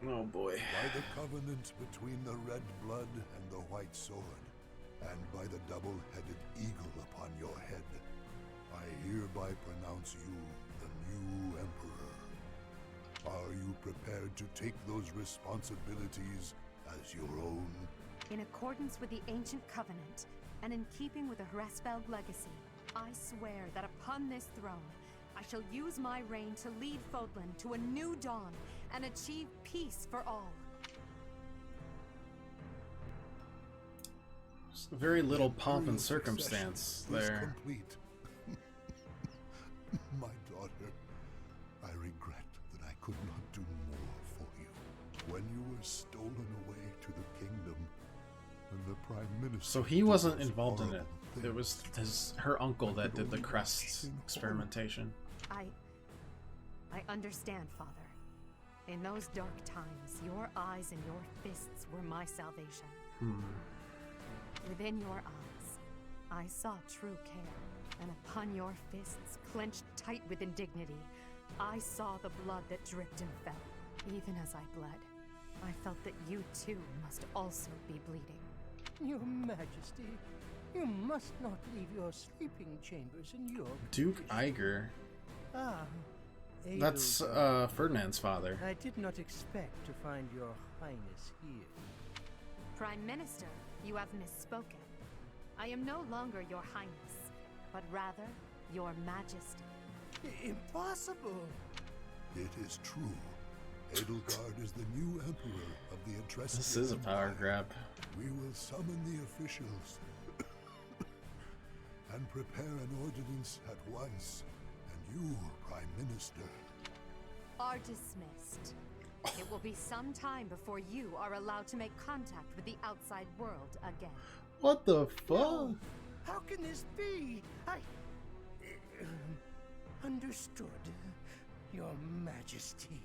Oh boy. By the covenant between the red blood and the white sword, and by the double-headed eagle upon your head, I hereby pronounce you the new emperor. Are you prepared to take those responsibilities as your own? In accordance with the ancient covenant, and in keeping with the Hresvelg legacy, I swear that upon this throne, I shall use my reign to lead Fodlan to a new dawn and achieve peace for all. Very little pomp and circumstance there. Complete. My daughter, I regret that I could not do more for you. When you were stolen away to the kingdom, when the Prime Minister... So he wasn't involved in it. It was her uncle that did the crest experimentation. I understand, Father. In those dark times, your eyes and your fists were my salvation. Within your eyes, I saw true care, and upon your fists, clenched tight with indignity, I saw the blood that dripped and fell. Even as I bled, I felt that you too must also be bleeding. Your Majesty, you must not leave your sleeping chambers in your Duke Iger. Ah, that's Ferdinand's father. I did not expect to find your highness here. Prime Minister, you have misspoken. I am no longer your highness, but rather your majesty. Impossible! It is true. Edelgard is the new emperor of the Etruscan This is a power grab. We will summon the officials and prepare an ordinance at once. And you, Prime Minister, are dismissed. It will be some time before you are allowed to make contact with the outside world again. What the fuck? No. How can this be? I... understood, Your Majesty.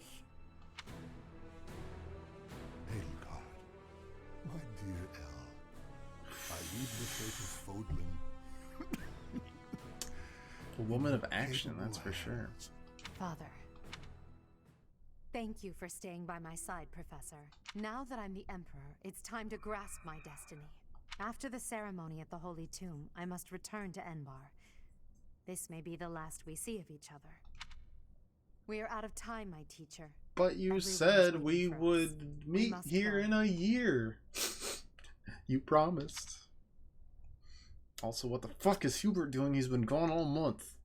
Edelgard, my dear Elle, I read the fate of Fodlan. A woman of action, that's for sure. Father, thank you for staying by my side, Professor. Now that I'm the Emperor, it's time to grasp my destiny. After the ceremony at the Holy Tomb, I must return to Enbar. This may be the last we see of each other. We are out of time, my teacher. But you said we would meet here in a year. You promised. Also, what the fuck is Hubert doing? He's been gone all month.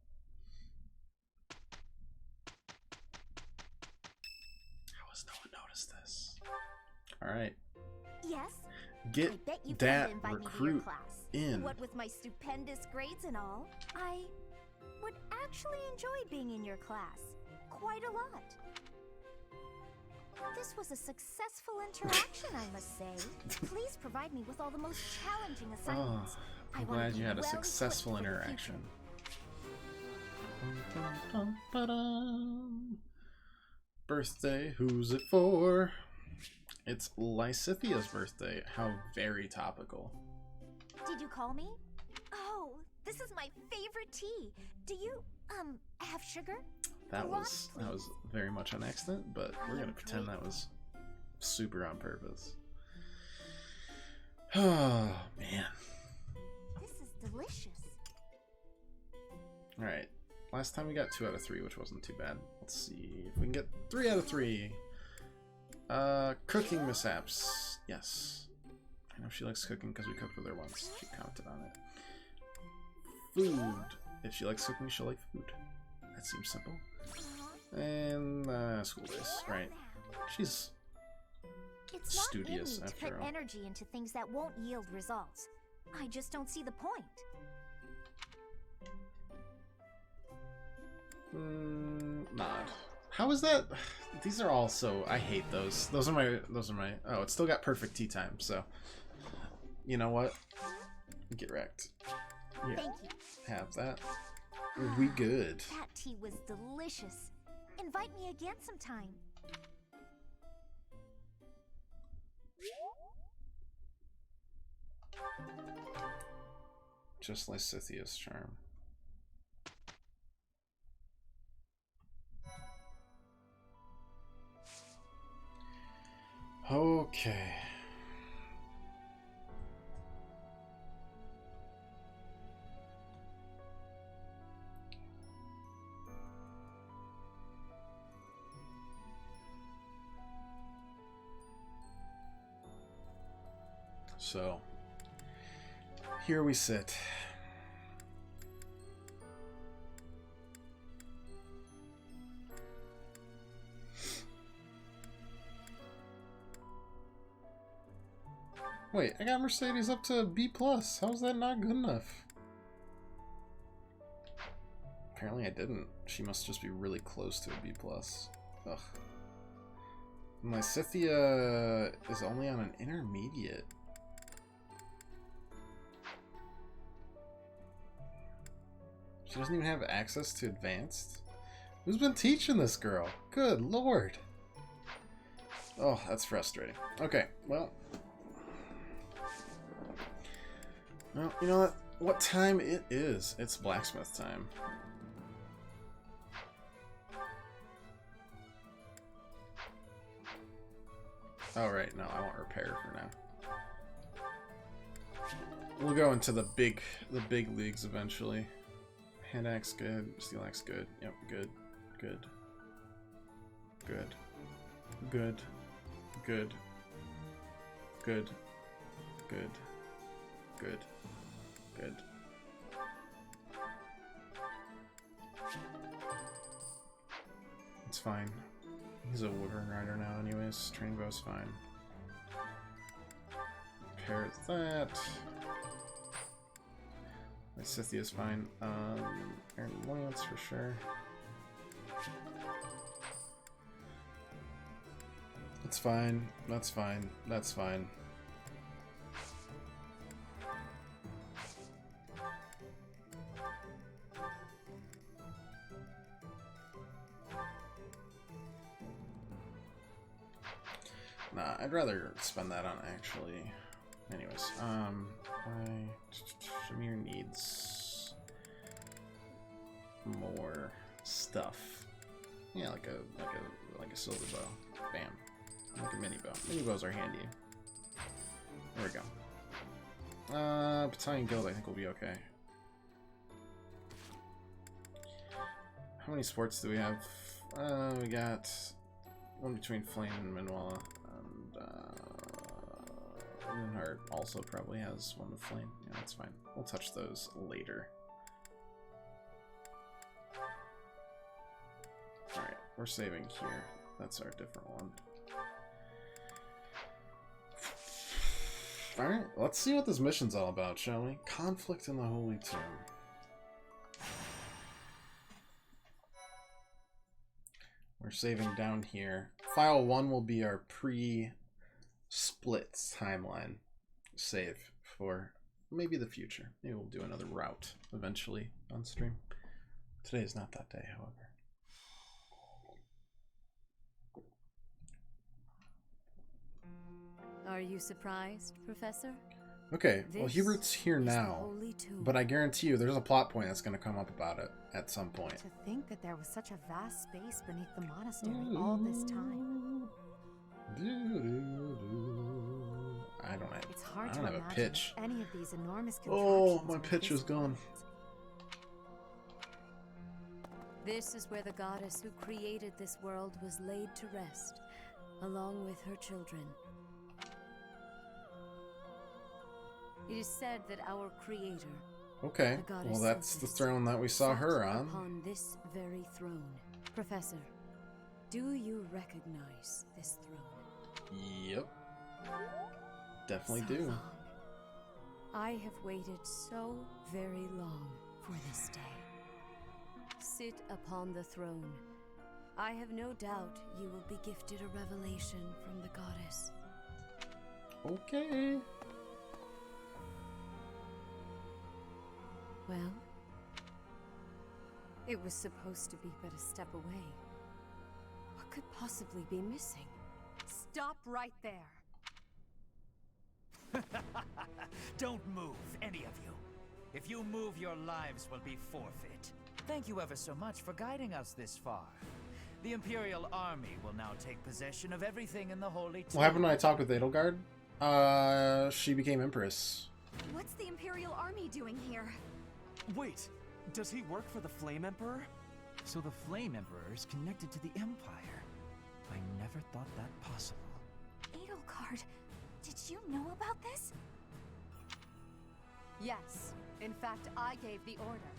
How has no one noticed this? Alright. Yes? Get I bet you that plan to invite me to recruit your class. in. What with my stupendous grades and all, I would actually enjoy being in your class. Quite a lot. This was a successful interaction, I must say. Please provide me with all the most challenging assignments. I'm glad you had a successful interaction. Birthday, who's it for? It's Lysithia's birthday. How very topical. Did you call me? Oh, this is my favorite tea. Do you, have sugar? That was very much an accident, but we're gonna pretend that was super on purpose. Oh, man. This is delicious. Alright. Last time we got 2 out of 3, which wasn't too bad. Let's see if we can get 3 out of 3. Cooking mishaps. Yes. I know she likes cooking because we cooked with her once. She commented on it. Food. If she likes cooking, she'll like food. That seems simple. And school days, right? She's It's studious not in me to after put all. energy into things that won't yield results. I just don't see the point. Nod. How is that? These are all so. I hate those. Those are my. Oh, it's still got perfect tea time. So, you know what? Get wrecked. Yeah. Thank you. Have that. We good. That tea was delicious. Invite me again sometime. Just like Scythia's charm. Okay. So, here we sit. Wait, I got Mercedes up to B+. How's that not good enough? Apparently I didn't. She must just be really close to a B+. Ugh. My Scythia is only on an intermediate. She doesn't even have access to advanced? Who's been teaching this girl? Good lord. Oh, that's frustrating. Okay, well. Well, you know what time it is? It's blacksmith time. Oh, right, no, I want repair for now. We'll go into the big leagues eventually. Hand axe good, steel axe good. Yep, good, good, good, good, good, good, good, good, good. It's fine. He's a woodrun rider now anyways. Training bow's fine. Repair that. My Scythia's fine. Iron Lance for sure. That's fine. That's fine. That's fine. Nah, I'd rather spend that on actually. Anyways, Shamir needs more stuff. Yeah, like a silver bow. Bam. Like a mini bow. Mini bows are handy. There we go. Battalion Guild I think will be okay. How many sports do we have? We got one between Flame and Minwalla. And Moonheart also probably has one with Flame. Yeah, that's fine. We'll touch those later. Alright, we're saving here. That's our different one. Alright, let's see what this mission's all about, shall we? Conflict in the Holy Tomb. We're saving down here. File 1 will be our pre-splits timeline save for maybe the future. Maybe we'll do another route eventually on stream. Today is not that day, however. Are you surprised, Professor? Okay, well Hubert's here now, but I guarantee you there's a plot point that's going to come up about it at some point. To think that there was such a vast space beneath the monastery all this time. I don't have, it's hard I don't to have a imagine pitch. Any of these enormous Oh, my pitch is gone. This is where the goddess who created this world was laid to rest, along with her children. It is said that our creator, okay, well that's the throne that we saw her on. Upon this very throne. Professor, do you recognize this throne? Yep. Definitely do. Long. I have waited so very long for this day. Sit upon the throne. I have no doubt you will be gifted a revelation from the goddess. Okay. Well, it was supposed to be but a step away. What could possibly be missing? Stop right there. Don't move, any of you. If you move, your lives will be forfeit. Thank you ever so much for guiding us this far. The Imperial Army will now take possession of everything in the Holy Tomb. What happened when I talked with Edelgard? She became Empress. What's the Imperial Army doing here? Wait, does he work for the Flame Emperor? So the Flame Emperor is connected to the Empire. I never thought that possible. Edelgard, did you know about this? Yes. In fact, I gave the order.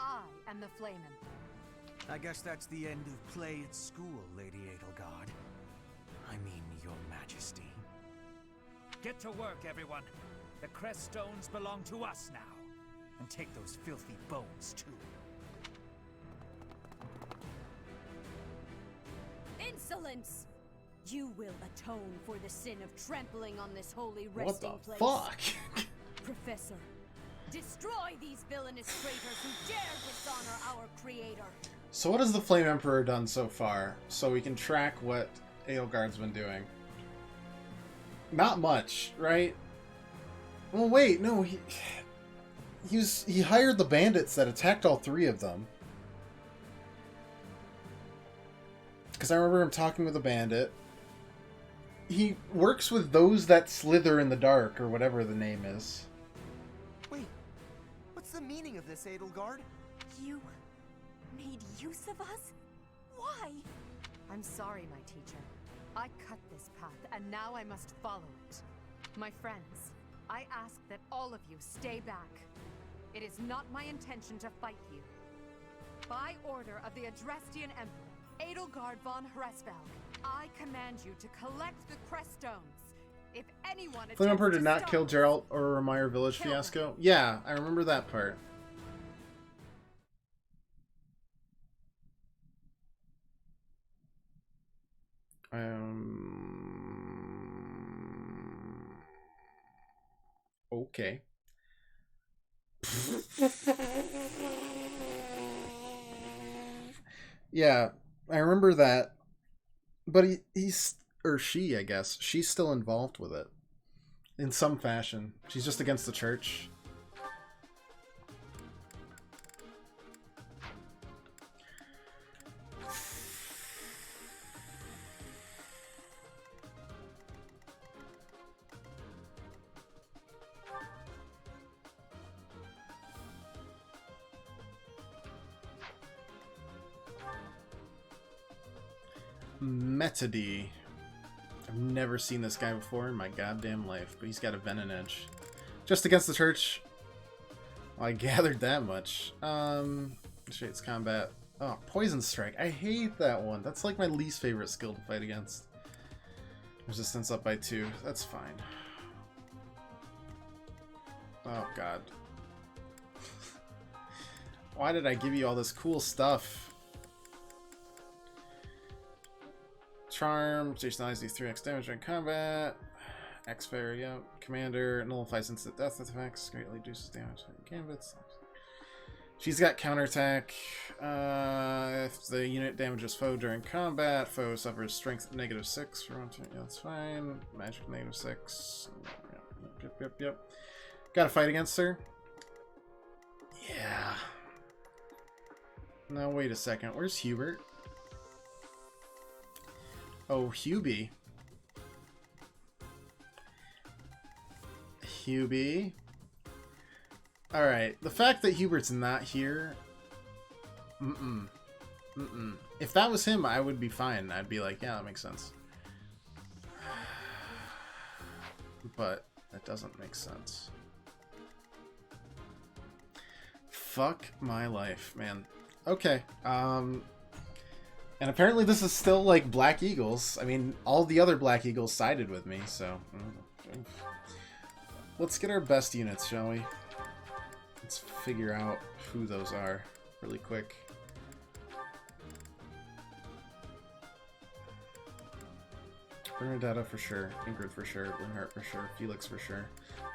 I am the Flame Emperor. I guess that's the end of play at school, Lady Edelgard. I mean, Your Majesty. Get to work, everyone. The crest stones belong to us now. And take those filthy bones, too. Insolence! You will atone for the sin of trampling on this holy What resting the place. fuck? Professor, destroy these villainous traitors who dare dishonor our creator. So what has the Flame Emperor done so far? So we can track what Edelgard's been doing. Not much, right? Well, wait, no, he hired the bandits that attacked all three of them. Because I remember him talking with a bandit. He works with those that slither in the dark, or whatever the name is. Wait, what's the meaning of this, Edelgard? You made use of us? Why? I'm sorry, my teacher. I cut this path, and now I must follow it. My friends, I ask that all of you stay back. It is not my intention to fight you. By order of the Adrestian Emperor, Edelgard von Hresvelg, I command you to collect the crest stones. If anyone Flame Emperor attempts did to not stop kill this, Geralt or Ramire Village kill them. fiasco. Yeah, I remember that part. Okay. Yeah, I remember that. But he's, or she, I guess, she's still involved with it. In some fashion. She's just against the church. Metody. I've never seen this guy before in my goddamn life, but he's got a Venom Edge. Just against the church. Well, I gathered that much. Shades combat. Oh, Poison Strike. I hate that one. That's like my least favorite skill to fight against. Resistance up by 2. That's fine. Oh, God. Why did I give you all this cool stuff? Charm, stationalizes these 3x damage during combat. X-Fair, yeah. Commander, nullifies instant death effects, greatly reduces damage to gambits. She's got counterattack. If the unit damages foe during combat, foe suffers strength -6 for 1 turn. Yeah, that's fine. Magic -6. Yep. Gotta fight against her. Yeah. Now, wait a second. Where's Hubert? Oh, Hubie. Hubie. Alright, the fact that Hubert's not here... If that was him, I would be fine. I'd be like, yeah, that makes sense. But that doesn't make sense. Fuck my life, man. Okay, and apparently this is still, like, Black Eagles. I mean, all the other Black Eagles sided with me, so... Let's get our best units, shall we? Let's figure out who those are really quick. Bernadetta for sure. Ingrid for sure. Linhardt for sure. Felix for sure.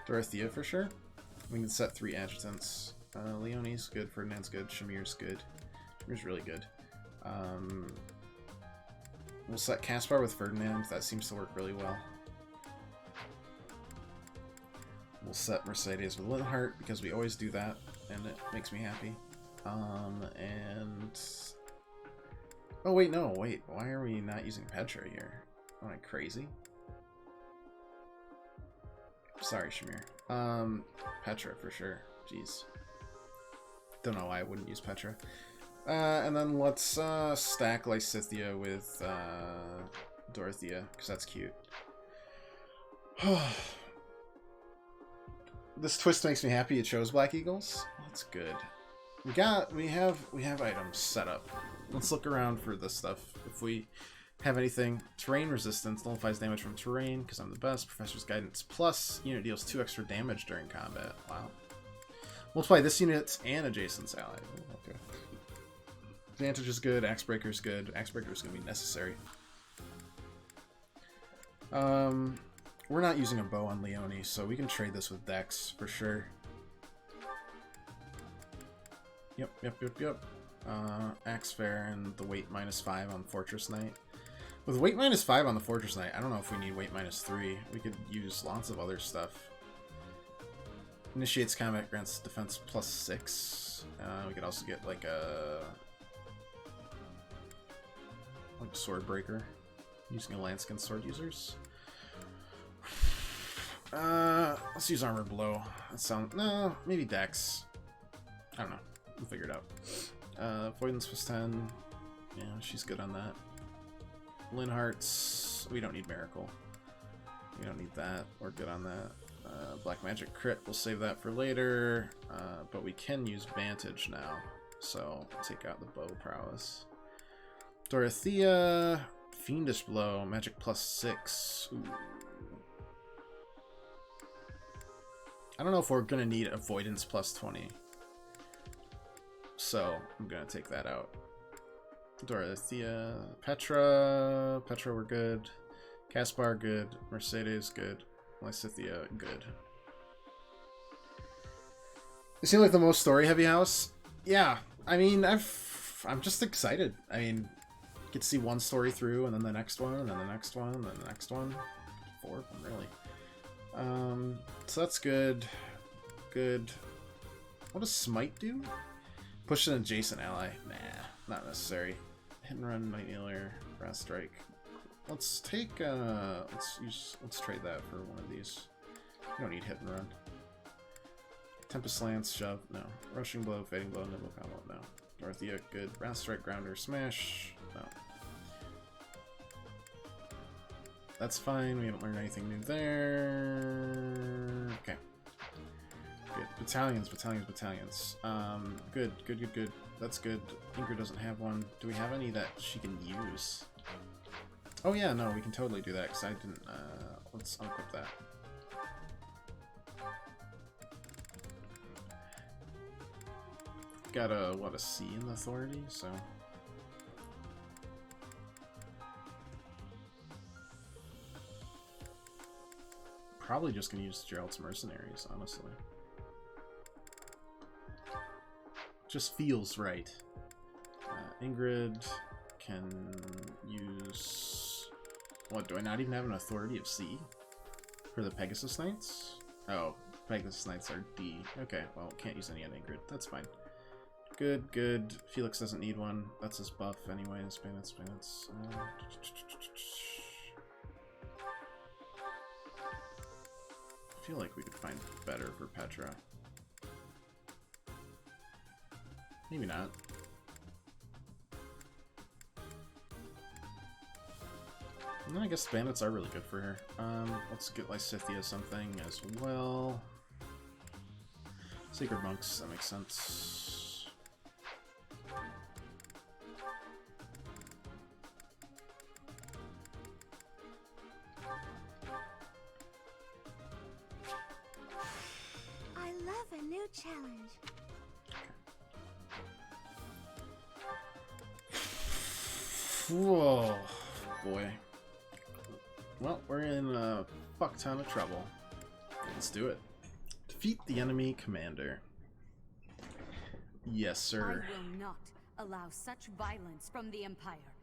Dorothea for sure. We can set 3 adjutants. Leonie's good. Ferdinand's good. Shamir's good. Shamir's really good. We'll set Caspar with Ferdinand. That seems to work really well. We'll set Mercedes with Linhardt because we always do that, and it makes me happy. And... Oh, wait, no, wait. Why are we not using Petra here? Am I crazy? Sorry, Shamir. Petra for sure. Jeez. Don't know why I wouldn't use Petra. And then let's stack Lysithea with Dorothea, because that's cute. This twist makes me happy. It shows Black Eagles. That's good. We have items set up. Let's look around for this stuff. If we have anything. Terrain resistance nullifies damage from terrain because I'm the best. Professor's Guidance plus unit deals 2 extra damage during combat. Wow. Multiply this unit's and adjacent's ally. Ooh, okay. Advantage is good. Axe Breaker is good. Axe Breaker is going to be necessary. We're not using a bow on Leone, so we can trade this with Dex for sure. Yep. Axe Fair and the weight -5 on Fortress Knight. With weight -5 on the Fortress Knight, I don't know if we need weight -3. We could use lots of other stuff. Initiates combat, grants defense +6. We could also get like a sword breaker using a Lanskin sword users. Let's use armor blow. That sounds no, maybe Dex. I don't know. We'll figure it out. Avoidance +10. Yeah, she's good on that. Linhart's. We don't need Miracle. We don't need that. We're good on that. Black Magic crit. We'll save that for later. But we can use Vantage now. So take out the bow prowess. Dorothea. Fiendish Blow. Magic +6. Ooh. I don't know if we're going to need Avoidance +20. So, I'm going to take that out. Dorothea. Petra, we're good. Caspar, good. Mercedes, good. Lysithea, good. It seems like the most story-heavy house. Yeah, I mean, I'm just excited. I mean, get to see one story through, and then the next one, and then the next one, and then the next one. 4 of them, really. So that's good. Good. What does Smite do? Push an adjacent ally. Nah, not necessary. Hit and run, Might Kneeler, Brass Strike. Let's take let's trade that for one of these. We don't need hit and run. Tempest Lance, shove, no. Rushing Blow, Fading Blow, Nimble Combo, no. Dorothea, good. Brass Strike, Grounder, Smash, no. That's fine, we haven't learned anything new there. Okay. Good. Battalions. Good. That's good. Ingrid doesn't have one. Do we have any that she can use? Oh yeah, no, we can totally do that, because I didn't, let's unequip that. Got a C in the authority, so... Probably just gonna use Gerald's Mercenaries, honestly. Just feels right. Ingrid can use... What, do I not even have an authority of C? For the Pegasus Knights? Oh, Pegasus Knights are D. Okay, well, can't use any on Ingrid. That's fine. Good. Felix doesn't need one. That's his buff anyways. Bandits. I feel like we could find better for Petra. Maybe not. And then I guess bandits are really good for her. Let's get Lysithea something as well. Sacred Monks, that makes sense. I love a new challenge. Whoa, boy. Well, we're in a fuck ton of trouble. Let's do it. Defeat the enemy commander. Yes, sir. I will not allow such violence from the Empire.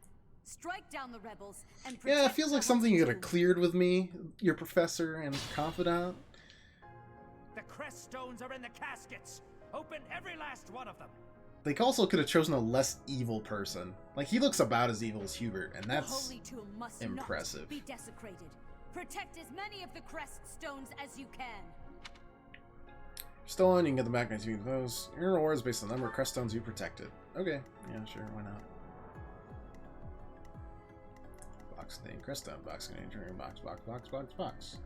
Strike down the rebels and protect. Yeah, it feels like something you could have cleared with me, your professor and confidant. The crest stones are in the caskets. Open every last one of them. They also could have chosen a less evil person. Like, he looks about as evil as Hubert, and that's the Holy Tomb must impressive. Not be desecrated. Protect as many of the crest stones as you can. Stolen, you can get them back next week. Those your reward is based on the number of crest stones you protected. Okay, yeah, sure, why not? Box name, crest stone, box name, box.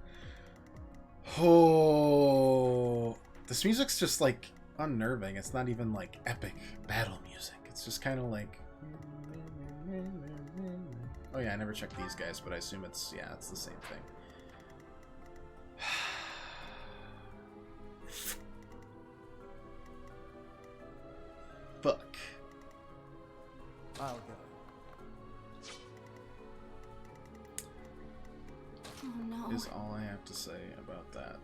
Oh, this music's just like unnerving. It's not even like epic battle music. It's just kind of like Oh yeah, I never checked these guys, but I assume it's, yeah, it's the same thing. Fuck. I'll go. Oh no. Is all I have to say about that.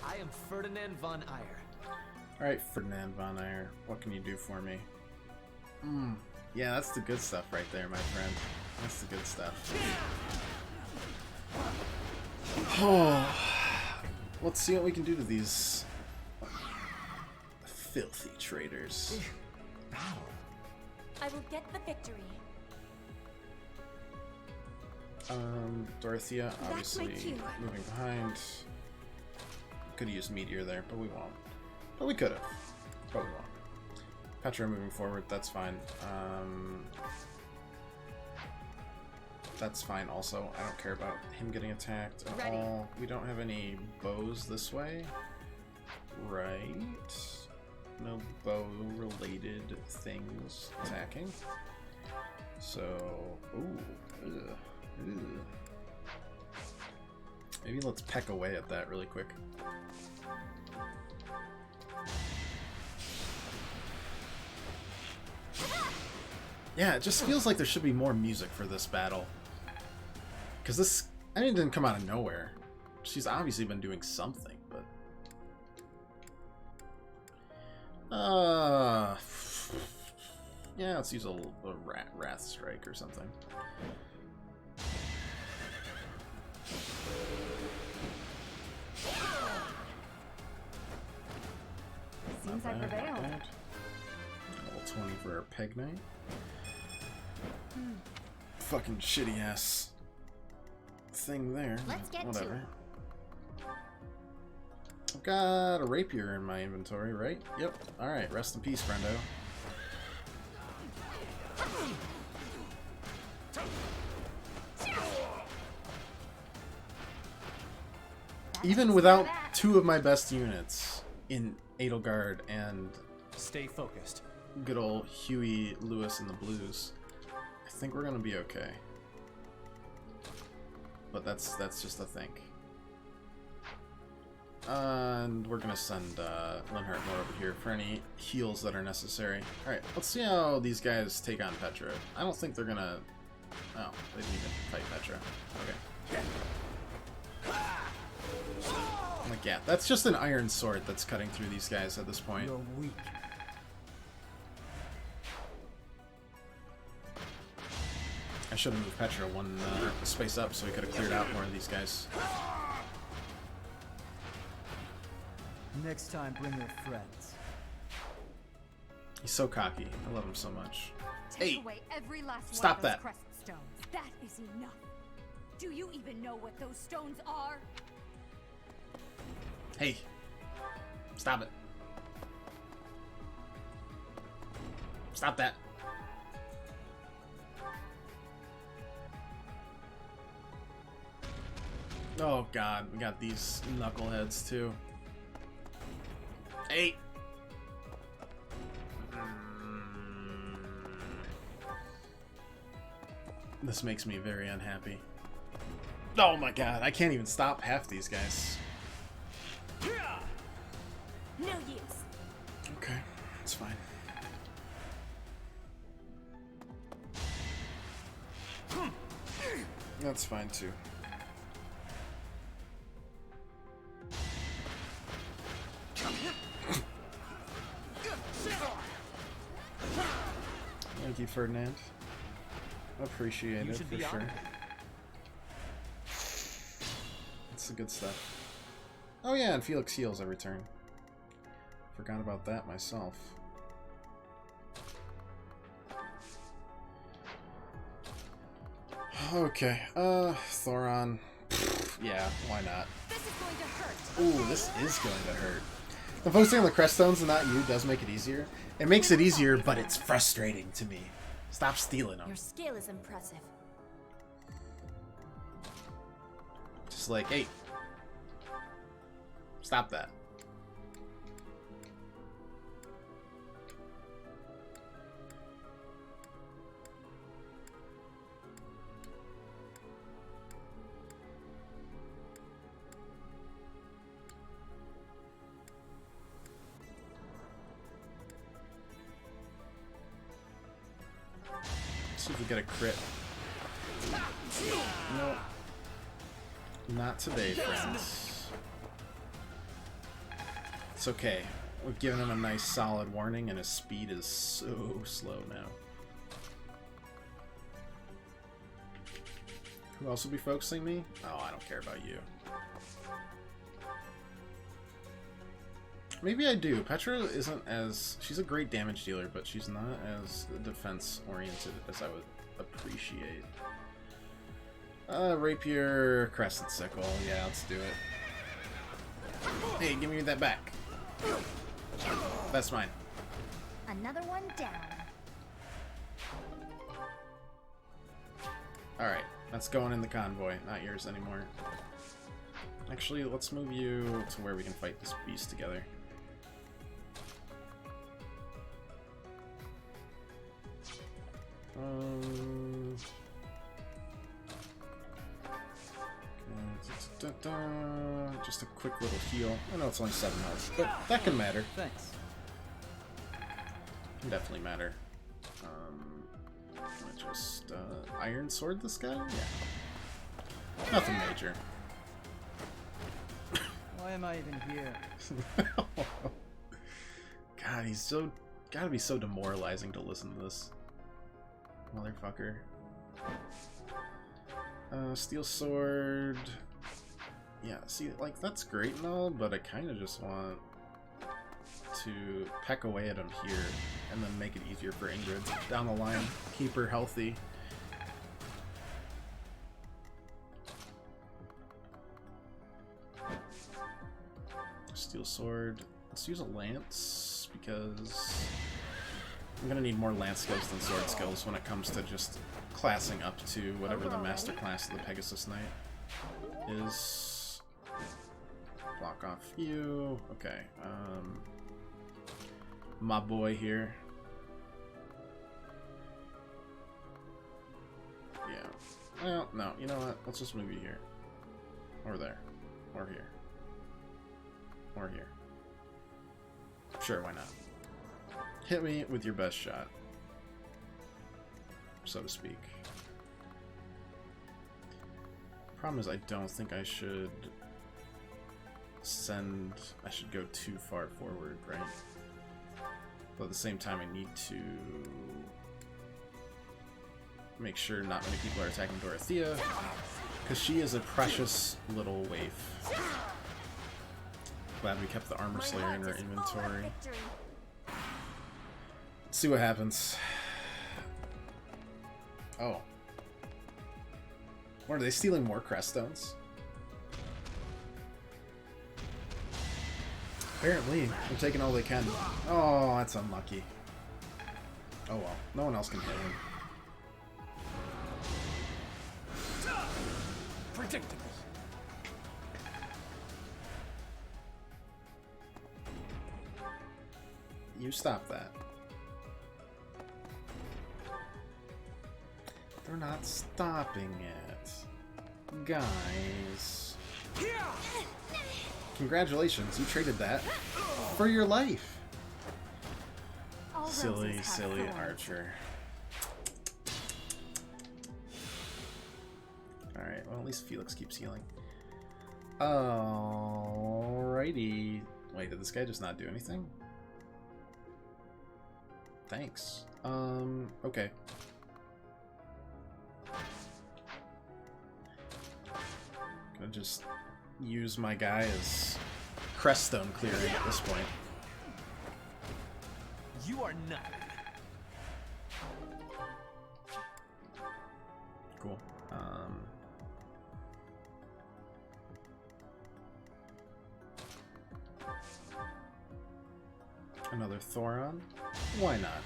I am Ferdinand von Eyre. Alright, Ferdinand von Eyre, what can you do for me? Yeah, that's the good stuff right there, my friend. That's the good stuff. Oh, let's see what we can do to these filthy traitors. I will get the victory. Dorothea, That's my obviously cue. moving behind. Could have used Meteor there, but we won't. But we could have. But we won't. Petra moving forward, that's fine. That's fine also. I don't care about him getting attacked at all. We don't have any bows this way. Right? No bow-related things attacking. So... Ooh. Ugh. Maybe let's peck away at that really quick. Yeah, it just feels like there should be more music for this battle. Because this, I mean, it didn't come out of nowhere. She's obviously been doing something, but... yeah, let's use a Wrath Strike or something. Seems I prevailed. Level 20 for our Peg Knight. Fucking shitty ass thing there. Let's get whatever. I've got a rapier in my inventory, right? Yep. Alright, rest in peace, friendo. Even without two of my best units in Edelgard and Stay focused. good old Huey Lewis and the Blues, I think we're gonna be okay. But that's just a think. And we're gonna send Linhart more over here for any heals that are necessary. Alright, let's see how these guys take on Petra. I don't think they're gonna... Oh, they didn't even fight Petra. Okay. Like, yeah, that's just an iron sword that's cutting through these guys at this point. You're weak. I should have moved Petra one space up so we could have cleared out more of these guys. Next time, bring your friends. He's so cocky. I love him so much. Take away every last Stop one of those that. crescent stones. That is enough. Do you even know what those stones are? Hey. Stop it. Stop that. Oh god, we got these knuckleheads too. Hey! This makes me very unhappy. Oh my god, I can't even stop half these guys. No use. Okay, that's fine. That's fine too. Thank you, Ferdinand. Appreciate it for sure. That's the good stuff. Oh yeah, and Felix heals every turn. Forgot about that myself. Okay, Thoron. Yeah, why not? This is going to hurt. Ooh, this is going to hurt. The focusing on the crest stones and not you does make it easier. It makes it easier, but it's frustrating to me. Stop stealing them. Your skill is impressive. Just like, hey, stop that. Let's see if we get a crit. Nope. Not today, friends. It's okay. We've given him a nice solid warning, and his speed is so slow now. Who else will be focusing me? Oh, I don't care about you. Maybe I do. Petra isn't as... She's a great damage dealer, but she's not as defense-oriented as I would appreciate. Rapier, Crescent Sickle. Yeah, let's do it. Hey, give me that back. That's mine. Another one down. Alright, that's going in the convoy. Not yours anymore. Actually, let's move you to where we can fight this beast together. Just a quick little heal. I know it's only 7 health, but that can matter. Thanks. Can definitely matter. Can I just Iron Sword this guy? Yeah. Nothing major. Why am I even here? God, he's so... Gotta be so demoralizing to listen to this. Motherfucker. Steel Sword... Yeah, see, like, that's great and all, but I kind of just want to peck away at him here and then make it easier for Ingrid down the line. Keep her healthy. Steel Sword. Let's use a Lance, because I'm going to need more Lance skills than Sword skills when it comes to just classing up to whatever the master class of the Pegasus Knight is. Block off you. Okay. My boy here. Yeah. Well, no. You know what? Let's just move you here. Or there. Or here. Or here. Sure, why not? Hit me with your best shot. So to speak. Problem is, I don't think I should I should go too far forward, right? But at the same time, I need to make sure not many people are attacking Dorothea, because she is a precious little waif. Glad we kept the Armor Slayer in our inventory. Let's see what happens. Oh. What, are they stealing more crest stones? Apparently, they're taking all they can. Oh, that's unlucky. Oh well, no one else can hit him. Predictable. You stop that. They're not stopping it. Guys. Congratulations, you traded that for your life. Silly, silly archer. Alright, well at least Felix keeps healing. Alrighty. Wait, did this guy just not do anything? Thanks. Okay. Gonna just use my guy as creststone clearing at this point. You are nothing. Cool. Another Thoron? Why not?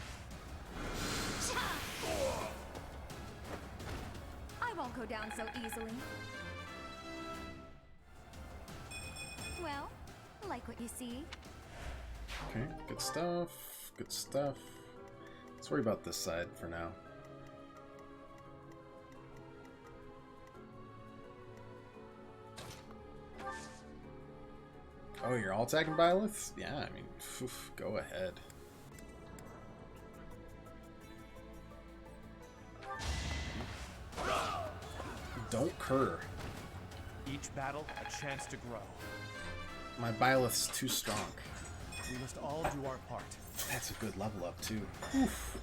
That won't go down so easily. Well, like what you see. Okay, good stuff. Good stuff. Let's worry about this side for now. Oh, you're all attacking Byleth? Yeah, I mean, go ahead. Don't cur. Each battle, a chance to grow. My Byleth's too strong. We must all do our part. That's a good level up, too. Oof.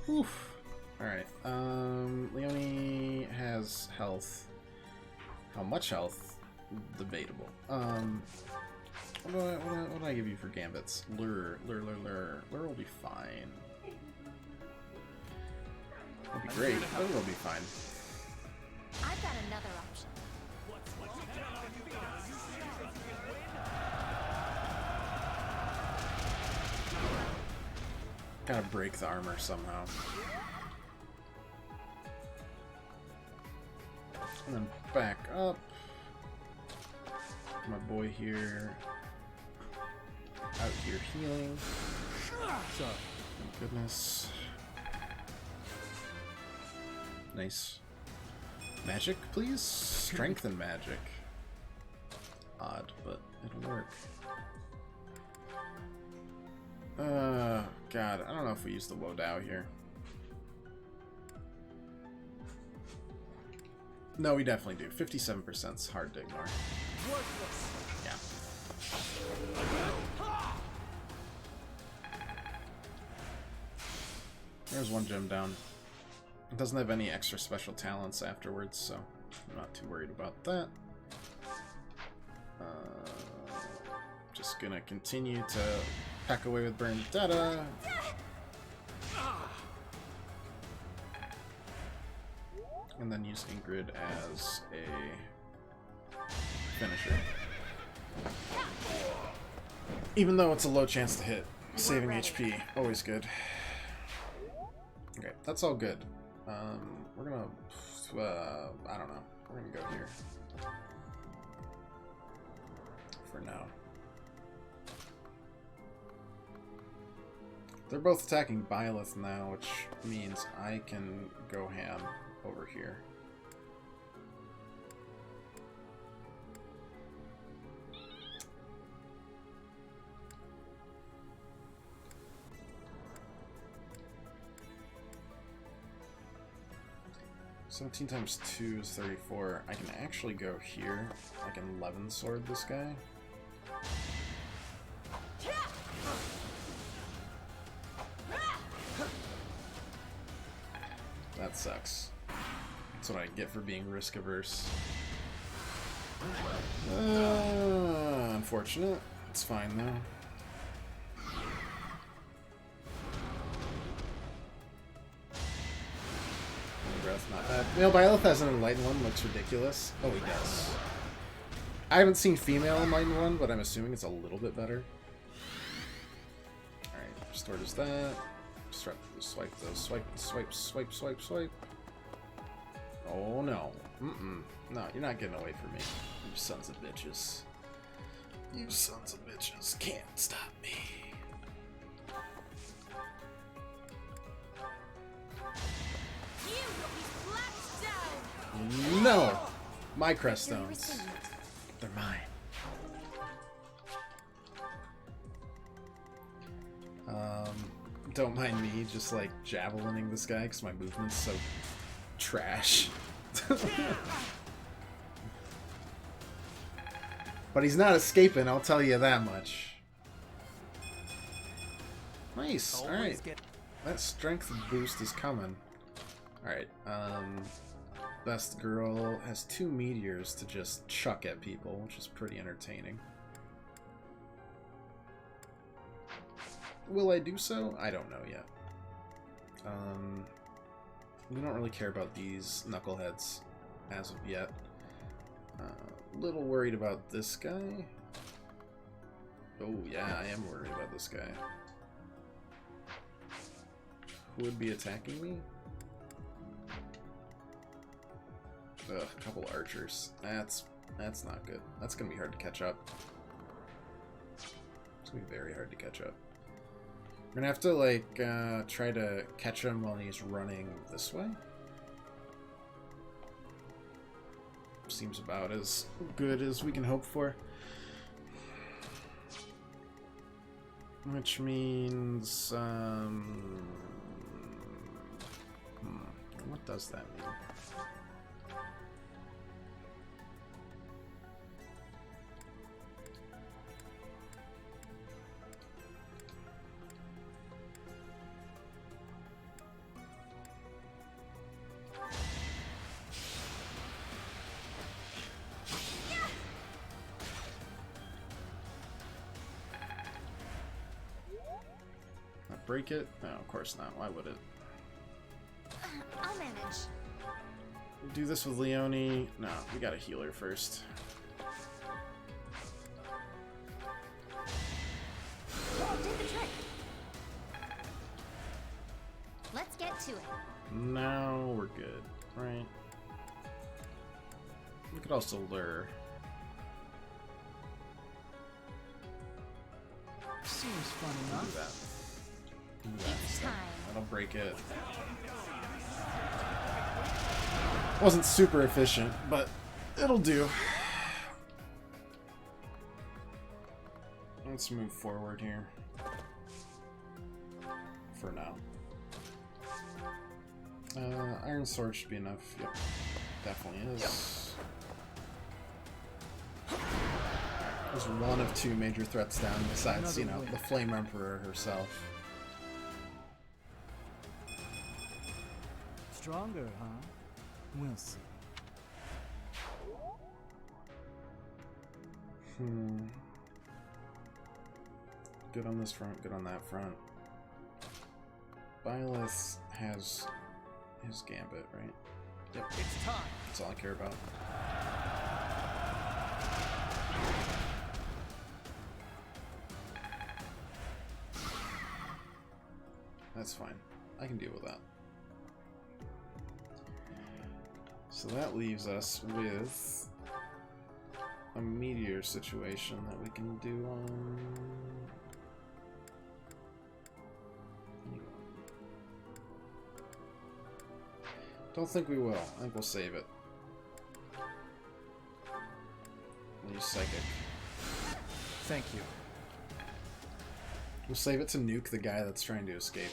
Oof. Alright, Leonie has health. How much health? Debatable. What do I give you for gambits? Lure. Lure will be fine. It'll be great. Lure will be fine. I've got another option. Gotta break the armor somehow. And then back up. My boy here. Out here healing. So, Thank goodness. Nice. Magic, please? Strength and magic. Odd, but it'll work. God, I don't know if we use the Wodao here. No, we definitely do. 57% is hard to ignore. Yeah. There's one gem down. It doesn't have any extra special talents afterwards, so I'm not too worried about that. Just gonna continue to pack away with Bernadetta. And then use Ingrid as a finisher. Even though it's a low chance to hit. Saving HP, always good. Okay, that's all good. We're gonna... I don't know. We're gonna go here. For now. They're both attacking Byleth now, which means I can go ham over here. $17 times 2 is 34. I can actually go here. I can 11 sword this guy. That sucks. That's what I get for being risk averse. Unfortunate. It's fine though. Breath, not bad. Male Byleth has an enlightened one, looks ridiculous. Oh, he does. I haven't seen female enlightened one, but I'm assuming it's a little bit better. Alright, restore does that. Swipe those. Swipe. Oh no. No, you're not getting away from me. You sons of bitches. You sons of bitches can't stop me. No! My crest stones. They're mine. Don't mind me just like javelining this guy because my movement's so trash. But he's not escaping, I'll tell you that much. Nice, alright. That strength boost is coming. Alright, Best Girl has 2 meteors to just chuck at people, which is pretty entertaining. Will I do so? I don't know yet. We don't really care about these knuckleheads as of yet. A little worried about this guy. Oh yeah, I am worried about this guy. Who would be attacking me? Ugh, a couple archers. That's not good. That's gonna be hard to catch up. It's gonna be very hard to catch up. We're gonna have to, like, try to catch him while he's running this way. Seems about as good as we can hope for. Which means, what does that mean? Break it? No, of course not. Why would it? I'll manage. Do this with Leone. No, we gotta heal her first. Did the trick. Let's get to it. Now we're good, right? We could also lure. Seems fun enough. Do that. It's time. That'll break it. Wasn't super efficient, but it'll do. Let's move forward here. For now. Iron Sword should be enough. Yep. Definitely is. There's one of two major threats down besides, you know, the Flame Emperor herself. Stronger, huh? We'll see. Good on this front, good on that front. Byleth has his gambit, right? Yep. It's time. That's all I care about. That's fine. I can deal with that. So that leaves us with a meteor situation that we can do on anyone. Don't think we will. I think we'll save it. We'll use Psychic. Thank you. We'll save it to nuke the guy that's trying to escape.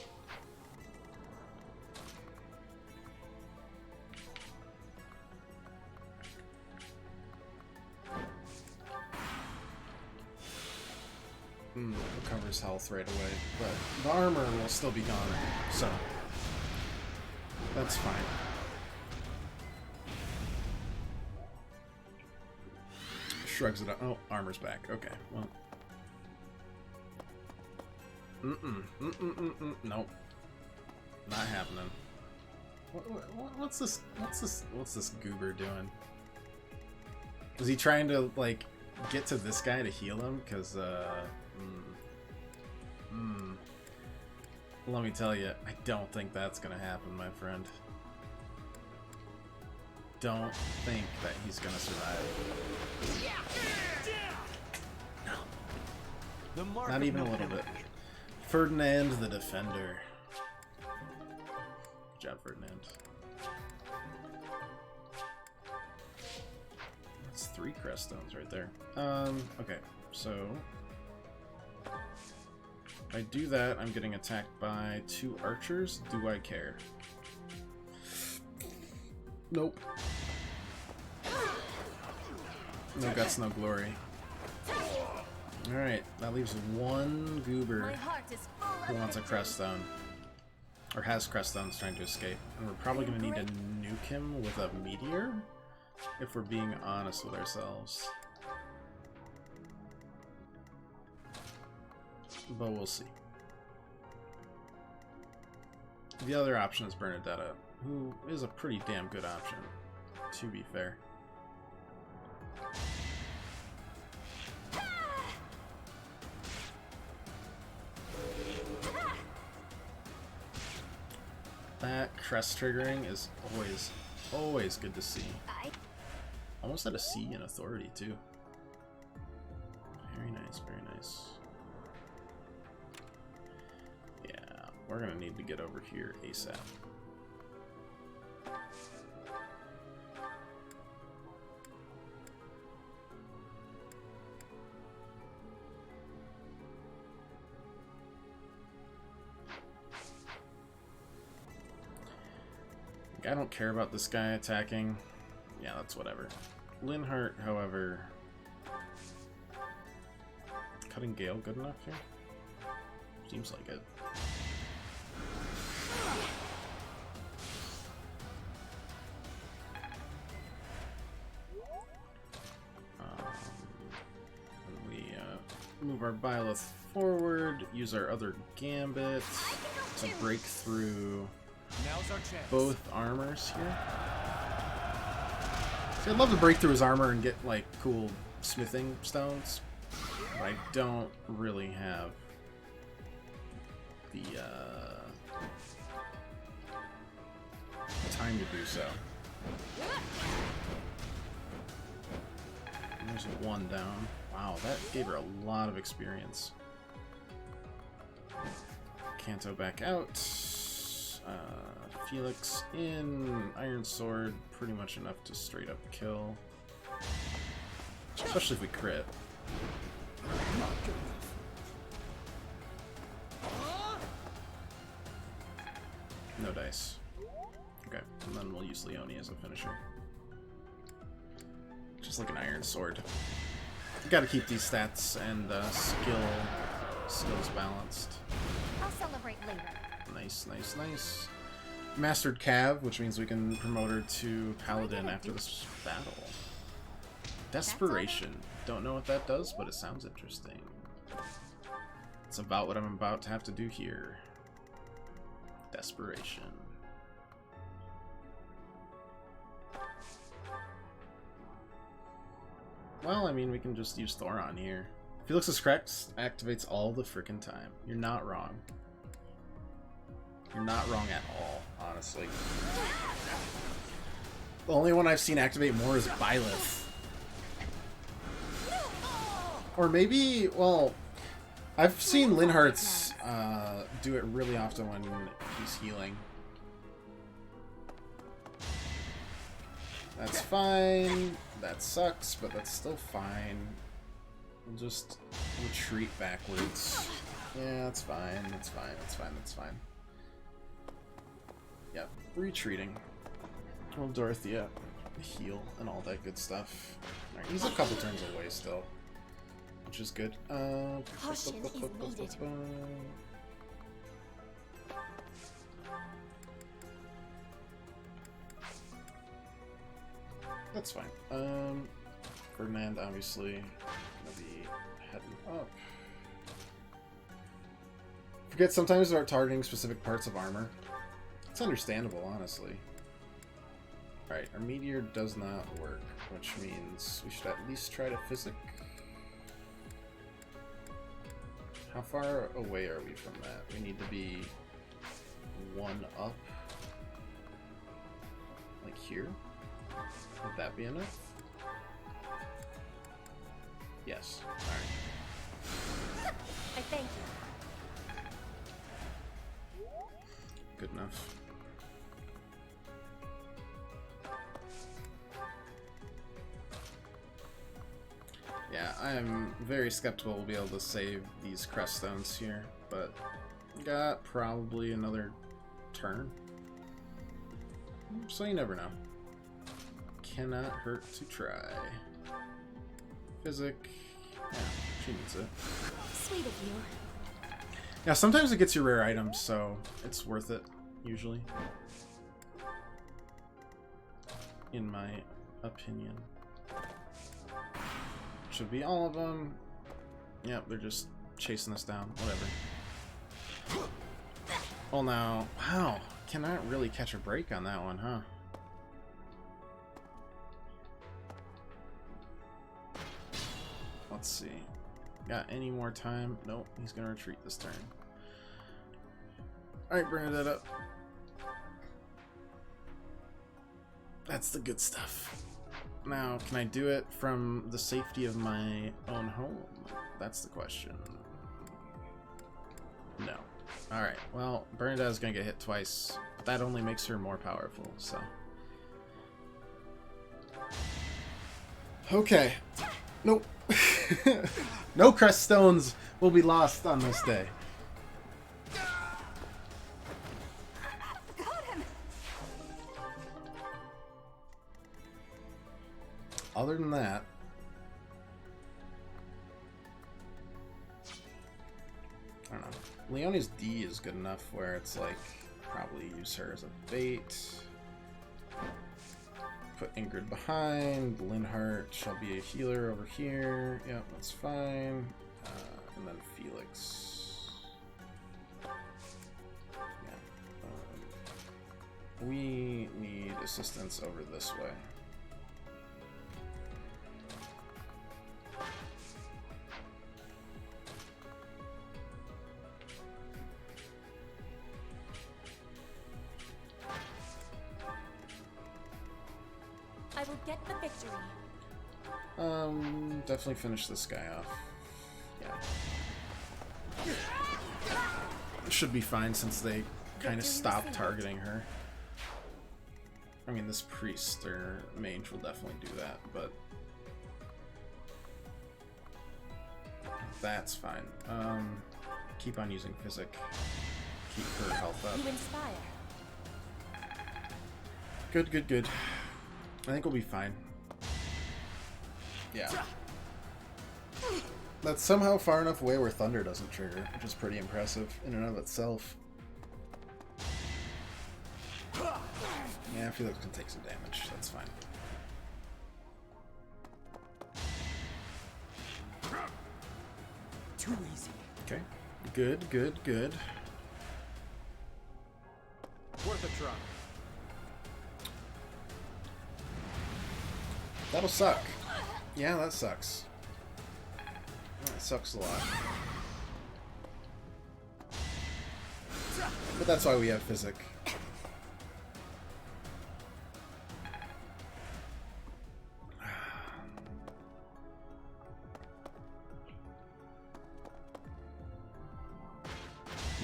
Recovers health right away, but the armor will still be gone, so that's fine. Shrugs it up. Oh, armor's back. Okay, well. Nope. Not happening. What's this goober doing? Is he trying to, like, get to this guy to heal him? Because, let me tell you, I don't think that's gonna happen, my friend. Don't think that he's gonna survive. The mark Not even a little bit. Ferdinand the Defender. Good job, Ferdinand. That's 3 crest stones right there. Okay, so if I do that, I'm getting attacked by 2 archers. Do I care? Nope. No guts, no glory. Alright, that leaves 1 goober who wants a crest stone. Or has crest stones trying to escape. And we're probably going to need to nuke him with a meteor, if we're being honest with ourselves. But we'll see. The other option is Bernadetta, who is a pretty damn good option, to be fair. That crest triggering is always good to see. Almost at a C in authority too. Very nice, very nice. Yeah, we're gonna need to get over here ASAP. I don't care about this guy attacking. Yeah, that's whatever. Linhardt, however... Cutting Gale good enough here? Seems like it. We move our Byleth forward, use our other Gambit to break through both armors here. See, I'd love to break through his armor and get, like, cool smithing stones, but I don't really have the time to do so. And there's one down. Wow, that gave her a lot of experience. Kanto back out. Felix in. Iron Sword, pretty much enough to straight up kill. Especially if we crit. No dice. Okay, and then we'll use Leone as a finisher. Just like an Iron Sword. Gotta keep these stats and skills balanced. I'll celebrate later. Nice, nice, nice. Mastered Cav, which means we can promote her to Paladin after this battle. Desperation. Don't know what that does, but it sounds interesting. It's about what I'm about to have to do here. Desperation. Well, I mean, we can just use Thoron here. Felix's Cracks activates all the frickin' time. You're not wrong. You're not wrong at all, honestly. The only one I've seen activate more is Byleth. Or maybe, well, I've seen Linhardt's do it really often when he's healing. That's fine. That sucks, but that's still fine. We'll just retreat backwards. Yeah, that's fine. That's fine. That's fine. That's fine. Yep, retreating. Well, Dorothea, heal and all that good stuff. Alright, he's a couple turns away still, which is good. Caution is needed. That's fine. Ferdinand obviously gonna be heading up. Forget sometimes about targeting specific parts of armor. It's understandable, honestly. Alright, our meteor does not work, which means we should at least try to physic. How far away are we from that? We need to be one up. Like here? Would that be enough? Yes. Alright. I thank you. Good enough. Yeah, I'm very skeptical we'll be able to save these crest stones here, but got probably another turn. So you never know. Cannot hurt to try. Physic. Yeah, she needs it. Sweet of you. Yeah, sometimes it gets you rare items, so it's worth it, usually. In my opinion. Should be all of them. Yep, they're just chasing us down. Whatever. Well now, wow. Cannot really catch a break on that one, huh? Let's see. Got any more time? Nope, he's gonna retreat this turn. Alright, Bernadette up. That's the good stuff. Now, can I do it from the safety of my own home? That's the question. No. Alright, well, Bernadette's gonna get hit twice. But that only makes her more powerful, so... Okay. Nope. No crest stones will be lost on this day. Got him. Other than that, I don't know. Leonie's D is good enough where it's like probably use her as a bait. Put Ingrid behind. Linhart shall be a healer over here. Yep, that's fine. And then Felix. Yeah. We need assistance over this way. I will get the victory. Definitely finish this guy off. Yeah. Should be fine since they kind of stopped targeting her. I mean, this priest or mage will definitely do that, but that's fine. Keep on using physic. Keep her health up. You inspire. Good, good, good. I think we'll be fine. Yeah. That's somehow far enough away where thunder doesn't trigger, which is pretty impressive in and of itself. Yeah, I feel like it can take some damage. That's fine. Too easy. Okay. Good, good, good. Worth a try. That'll suck. Yeah, that sucks. That sucks a lot. But that's why we have physic.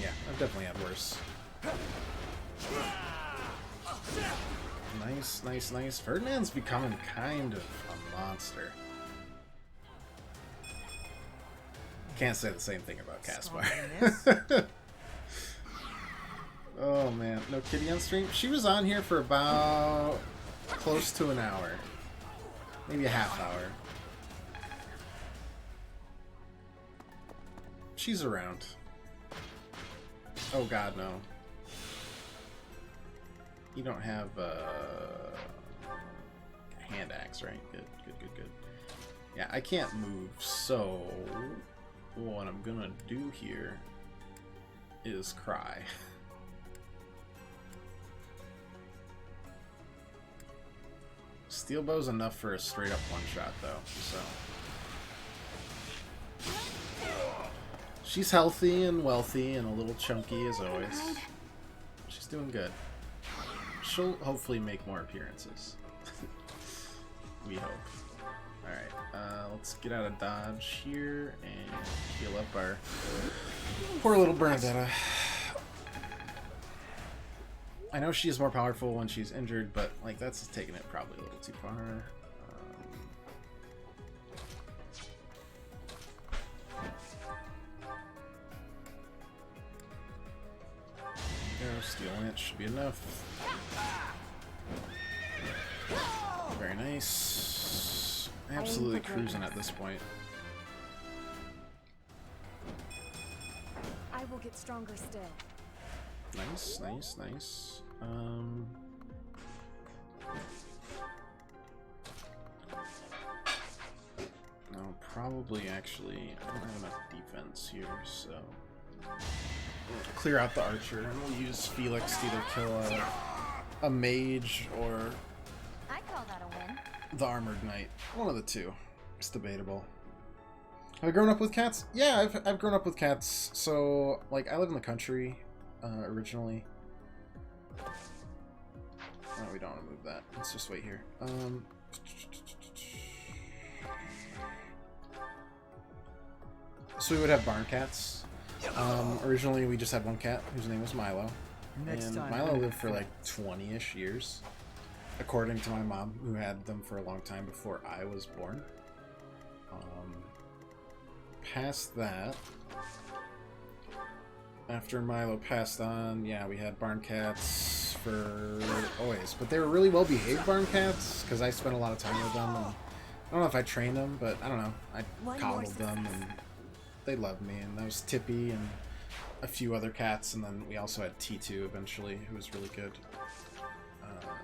Yeah, I've definitely had worse. Nice, nice, nice. Ferdinand's becoming kind of a monster. Can't say the same thing about Caspar. Oh man, no Kitty on stream? She was on here for about close to an hour. Maybe a half hour. She's around. Oh god, no. You don't have a hand axe, right? Good, good, good, good. Yeah, I can't move, so what I'm gonna do here is cry. Steel bow's enough for a straight up one shot though, so. She's healthy and wealthy and a little chunky as always. She's doing good. She'll hopefully make more appearances. We hope. Alright, let's get out of dodge here and heal up our poor little Bernadetta. I know she is more powerful when she's injured, but like that's taking it probably a little too far. Steel Lance should be enough. Very nice. Absolutely cruising at this point. I will get stronger still. Nice, nice, nice. No, probably actually I don't have enough defense here, so clear out the archer and we'll use Felix to either kill a mage or I call that a win. the armored knight. One of the two. It's debatable. Have I grown up with cats? Yeah, I've grown up with cats. So like I live in the country originally. Oh, we don't want to move that. Let's just wait here. So we would have barn cats. Originally, we just had one cat whose name was Milo. And Milo lived for like 20-ish years, according to my mom, who had them for a long time before I was born. Past that, after Milo passed on, yeah, we had barn cats for always. But they were really well-behaved barn cats, because I spent a lot of time with them. And I don't know if I trained them, but I don't know. I coddled them, and they loved me. And that was Tippy and a few other cats, and then we also had T2 eventually, who was really good.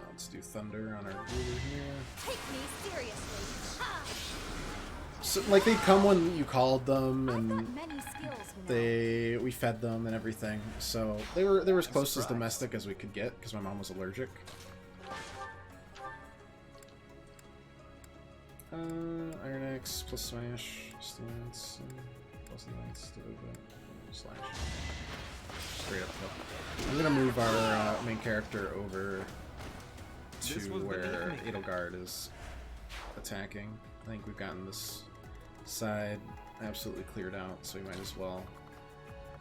Let's do Thunder on our ruler here. Take me seriously. Ha! So, like, they'd come when you called them, and we fed them and everything. So they were as close as domestic as we could get, because my mom was allergic. Iron Axe plus Smash, stance, plus Knights to slash. Straight up hill. I'm gonna move our main character over to where Edelgard is attacking. I think we've gotten this side absolutely cleared out, so we might as well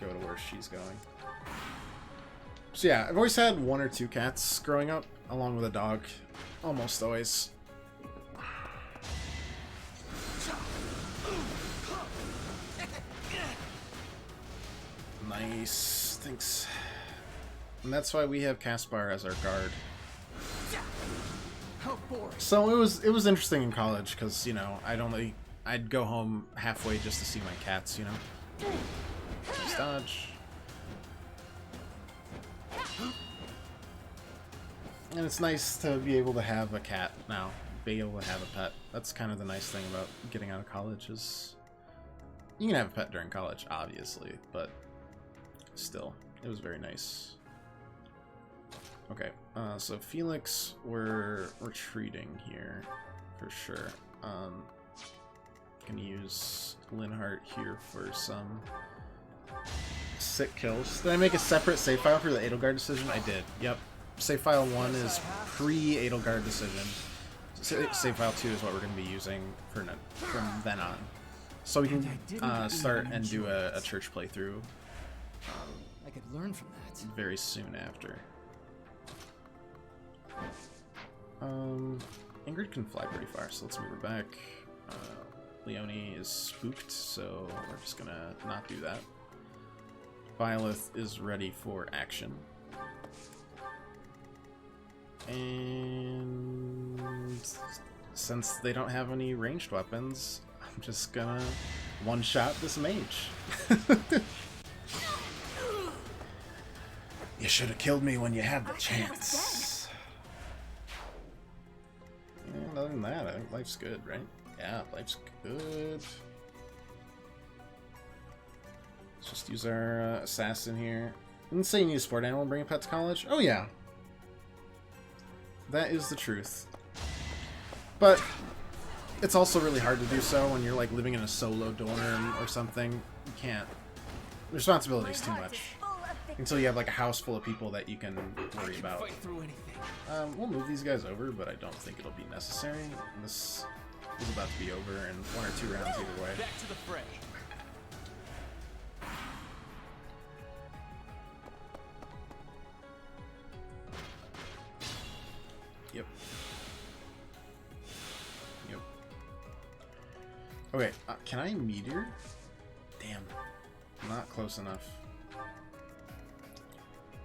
go to where she's going. So yeah, I've always had 1 or 2 cats growing up, along with a dog. Almost always. Nice, thanks. And that's why we have Caspar as our guard. So it was interesting in college, because, you know, I'd go home halfway just to see my cats, you know. Just dodge. And it's nice to be able to have a cat now, be able to have a pet. That's kind of the nice thing about getting out of college, is you can have a pet during college, obviously, but still, it was very nice. Okay, so Felix, we're retreating here, for sure. Gonna use Linhart here for some sick kills. Did I make a separate save file for the Edelgard decision? I did, yep. Save file 1 is pre-Edelgard decision. Save file 2 is what we're gonna be using from then on. So we can start and do a church playthrough. I could learn from that. Very soon after. Ingrid can fly pretty far, so let's move her back. Leonie is spooked, so we're just gonna not do that. Byleth is ready for action. And since they don't have any ranged weapons, I'm just gonna one-shot this mage. You should have killed me when you had the chance. And other than that, I think life's good, right? Yeah, life's good. Let's just use our assassin here. Didn't say you need a sport animal and bring a pet to college? Oh yeah. That is the truth. But it's also really hard to do so when you're like living in a solo dorm or something. You can't. The responsibility's too much. Until you have like a house full of people that you can worry about. We'll move these guys over, but I don't think it'll be necessary. This is about to be over in 1 or 2 rounds either way. Back to the fray. Yep. Yep. Okay, can I meteor? Damn. Not close enough.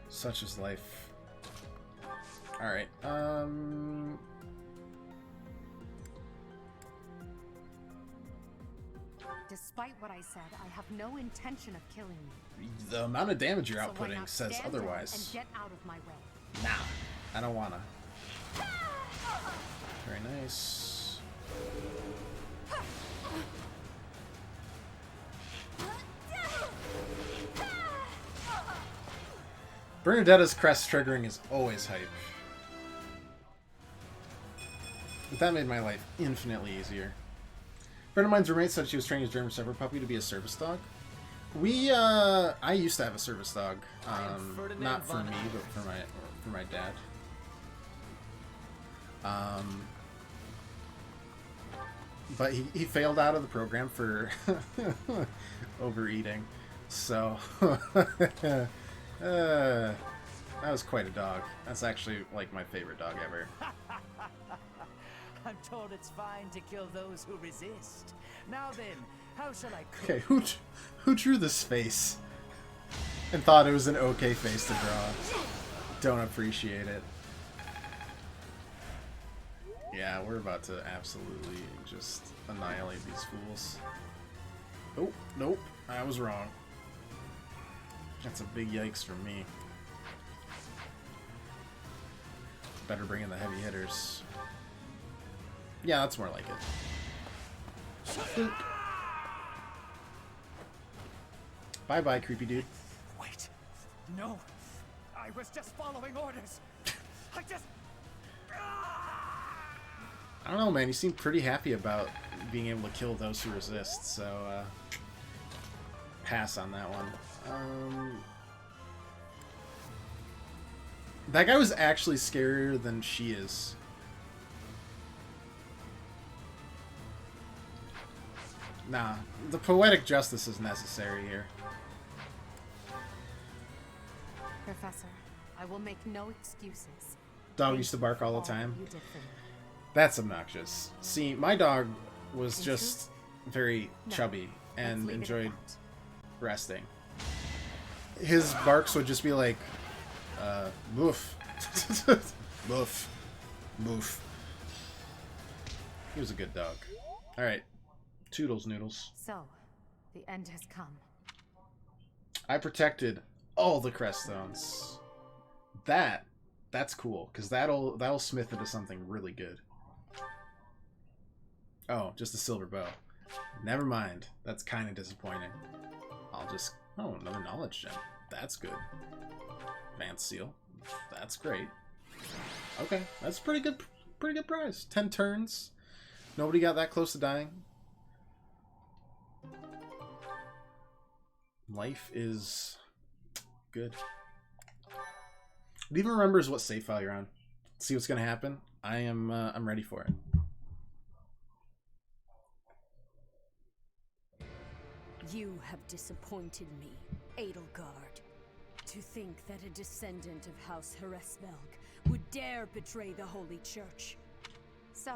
Such is life. Alright, Despite what I said, I have no intention of killing you. the amount of damage you're So why outputting not says stand down otherwise. and get out of my way. Nah, I don't wanna. Very nice. Bernadetta's crest triggering is always hype. But that made my life infinitely easier. A friend of mine's roommate said she was training his German Shepherd puppy to be a service dog. I used to have a service dog. Not for me, but for my dad. But he failed out of the program for overeating. So that was quite a dog. That's actually like my favorite dog ever. I'm told it's fine to kill those who resist. Now then, how shall I cook? Okay, who drew this face and thought it was an okay face to draw? Don't appreciate it. Yeah, we're about to absolutely just annihilate these fools. Oh, nope, I was wrong. That's a big yikes for me. Better bring in the heavy hitters. Yeah, that's more like it. Boop. Bye-bye, creepy dude. Wait. No. I was just following orders. I just... I don't know, man. You seem pretty happy about being able to kill those who resist, so pass on that one. That guy was actually scarier than she is. Nah, the poetic justice is necessary here. Professor, I will make no excuses. Dog used to bark all the time. That's obnoxious. See, my dog was just very chubby and enjoyed resting. His barks would just be like, boof. Boof. Boof. He was a good dog. Alright. Toodles noodles. So, the end has come. I protected all the crest stones. That's cool, because that'll smith into something really good. Oh, just a silver bow. Never mind. That's kind of disappointing. I'll just... Oh, another knowledge gem. That's good. Advanced seal. That's great. Okay, that's pretty good prize. 10 turns. Nobody got that close to dying. Life is good. It even remembers what save file you're on. See what's gonna happen. I'm ready for it. You have disappointed me, Edelgard. To think that a descendant of House Hresvelg would dare betray the Holy Church. So,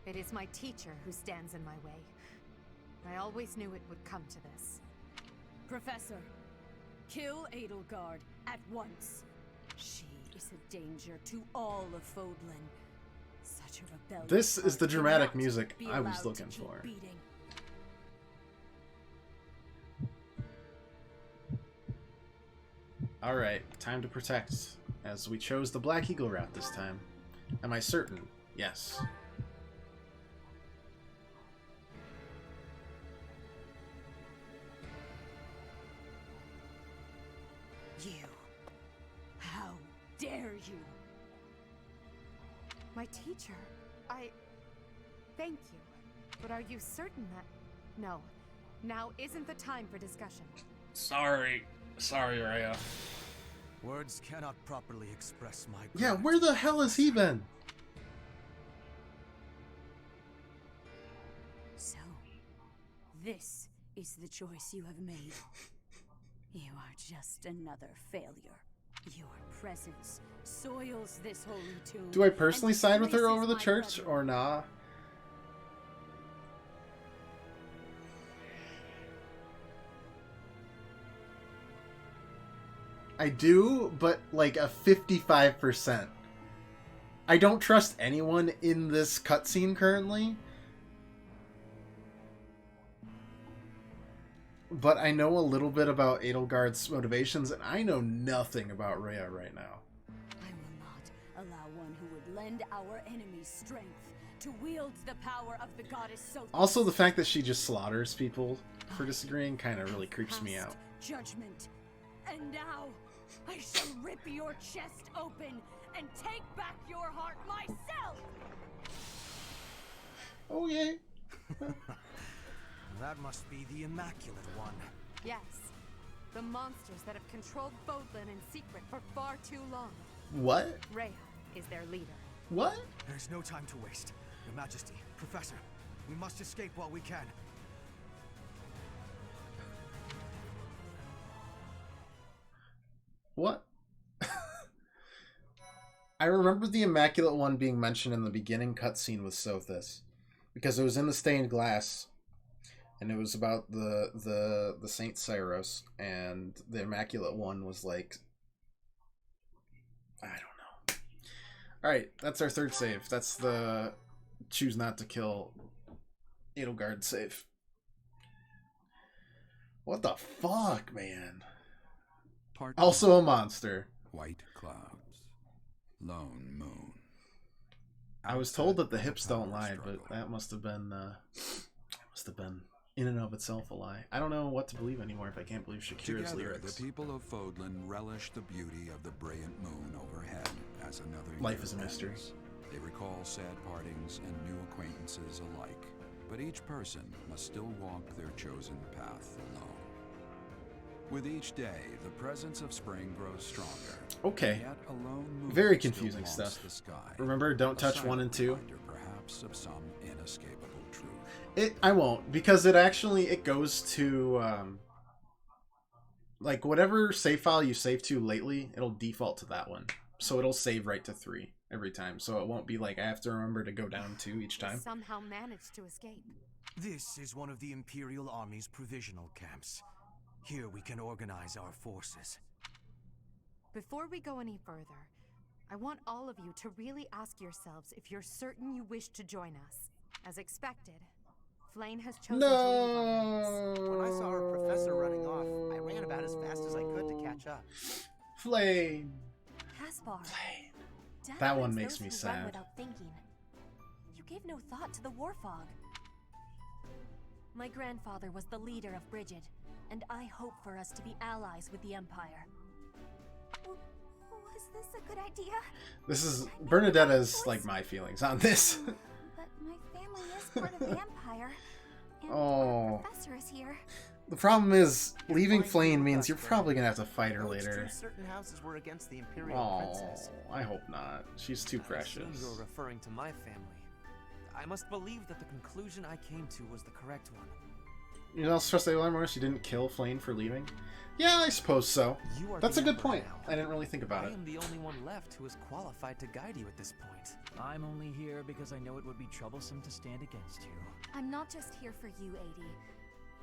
it is my teacher who stands in my way. I always knew it would come to this. Professor, kill Edelgard at once. She is a danger to all of Fodlan. Such a rebellious This is the dramatic cannot music be I was allowed to looking keep for. beating. Alright, time to protect, as we chose the Black Eagle route this time. Am I certain? Yes. You. How dare you? My teacher? Thank you. But are you certain that... No. Now isn't the time for discussion. Sorry, Rhea. Words cannot properly express my Yeah, where the hell has he been? So, this is the choice you have made. You are just another failure. Your presence soils this holy tomb. Do I personally side with her over the church or nah? I do, but like a 55%. I don't trust anyone in this cutscene currently. But I know a little bit about Edelgard's motivations, and I know nothing about Rhea right now. I will not allow one who would lend our enemies strength to wield the power of the goddess so. Also, the fact that she just slaughters people for disagreeing kind of really creeps me out. Judgment. And now, I shall rip your chest open and take back your heart myself! Oh, yay. That must be the Immaculate One. Yes. The monsters that have controlled Fodlan in secret for far too long. What? Rhea is their leader. What? There's no time to waste. Your Majesty, Professor, we must escape while we can. What? I remember the Immaculate One being mentioned in the beginning cutscene with Sothis, because it was in the stained glass, and it was about the Saint Cyrus, and the Immaculate One was like, I don't know. All right, that's our third save. That's the choose not to kill Edelgard save. What the fuck, man? Also a monster. White clouds. Lone moon. I was told that the hips don't lie, but that must have been in and of itself a lie. I don't know what to believe anymore if I can't believe Shakira's Together, lyrics. the people of Fodlan relish the beauty of the brilliant moon overhead as another Life year is a mystery. ends. They recall sad partings and new acquaintances alike, but each person must still walk their chosen path alone. With each day, the presence of spring grows stronger. Okay. Yet a lone moon Very still confusing haunts stuff. the sky. Remember, don't A touch silent 1 and 2. reminder, perhaps, of some inescapable truth. I won't, because it goes to like whatever save file you save to lately, it'll default to that one. So it'll save right to 3 every time. So it won't be like I have to remember to go down 2 each time. Somehow managed to escape. This is one of the Imperial Army's provisional camps. Here we can organize our forces. Before we go any further, I want all of you to really ask yourselves if you're certain you wish to join us. As expected, Flayn has chosen to leave our ranks. When I saw our professor running off, I ran about as fast as I could to catch up. Flayn. Caspar. Death That one brings makes those me who run sad. Without thinking. You gave no thought to the war fog. My grandfather was the leader of Brigid, and I hope for us to be allies with the Empire. Was this a good idea? This is Bernadetta's like my feelings on this. But my family is part of the Empire. And Oh. our professor is here. The problem is, leaving Flayn means you're probably gonna have to fight her Though it's later. true certain houses were against the Imperial Oh, princess. I hope not. She's too I assume precious. you're referring to my family. I must believe that the conclusion I came to was the correct one. You know, stress I learned more. She didn't kill Flayn for leaving. Yeah, I suppose so. You are That's the a good Emperor point. now. I didn't really think about I it. am the only one left who is qualified to guide you at this point. I'm only here because I know it would be troublesome to stand against you. I'm not just here for you, Adie.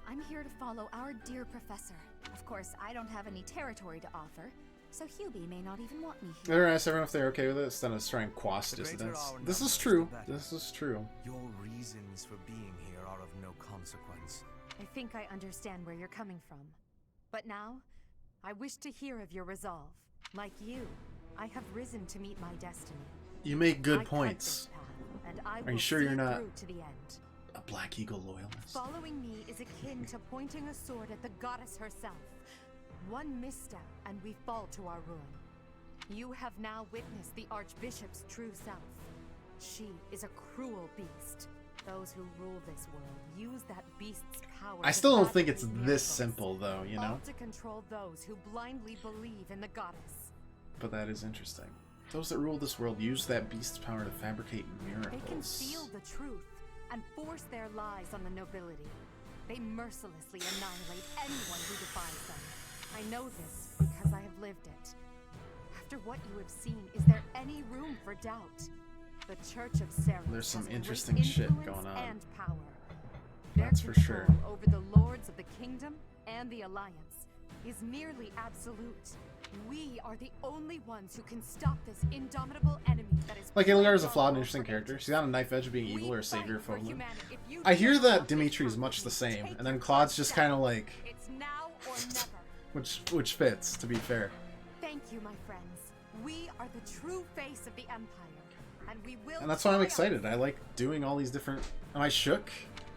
I'm here to follow our dear professor. Of course, I don't have any territory to offer, so Hubie may not even want me here. Better ask everyone if they're okay with it instead of trying to quash The greater dissidents. our This is numbers, true. the better. This is true. Your reasons for being here are of no consequence. I think I understand where you're coming from. But now, I wish to hear of your resolve. Like you, I have risen to meet my destiny. You make good I cut points. this path, and I Are will you sure see you're it not through to the end. a Black Eagle loyalist? Following me is akin to pointing a sword at the goddess herself. One misstep, and we fall to our ruin. You have now witnessed the Archbishop's true self. She is a cruel beast. Those who rule this world use that beast's power. I to still don't think fabricate it's this miracles, simple, though, you know? all to control those who blindly believe in the goddess. But that is interesting. Those that rule this world use that beast's power to fabricate They can miracles. steal the truth and force their lies on the nobility. They mercilessly annihilate anyone who defies them. I know this because I have lived it. After what you have seen, is there any room for doubt? The Church of Seraph There's some has great interesting shit influence going on. and power. That's Their for sure. control over the lords of the kingdom and the alliance is nearly absolute. We are the only ones who can stop this indomitable enemy that is. Like, Edelgard is a plagued flawed all and interesting over character. She's on a knife edge of being evil or a savior of for Fodlan. humanity. If you I hear dare that cross Dimitri is this much the boundary, same, take and then the Claude's first just step. kind of like, It's now or never. which fits, to be fair. Thank you, my friends. We are the true face of the Empire, and we will. And that's why I'm triumph. excited. I like doing all these different... Am I shook?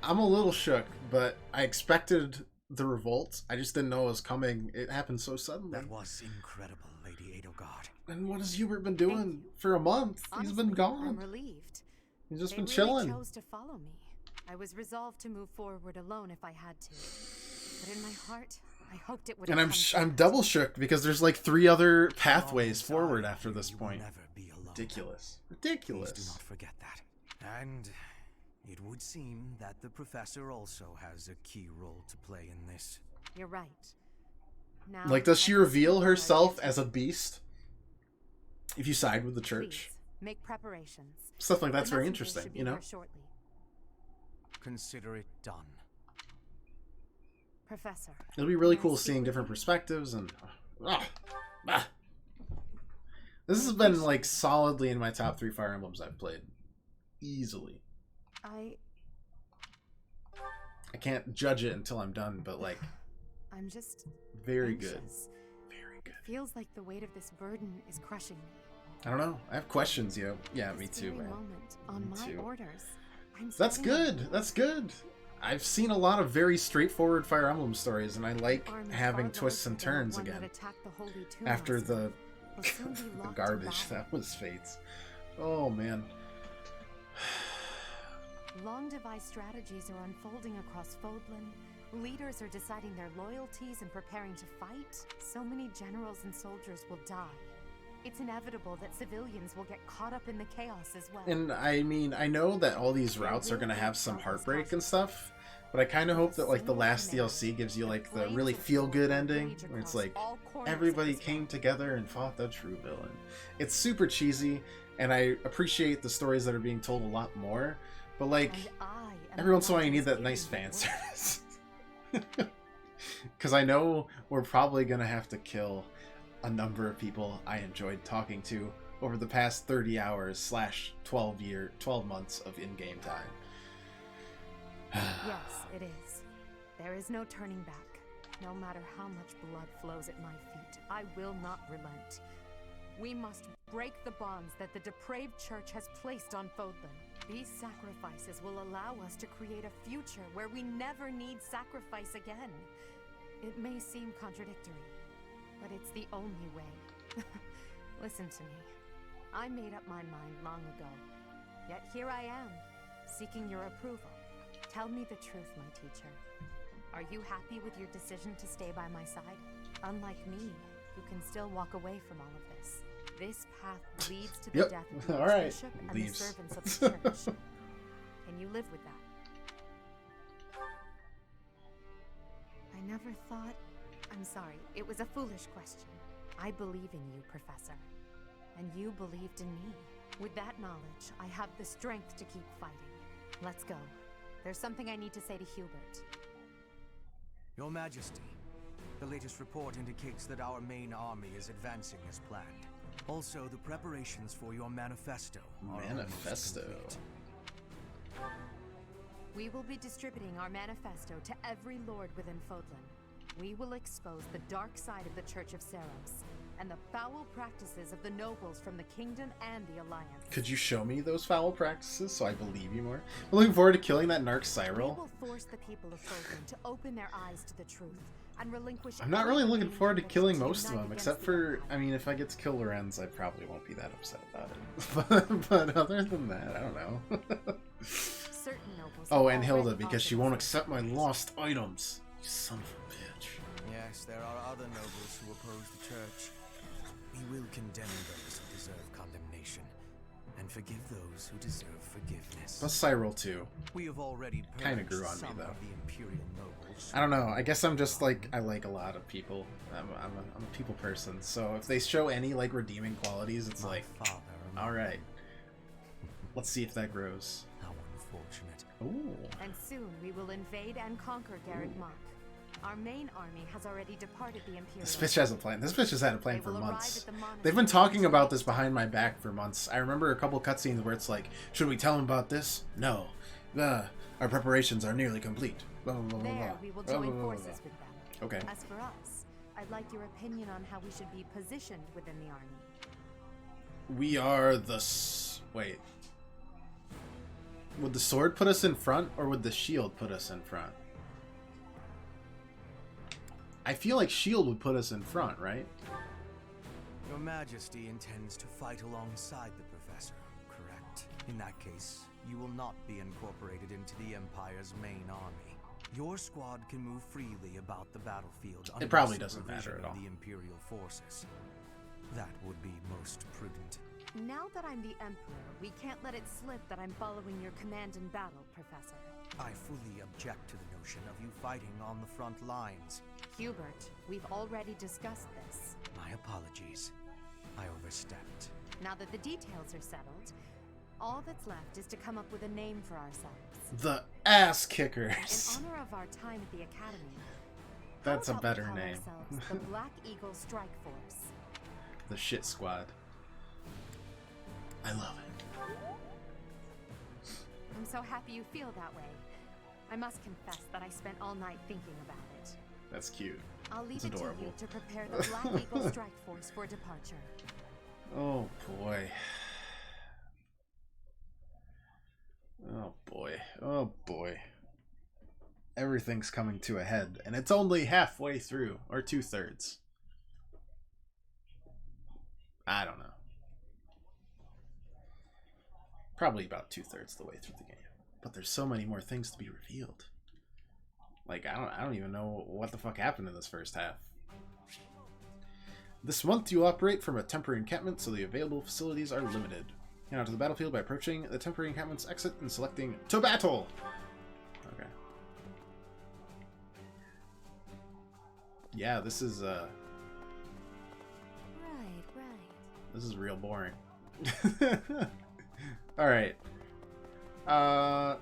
I'm a little shook, but I expected the revolt. I just didn't know it was coming. It happened so suddenly. That was incredible, Lady Edelgard. And what has Hubert been doing for a month? He's been I'm gone. relieved. He's just They been really chilling. chose to follow me. I was resolved to move forward alone if I had to, but in my heart, I hoped it would. And I'm double shook because there's like 3 other pathways forward after this point. Never be alone. Ridiculous. Please Ridiculous. do not forget that. And it would seem that the professor also has a key role to play in this. You're right. Now, Like, does she let's reveal see what herself I as a beast? If you side with the church? Please, make preparations. Stuff like that's The very messengers interesting, should be you know? here shortly. Consider it done. Professor. It'll be really may I cool speak seeing with different you? perspectives and... This has been, like, solidly in my top 3 Fire Emblems I've played. Easily. I can't judge it until I'm done, but, like... I'm just... Very anxious. good. Very good. It feels like the weight of this burden is crushing me. I don't know. I have questions, yo. Yeah, me This too, very man. moment, on Me my too. orders, I'm That's setting up good. That's good. I've seen a lot of very straightforward Fire Emblem stories, and I like army having far twists and larger than the turns one that again. attacked the Holy Tomb After last the, month will soon be the locked in garbage battle. that was Fates. Oh, man. Long devised strategies are unfolding across Fodlan. Leaders are deciding their loyalties and preparing to fight. So many generals and soldiers will die. It's inevitable that civilians will get caught up in the chaos as well. And I mean, I know that all these routes are going to have some heartbreak and stuff, but I kind of hope that, like, the last DLC gives you, like, the really feel-good ending, where it's like, everybody came together and fought the true villain. It's super cheesy, and I appreciate the stories that are being told a lot more, but, like, every once in a while you need that nice fan service. Because I know we're probably going to have to kill a number of people I enjoyed talking to over the past 30 hours / 12 months of in-game time. Yes, it is. There is no turning back. No matter how much blood flows at my feet, I will not relent. We must break the bonds that the depraved church has placed on Fodlan. These sacrifices will allow us to create a future where we never need sacrifice again. It may seem contradictory, but it's the only way. Listen to me. I made up my mind long ago. Yet here I am, seeking your approval. Tell me the truth, my teacher. Are you happy with your decision to stay by my side? Unlike me, you can still walk away from all of this. This path leads to the death of the Archbishop and the servants of the church. Can you live with that? I never thought... I'm sorry, it was a foolish question. I believe in you, Professor. And you believed in me. With that knowledge, I have the strength to keep fighting. Let's go. There's something I need to say to Hubert. Your Majesty, the latest report indicates that our main army is advancing as planned. Also, the preparations for your manifesto are almost complete. We will be distributing our manifesto to every lord within Fodlan. We will expose the dark side of the Church of Seros and the foul practices of the nobles from the Kingdom and the Alliance. Could you show me those foul practices so I believe you more? I'm looking forward to killing that narc Cyril. We will force the people of Fodlan to open their eyes to the truth and relinquish... I'm not really looking forward to killing most of them, except for, I mean, if I get to kill Lorenz, I probably won't be that upset about it. But other than that, I don't know. Oh, and Hilda, because she won't accept my lost items. You son of a bitch. Yes, there are other nobles who oppose the church. We will condemn those who deserve condemnation, and forgive those who deserve forgiveness. Plus Cyril, too. We have already kind of grew on me, some though. of the Imperial nobles. I don't know. I guess I'm just, like, I like a lot of people. I'm a people person, so if they show any, like, redeeming qualities, it's like, alright. Let's see if that grows. How unfortunate. Ooh. And soon we will invade and conquer Garreg Mach. Our main army has already departed the Imperial. This bitch has a plan. This bitch has had a plan for months. They've been talking about this behind my back for months. I remember a couple cutscenes where it's like, should we tell him about this? No. Our preparations are nearly complete. Blah, blah, blah, blah, There, blah. we will Blah, join blah, blah, blah, forces blah. with them. Okay. As for us, I'd like your opinion on how we should be positioned within the army. We are the... Wait. Would the sword put us in front, or would the shield put us in front? I feel like shield would put us in front, right? Your Majesty intends to fight alongside the Professor, correct? In that case, you will not be incorporated into the Empire's main army. Your squad can move freely about the battlefield. It probably doesn't matter at all. The Imperial forces. That would be most prudent. Now that I'm the Emperor, we can't let it slip that I'm following your command in battle, Professor. I fully object to the notion of you fighting on the front lines. Hubert, we've already discussed this. My apologies. I overstepped. Now that the details are settled, all that's left is to come up with a name for ourselves. The Ass Kickers. In honor of our time at the Academy, That's a how about we better call name. ourselves the Black Eagle Strike Force. The Shit Squad. I love it. I'm so happy you feel that way. I must confess that I spent all night thinking about it. That's cute. I'll leave It's it adorable. to you to prepare the Black Eagle Strike Force for departure. Oh boy. Oh boy. Oh boy. Everything's coming to a head, and it's only halfway through, or 2/3. I don't know. Probably about 2/3 the way through the game. But there's so many more things to be revealed. Like, I don't even know what the fuck happened in this first half. This month you operate from a temporary encampment, so the available facilities are limited. Head out to the battlefield by approaching the temporary encampment's exit and selecting to battle. Okay. Yeah, this is Right. this is real boring. All right.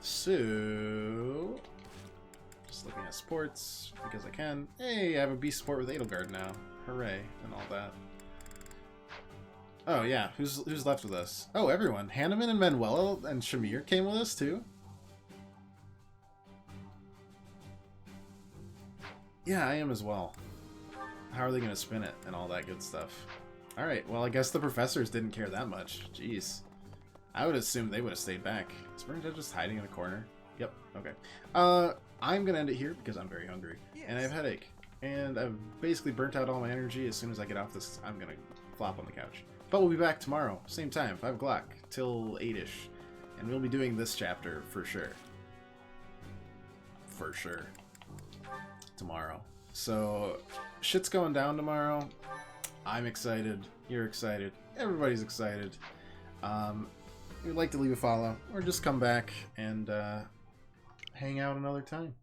So just looking at sports because I can. Hey, I have a beast sport with Edelgard now. Hooray and all that. Oh yeah, who's left with us? Oh, everyone. Hanneman and Manuela and Shamir came with us too. Yeah, I am as well. How are they gonna spin it and all that good stuff? All right. Well, I guess the professors didn't care that much. Jeez. I would assume they would have stayed back. Is Bernadette just hiding in a corner? Yep, okay. I'm gonna end it here because I'm very hungry. Yes. And I have a headache. And I've basically burnt out all my energy. As soon as I get off this, I'm gonna flop on the couch. But we'll be back tomorrow, same time, 5 o'clock, till 8-ish. And we'll be doing this chapter for sure. For sure. Tomorrow. So, shit's going down tomorrow. I'm excited. You're excited. Everybody's excited. If you'd like to leave a follow, or just come back and hang out another time.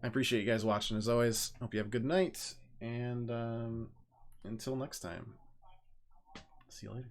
I appreciate you guys watching as always. Hope you have a good night, and until next time, see you later.